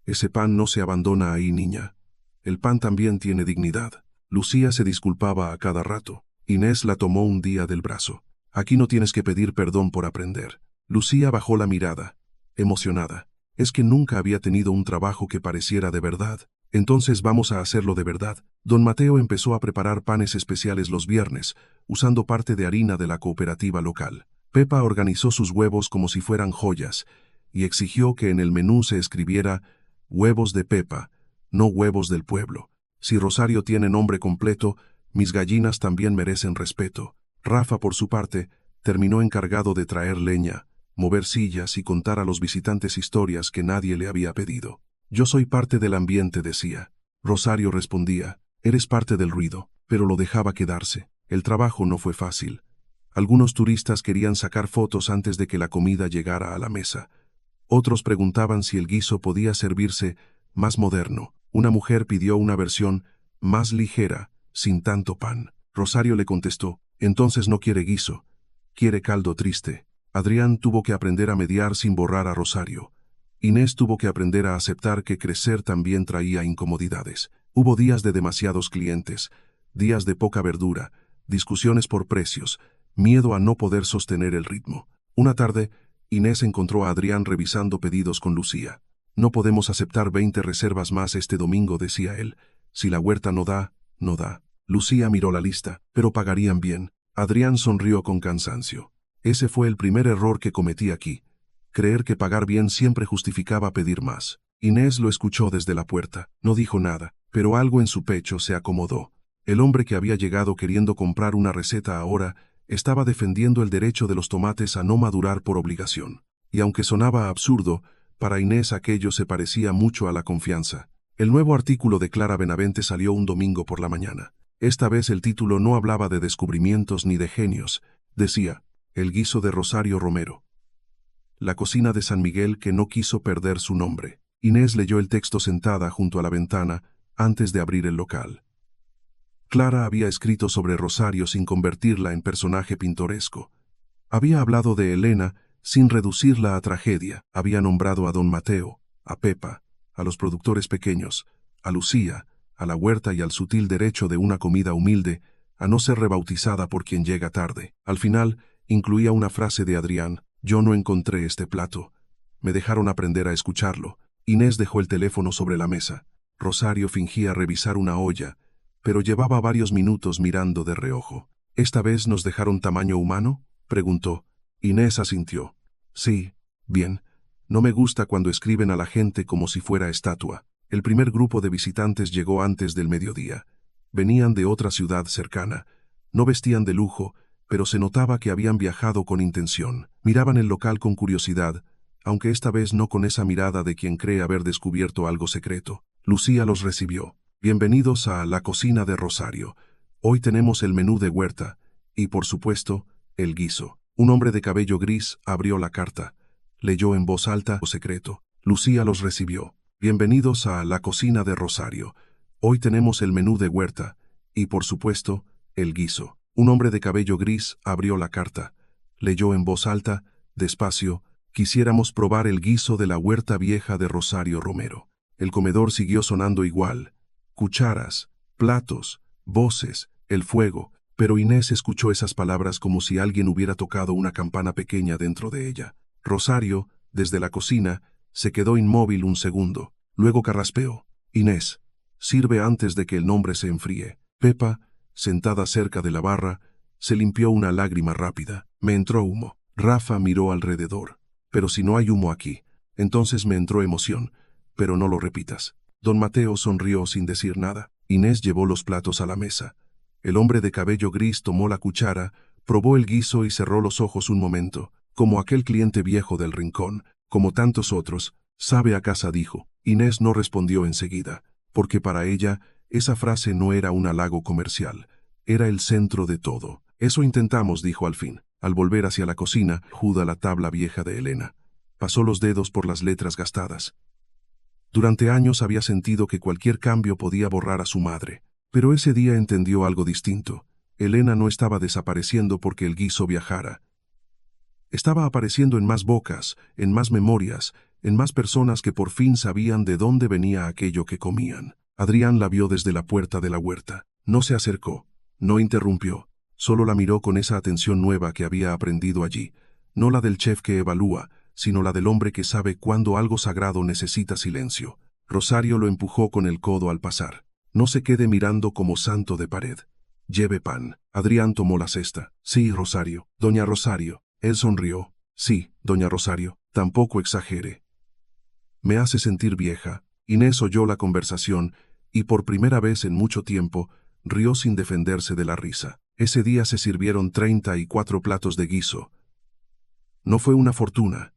«Ese pan no se abandona ahí, niña. El pan también tiene dignidad». Lucía se disculpaba a cada rato. Inés la tomó un día del brazo. «Aquí no tienes que pedir perdón por aprender». Lucía bajó la mirada, emocionada. Es que nunca había tenido un trabajo que pareciera de verdad. «Entonces vamos a hacerlo de verdad». Don Mateo empezó a preparar panes especiales los viernes, usando parte de harina de la cooperativa local. Pepa organizó sus huevos como si fueran joyas, y exigió que en el menú se escribiera «Huevos de Pepa», no «Huevos del pueblo». Si Rosario tiene nombre completo, mis gallinas también merecen respeto. Rafa, por su parte, terminó encargado de traer leña, mover sillas y contar a los visitantes historias que nadie le había pedido. «Yo soy parte del ambiente», decía. Rosario respondía: «Eres parte del ruido», pero lo dejaba quedarse. El trabajo no fue fácil. Algunos turistas querían sacar fotos antes de que la comida llegara a la mesa. Otros preguntaban si el guiso podía servirse más moderno. Una mujer pidió una versión más ligera, sin tanto pan. Rosario le contestó: «Entonces no quiere guiso, quiere caldo triste». Adrián tuvo que aprender a mediar sin borrar a Rosario. Inés tuvo que aprender a aceptar que crecer también traía incomodidades. Hubo días de demasiados clientes, días de poca verdura, discusiones por precios, miedo a no poder sostener el ritmo. Una tarde, Inés encontró a Adrián revisando pedidos con Lucía. «No podemos aceptar 20 reservas más este domingo», decía él. «Si la huerta no da, no da». Lucía miró la lista, «pero pagarían bien». Adrián sonrió con cansancio. Ese fue el primer error que cometí aquí. Creer que pagar bien siempre justificaba pedir más. Inés lo escuchó desde la puerta. No dijo nada, pero algo en su pecho se acomodó. El hombre que había llegado queriendo comprar una receta ahora estaba defendiendo el derecho de los tomates a no madurar por obligación. Y aunque sonaba absurdo, para Inés aquello se parecía mucho a la confianza. El nuevo artículo de Clara Benavente salió un domingo por la mañana. Esta vez el título no hablaba de descubrimientos ni de genios. Decía: «El guiso de Rosario Romero. La cocina de San Miguel que no quiso perder su nombre». Inés leyó el texto sentada junto a la ventana antes de abrir el local. Clara había escrito sobre Rosario sin convertirla en personaje pintoresco. Había hablado de Elena sin reducirla a tragedia. Había nombrado a don Mateo, a Pepa, a los productores pequeños, a Lucía, a la huerta y al sutil derecho de una comida humilde, a no ser rebautizada por quien llega tarde. Al final, incluía una frase de Adrián: «Yo no encontré este plato. Me dejaron aprender a escucharlo». Inés dejó el teléfono sobre la mesa. Rosario fingía revisar una olla, pero llevaba varios minutos mirando de reojo. «¿Esta vez nos dejaron tamaño humano?», preguntó. Inés asintió. «Sí, bien. No me gusta cuando escriben a la gente como si fuera estatua». El primer grupo de visitantes llegó antes del mediodía. Venían de otra ciudad cercana. No vestían de lujo, pero se notaba que habían viajado con intención. Miraban el local con curiosidad, aunque esta vez no con esa mirada de quien cree haber descubierto algo secreto. Lucía los recibió. «Bienvenidos a la cocina de Rosario. Hoy tenemos el menú de huerta y, por supuesto, el guiso». Un hombre de cabello gris abrió la carta. Leyó en voz alta o secreto. Lucía los recibió. «Bienvenidos a la cocina de Rosario. Hoy tenemos el menú de huerta y, por supuesto, el guiso». Un hombre de cabello gris abrió la carta. Leyó en voz alta, despacio: «Quisiéramos probar el guiso de la huerta vieja de Rosario Romero». El comedor siguió sonando igual. Cucharas, platos, voces, el fuego. Pero Inés escuchó esas palabras como si alguien hubiera tocado una campana pequeña dentro de ella. Rosario, desde la cocina, se quedó inmóvil un segundo. Luego carraspeó: «Inés, sirve antes de que el nombre se enfríe». Pepa, sentada cerca de la barra, se limpió una lágrima rápida. «Me entró humo». Rafa miró alrededor. «Pero si no hay humo aquí». Entonces me entró emoción. «Pero no lo repitas». Don Mateo sonrió sin decir nada. Inés llevó los platos a la mesa. El hombre de cabello gris tomó la cuchara, probó el guiso y cerró los ojos un momento, como aquel cliente viejo del rincón, como tantos otros. «Sabe a casa», dijo. Inés no respondió enseguida, porque para ella esa frase no era un halago comercial, era el centro de todo. «Eso intentamos», dijo al fin. Al volver hacia la cocina, juda la tabla vieja de Elena. Pasó los dedos por las letras gastadas. Durante años había sentido que cualquier cambio podía borrar a su madre. Pero ese día entendió algo distinto. Elena no estaba desapareciendo porque el guiso viajara. Estaba apareciendo en más bocas, en más memorias, en más personas que por fin sabían de dónde venía aquello que comían. Adrián la vio desde la puerta de la huerta. No se acercó, no interrumpió, solo la miró con esa atención nueva que había aprendido allí, no la del chef que evalúa, sino la del hombre que sabe cuándo algo sagrado necesita silencio. Rosario lo empujó con el codo al pasar. «No se quede mirando como santo de pared. Lleve pan». Adrián tomó la cesta. «Sí, Rosario». «Doña Rosario». Él sonrió. «Sí, doña Rosario. Tampoco exagere. Me hace sentir vieja». Inés oyó la conversación y, por primera vez en mucho tiempo, rió sin defenderse de la risa. Ese día se sirvieron 34 platos de guiso. No fue una fortuna.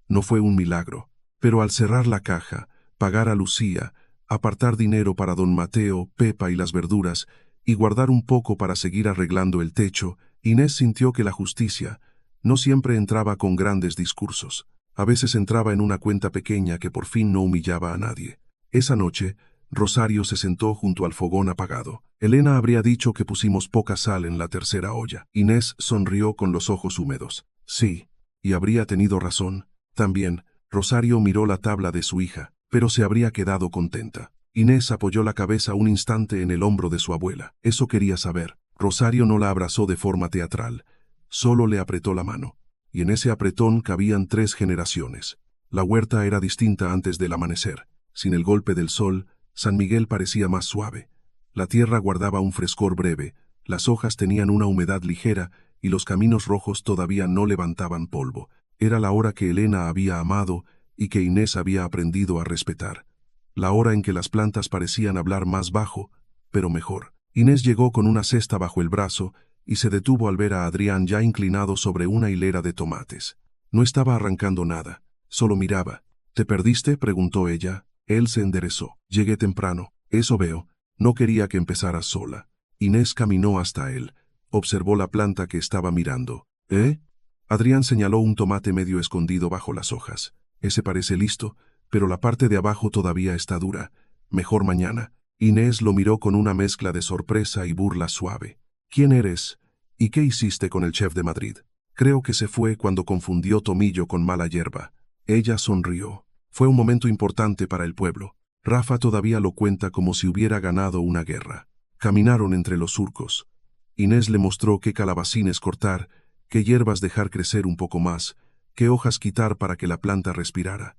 No fue un milagro. Pero al cerrar la caja, pagar a Lucía, apartar dinero para don Mateo, Pepa y las verduras, y guardar un poco para seguir arreglando el techo, Inés sintió que la justicia no siempre entraba con grandes discursos. A veces entraba en una cuenta pequeña que por fin no humillaba a nadie. Esa noche, Rosario se sentó junto al fogón apagado. Elena habría dicho que pusimos poca sal en la tercera olla. Inés sonrió con los ojos húmedos. Sí, y habría tenido razón. También, Rosario miró la tabla de su hija, pero se habría quedado contenta. Inés apoyó la cabeza un instante en el hombro de su abuela. Eso quería saber. Rosario no la abrazó de forma teatral, solo le apretó la mano. Y en ese apretón cabían 3 generaciones. La huerta era distinta antes del amanecer. Sin el golpe del sol, San Miguel parecía más suave. La tierra guardaba un frescor breve, las hojas tenían una humedad ligera y los caminos rojos todavía no levantaban polvo. Era la hora que Elena había amado y que Inés había aprendido a respetar. La hora en que las plantas parecían hablar más bajo, pero mejor. Inés llegó con una cesta bajo el brazo y se detuvo al ver a Adrián ya inclinado sobre una hilera de tomates. No estaba arrancando nada, solo miraba. «¿Te perdiste?», preguntó ella. Él se enderezó. «Llegué temprano». «Eso veo. No quería que empezaras sola». Inés caminó hasta él. Observó la planta que estaba mirando. «¿Eh?». Adrián señaló un tomate medio escondido bajo las hojas. «Ese parece listo, pero la parte de abajo todavía está dura. Mejor mañana». Inés lo miró con una mezcla de sorpresa y burla suave. «¿Quién eres? ¿Y qué hiciste con el chef de Madrid?». «Creo que se fue cuando confundió tomillo con mala hierba». Ella sonrió. «Fue un momento importante para el pueblo». Rafa todavía lo cuenta como si hubiera ganado una guerra. Caminaron entre los surcos. Inés le mostró qué calabacines cortar, qué hierbas dejar crecer un poco más, qué hojas quitar para que la planta respirara.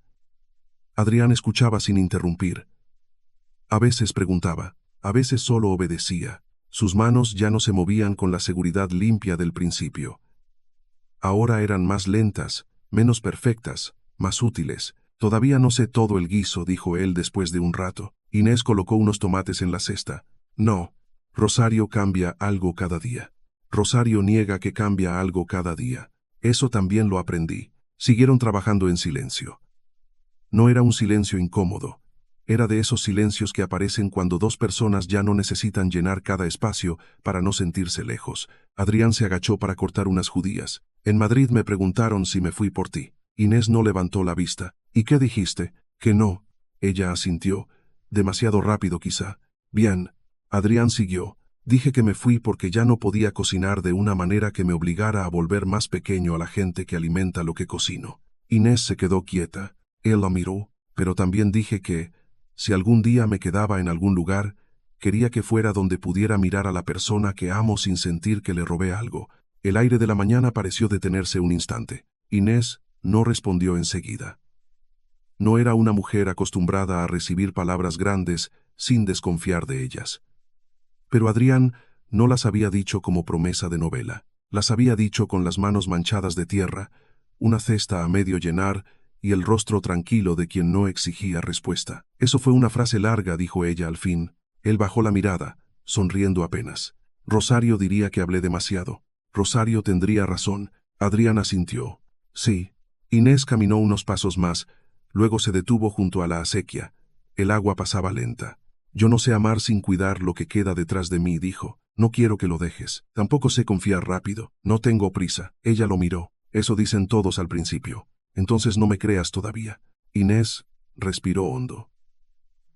Adrián escuchaba sin interrumpir. A veces preguntaba, a veces solo obedecía. Sus manos ya no se movían con la seguridad limpia del principio. Ahora eran más lentas, menos perfectas, más útiles. Todavía no sé todo el guiso, dijo él después de un rato. Inés colocó unos tomates en la cesta. No, Rosario cambia algo cada día. Rosario niega que cambia algo cada día. Eso también lo aprendí. Siguieron trabajando en silencio. No era un silencio incómodo. Era de esos silencios que aparecen cuando dos personas ya no necesitan llenar cada espacio para no sentirse lejos. Adrián se agachó para cortar unas judías. En Madrid me preguntaron si me fui por ti. Inés no levantó la vista. ¿Y qué dijiste? Que no. Ella asintió. Demasiado rápido quizá. Bien. Adrián siguió. Dije que me fui porque ya no podía cocinar de una manera que me obligara a volver más pequeño a la gente que alimenta lo que cocino. Inés se quedó quieta. Él la miró, pero también dije que, si algún día me quedaba en algún lugar, quería que fuera donde pudiera mirar a la persona que amo sin sentir que le robé algo. El aire de la mañana pareció detenerse un instante. Inés no respondió enseguida. No era una mujer acostumbrada a recibir palabras grandes sin desconfiar de ellas. Pero Adrián no las había dicho como promesa de novela. Las había dicho con las manos manchadas de tierra, una cesta a medio llenar y el rostro tranquilo de quien no exigía respuesta. Eso fue una frase larga, dijo ella al fin. Él bajó la mirada, sonriendo apenas. Rosario diría que hablé demasiado. Rosario tendría razón. Adrián asintió. Sí. Inés caminó unos pasos más, luego se detuvo junto a la acequia. El agua pasaba lenta. Yo no sé amar sin cuidar lo que queda detrás de mí, dijo. No quiero que lo dejes. Tampoco sé confiar rápido. No tengo prisa. Ella lo miró. Eso dicen todos al principio. Entonces no me creas todavía. Inés respiró hondo.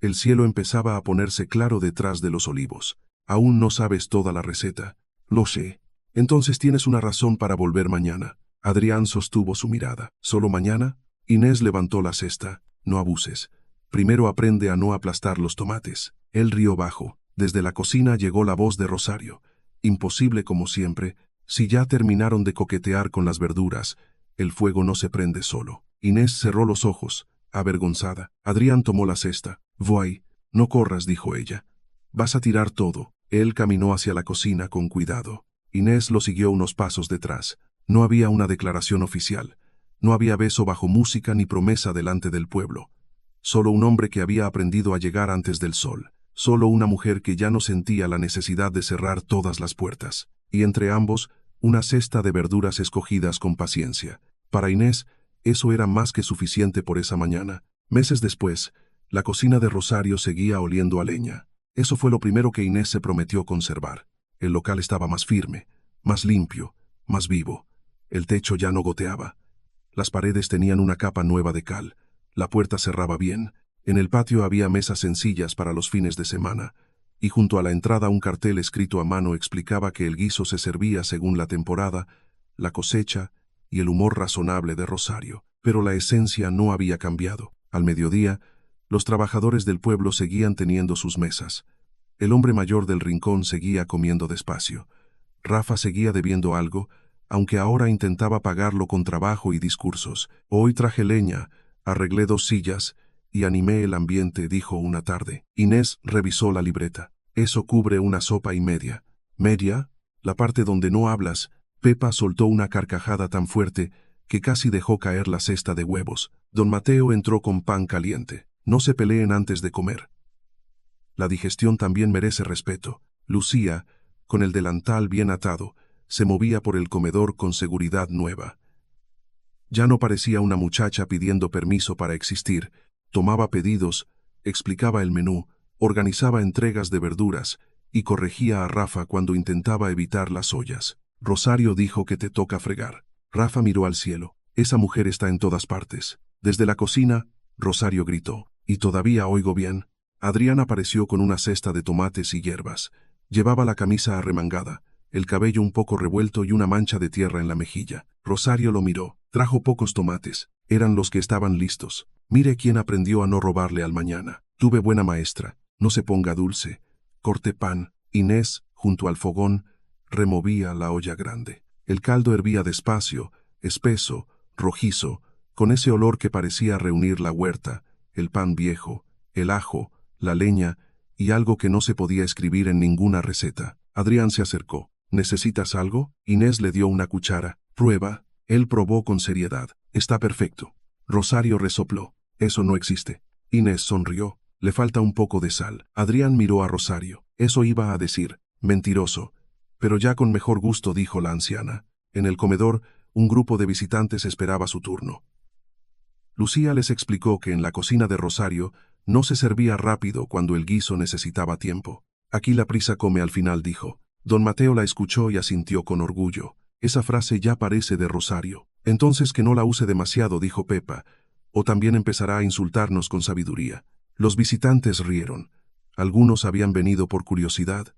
El cielo empezaba a ponerse claro detrás de los olivos. Aún no sabes toda la receta. Lo sé. Entonces tienes una razón para volver mañana. Adrián sostuvo su mirada. ¿Solo mañana? Inés levantó la cesta. No abuses. Primero aprende a no aplastar los tomates. Él rió bajo. Desde la cocina llegó la voz de Rosario. Imposible como siempre. Si ya terminaron de coquetear con las verduras, el fuego no se prende solo. Inés cerró los ojos, avergonzada. Adrián tomó la cesta. Voy. No corras, dijo ella. Vas a tirar todo. Él caminó hacia la cocina con cuidado. Inés lo siguió unos pasos detrás. No había una declaración oficial. No había beso bajo música ni promesa delante del pueblo. Solo un hombre que había aprendido a llegar antes del sol. Solo una mujer que ya no sentía la necesidad de cerrar todas las puertas. Y entre ambos, una cesta de verduras escogidas con paciencia. Para Inés, eso era más que suficiente por esa mañana. Meses después, la cocina de Rosario seguía oliendo a leña. Eso fue lo primero que Inés se prometió conservar. El local estaba más firme, más limpio, más vivo. El techo ya no goteaba. Las paredes tenían una capa nueva de cal. La puerta cerraba bien. En el patio había mesas sencillas para los fines de semana. Y junto a la entrada un cartel escrito a mano explicaba que el guiso se servía según la temporada, la cosecha y el humor razonable de Rosario. Pero la esencia no había cambiado. Al mediodía, los trabajadores del pueblo seguían teniendo sus mesas. El hombre mayor del rincón seguía comiendo despacio. Rafa seguía debiendo algo, aunque ahora intentaba pagarlo con trabajo y discursos. Hoy traje leña, arreglé 2 sillas y animé el ambiente, dijo una tarde. Inés revisó la libreta. Eso cubre una sopa y media. ¿Media? La parte donde no hablas. Pepa soltó una carcajada tan fuerte que casi dejó caer la cesta de huevos. Don Mateo entró con pan caliente. No se peleen antes de comer. La digestión también merece respeto. Lucía, con el delantal bien atado, se movía por el comedor con seguridad nueva. Ya no parecía una muchacha pidiendo permiso para existir. Tomaba pedidos, explicaba el menú, organizaba entregas de verduras y corregía a Rafa cuando intentaba evitar las ollas. Rosario dijo que te toca fregar. Rafa miró al cielo. Esa mujer está en todas partes. Desde la cocina, Rosario gritó. ¿Y todavía oigo bien? Adrián apareció con una cesta de tomates y hierbas. Llevaba la camisa arremangada, el cabello un poco revuelto y una mancha de tierra en la mejilla. Rosario lo miró. Trajo pocos tomates. Eran los que estaban listos. Mire quién aprendió a no robarle al mañana. Tuve buena maestra. No se ponga dulce. Corte pan. Inés, junto al fogón, removía la olla grande. El caldo hervía despacio, espeso, rojizo, con ese olor que parecía reunir la huerta, el pan viejo, el ajo, la leña y algo que no se podía escribir en ninguna receta. Adrián se acercó. ¿Necesitas algo? Inés le dio una cuchara. Prueba. Él probó con seriedad. Está perfecto. Rosario resopló. Eso no existe. Inés sonrió. Le falta un poco de sal. Adrián miró a Rosario. Eso iba a decir. Mentiroso. Pero ya con mejor gusto, dijo la anciana. En el comedor, un grupo de visitantes esperaba su turno. Lucía les explicó que en la cocina de Rosario no se servía rápido cuando el guiso necesitaba tiempo. Aquí la prisa come al final, dijo. Don Mateo la escuchó y asintió con orgullo. Esa frase ya parece de Rosario. Entonces que no la use demasiado, dijo Pepa, o también empezará a insultarnos con sabiduría. Los visitantes rieron. Algunos habían venido por curiosidad,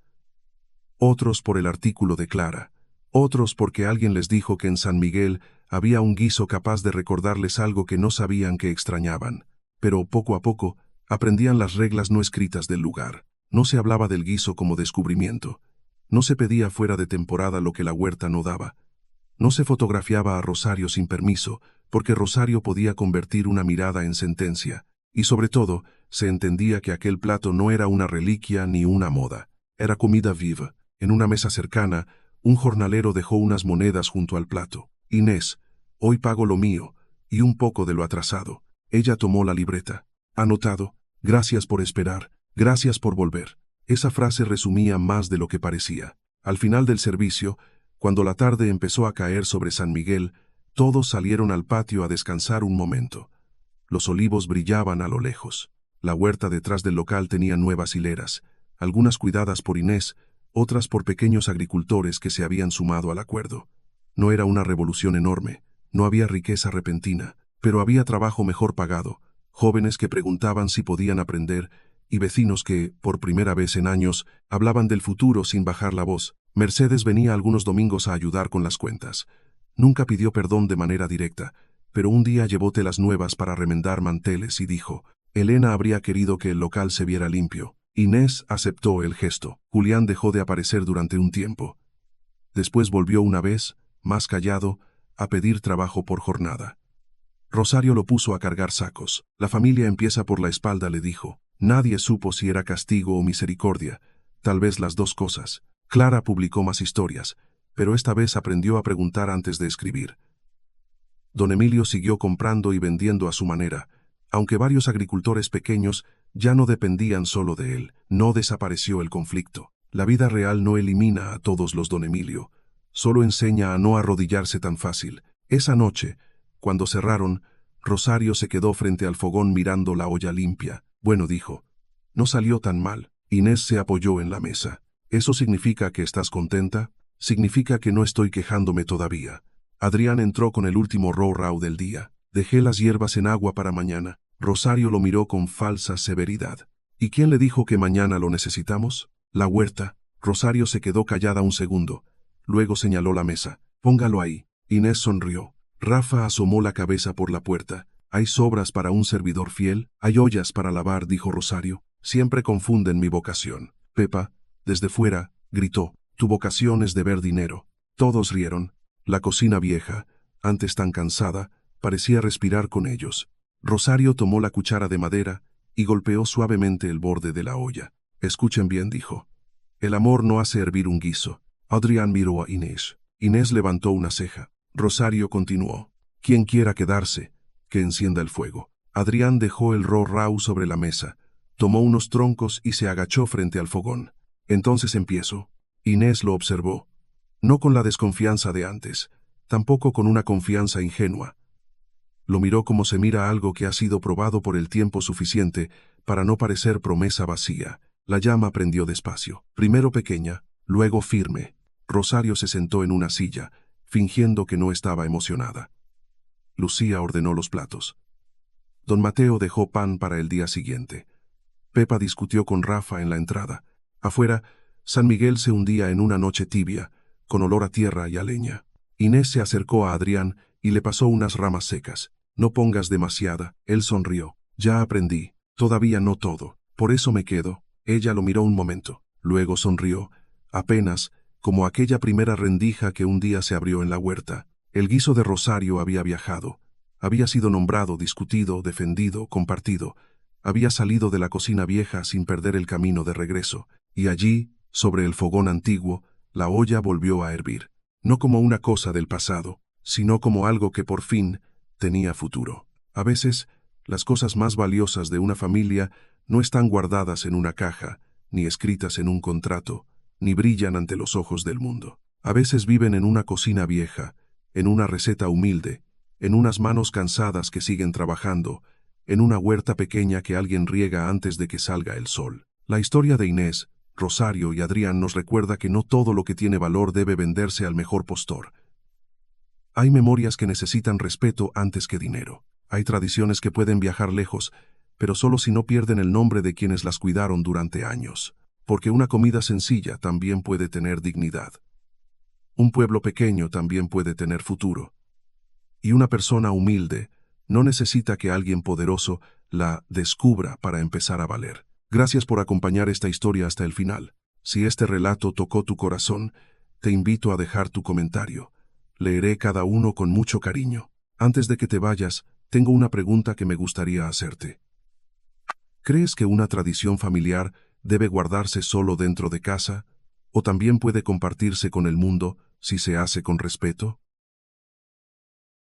otros por el artículo de Clara, otros porque alguien les dijo que en San Miguel había un guiso capaz de recordarles algo que no sabían que extrañaban. Pero poco a poco aprendían las reglas no escritas del lugar. No se hablaba del guiso como descubrimiento. No se pedía fuera de temporada lo que la huerta no daba. No se fotografiaba a Rosario sin permiso, porque Rosario podía convertir una mirada en sentencia. Y sobre todo, se entendía que aquel plato no era una reliquia ni una moda. Era comida viva. En una mesa cercana, un jornalero dejó unas monedas junto al plato. Inés, hoy pago lo mío, y un poco de lo atrasado. Ella tomó la libreta. Anotado. Gracias por esperar. Gracias por volver. Esa frase resumía más de lo que parecía. Al final del servicio, cuando la tarde empezó a caer sobre San Miguel, todos salieron al patio a descansar un momento. Los olivos brillaban a lo lejos. La huerta detrás del local tenía nuevas hileras, algunas cuidadas por Inés, otras por pequeños agricultores que se habían sumado al acuerdo. No era una revolución enorme, no había riqueza repentina, pero había trabajo mejor pagado, jóvenes que preguntaban si podían aprender, y vecinos que, por primera vez en años, hablaban del futuro sin bajar la voz. Mercedes venía algunos domingos a ayudar con las cuentas. Nunca pidió perdón de manera directa, pero un día llevó telas nuevas para remendar manteles y dijo, Elena habría querido que el local se viera limpio. Inés aceptó el gesto. Julián dejó de aparecer durante un tiempo. Después volvió una vez, más callado, a pedir trabajo por jornada. Rosario lo puso a cargar sacos. La familia empieza por la espalda, le dijo. Nadie supo si era castigo o misericordia, tal vez las dos cosas. Clara publicó más historias, pero esta vez aprendió a preguntar antes de escribir. Don Emilio siguió comprando y vendiendo a su manera, aunque varios agricultores pequeños ya no dependían solo de él. No desapareció el conflicto. La vida real no elimina a todos los Don Emilio, solo enseña a no arrodillarse tan fácil. Esa noche, cuando cerraron, Rosario se quedó frente al fogón mirando la olla limpia. Bueno, dijo, no salió tan mal. Inés se apoyó en la mesa. ¿Eso significa que estás contenta? Significa que no estoy quejándome todavía. Adrián entró con el último row del día. Dejé las hierbas en agua para mañana. Rosario lo miró con falsa severidad. ¿Y quién le dijo que mañana lo necesitamos? La huerta. Rosario se quedó callada un segundo. Luego señaló la mesa. Póngalo ahí. Inés sonrió. Rafa asomó la cabeza por la puerta. ¿Hay sobras para un servidor fiel? Hay ollas para lavar, dijo Rosario. Siempre confunden mi vocación. Pepa, desde fuera, gritó. Tu vocación es de ver dinero. Todos rieron. La cocina vieja, antes tan cansada, parecía respirar con ellos. Rosario tomó la cuchara de madera y golpeó suavemente el borde de la olla. Escuchen bien, dijo. El amor no hace hervir un guiso. Adrián miró a Inés. Inés levantó una ceja. Rosario continuó. Quien quiera quedarse, que encienda el fuego. Adrián dejó el row sobre la mesa, tomó unos troncos y se agachó frente al fogón. Entonces empiezo. Inés lo observó. No con la desconfianza de antes, tampoco con una confianza ingenua. Lo miró como se mira algo que ha sido probado por el tiempo suficiente para no parecer promesa vacía. La llama prendió despacio, primero pequeña, luego firme. Rosario se sentó en una silla, fingiendo que no estaba emocionada. Lucía ordenó los platos. Don Mateo dejó pan para el día siguiente. Pepa discutió con Rafa en la entrada. Afuera, San Miguel se hundía en una noche tibia, con olor a tierra y a leña. Inés se acercó a Adrián y le pasó unas ramas secas. No pongas demasiada. Él sonrió. Ya aprendí. Todavía no todo. Por eso me quedo. Ella lo miró un momento. Luego sonrió, apenas, como aquella primera rendija que un día se abrió en la huerta. El guiso de Rosario había viajado. Había sido nombrado, discutido, defendido, compartido. Había salido de la cocina vieja sin perder el camino de regreso. Y allí, sobre el fogón antiguo, la olla volvió a hervir. No como una cosa del pasado, sino como algo que por fin tenía futuro. A veces, las cosas más valiosas de una familia no están guardadas en una caja, ni escritas en un contrato, ni brillan ante los ojos del mundo. A veces viven en una cocina vieja, en una receta humilde, en unas manos cansadas que siguen trabajando, en una huerta pequeña que alguien riega antes de que salga el sol. La historia de Inés, Rosario y Adrián nos recuerda que no todo lo que tiene valor debe venderse al mejor postor. Hay memorias que necesitan respeto antes que dinero. Hay tradiciones que pueden viajar lejos, pero solo si no pierden el nombre de quienes las cuidaron durante años. Porque una comida sencilla también puede tener dignidad. Un pueblo pequeño también puede tener futuro. Y una persona humilde no necesita que alguien poderoso la descubra para empezar a valer. Gracias por acompañar esta historia hasta el final. Si este relato tocó tu corazón, te invito a dejar tu comentario. Leeré cada uno con mucho cariño. Antes de que te vayas, tengo una pregunta que me gustaría hacerte. ¿Crees que una tradición familiar debe guardarse solo dentro de casa, o también puede compartirse con el mundo si se hace con respeto?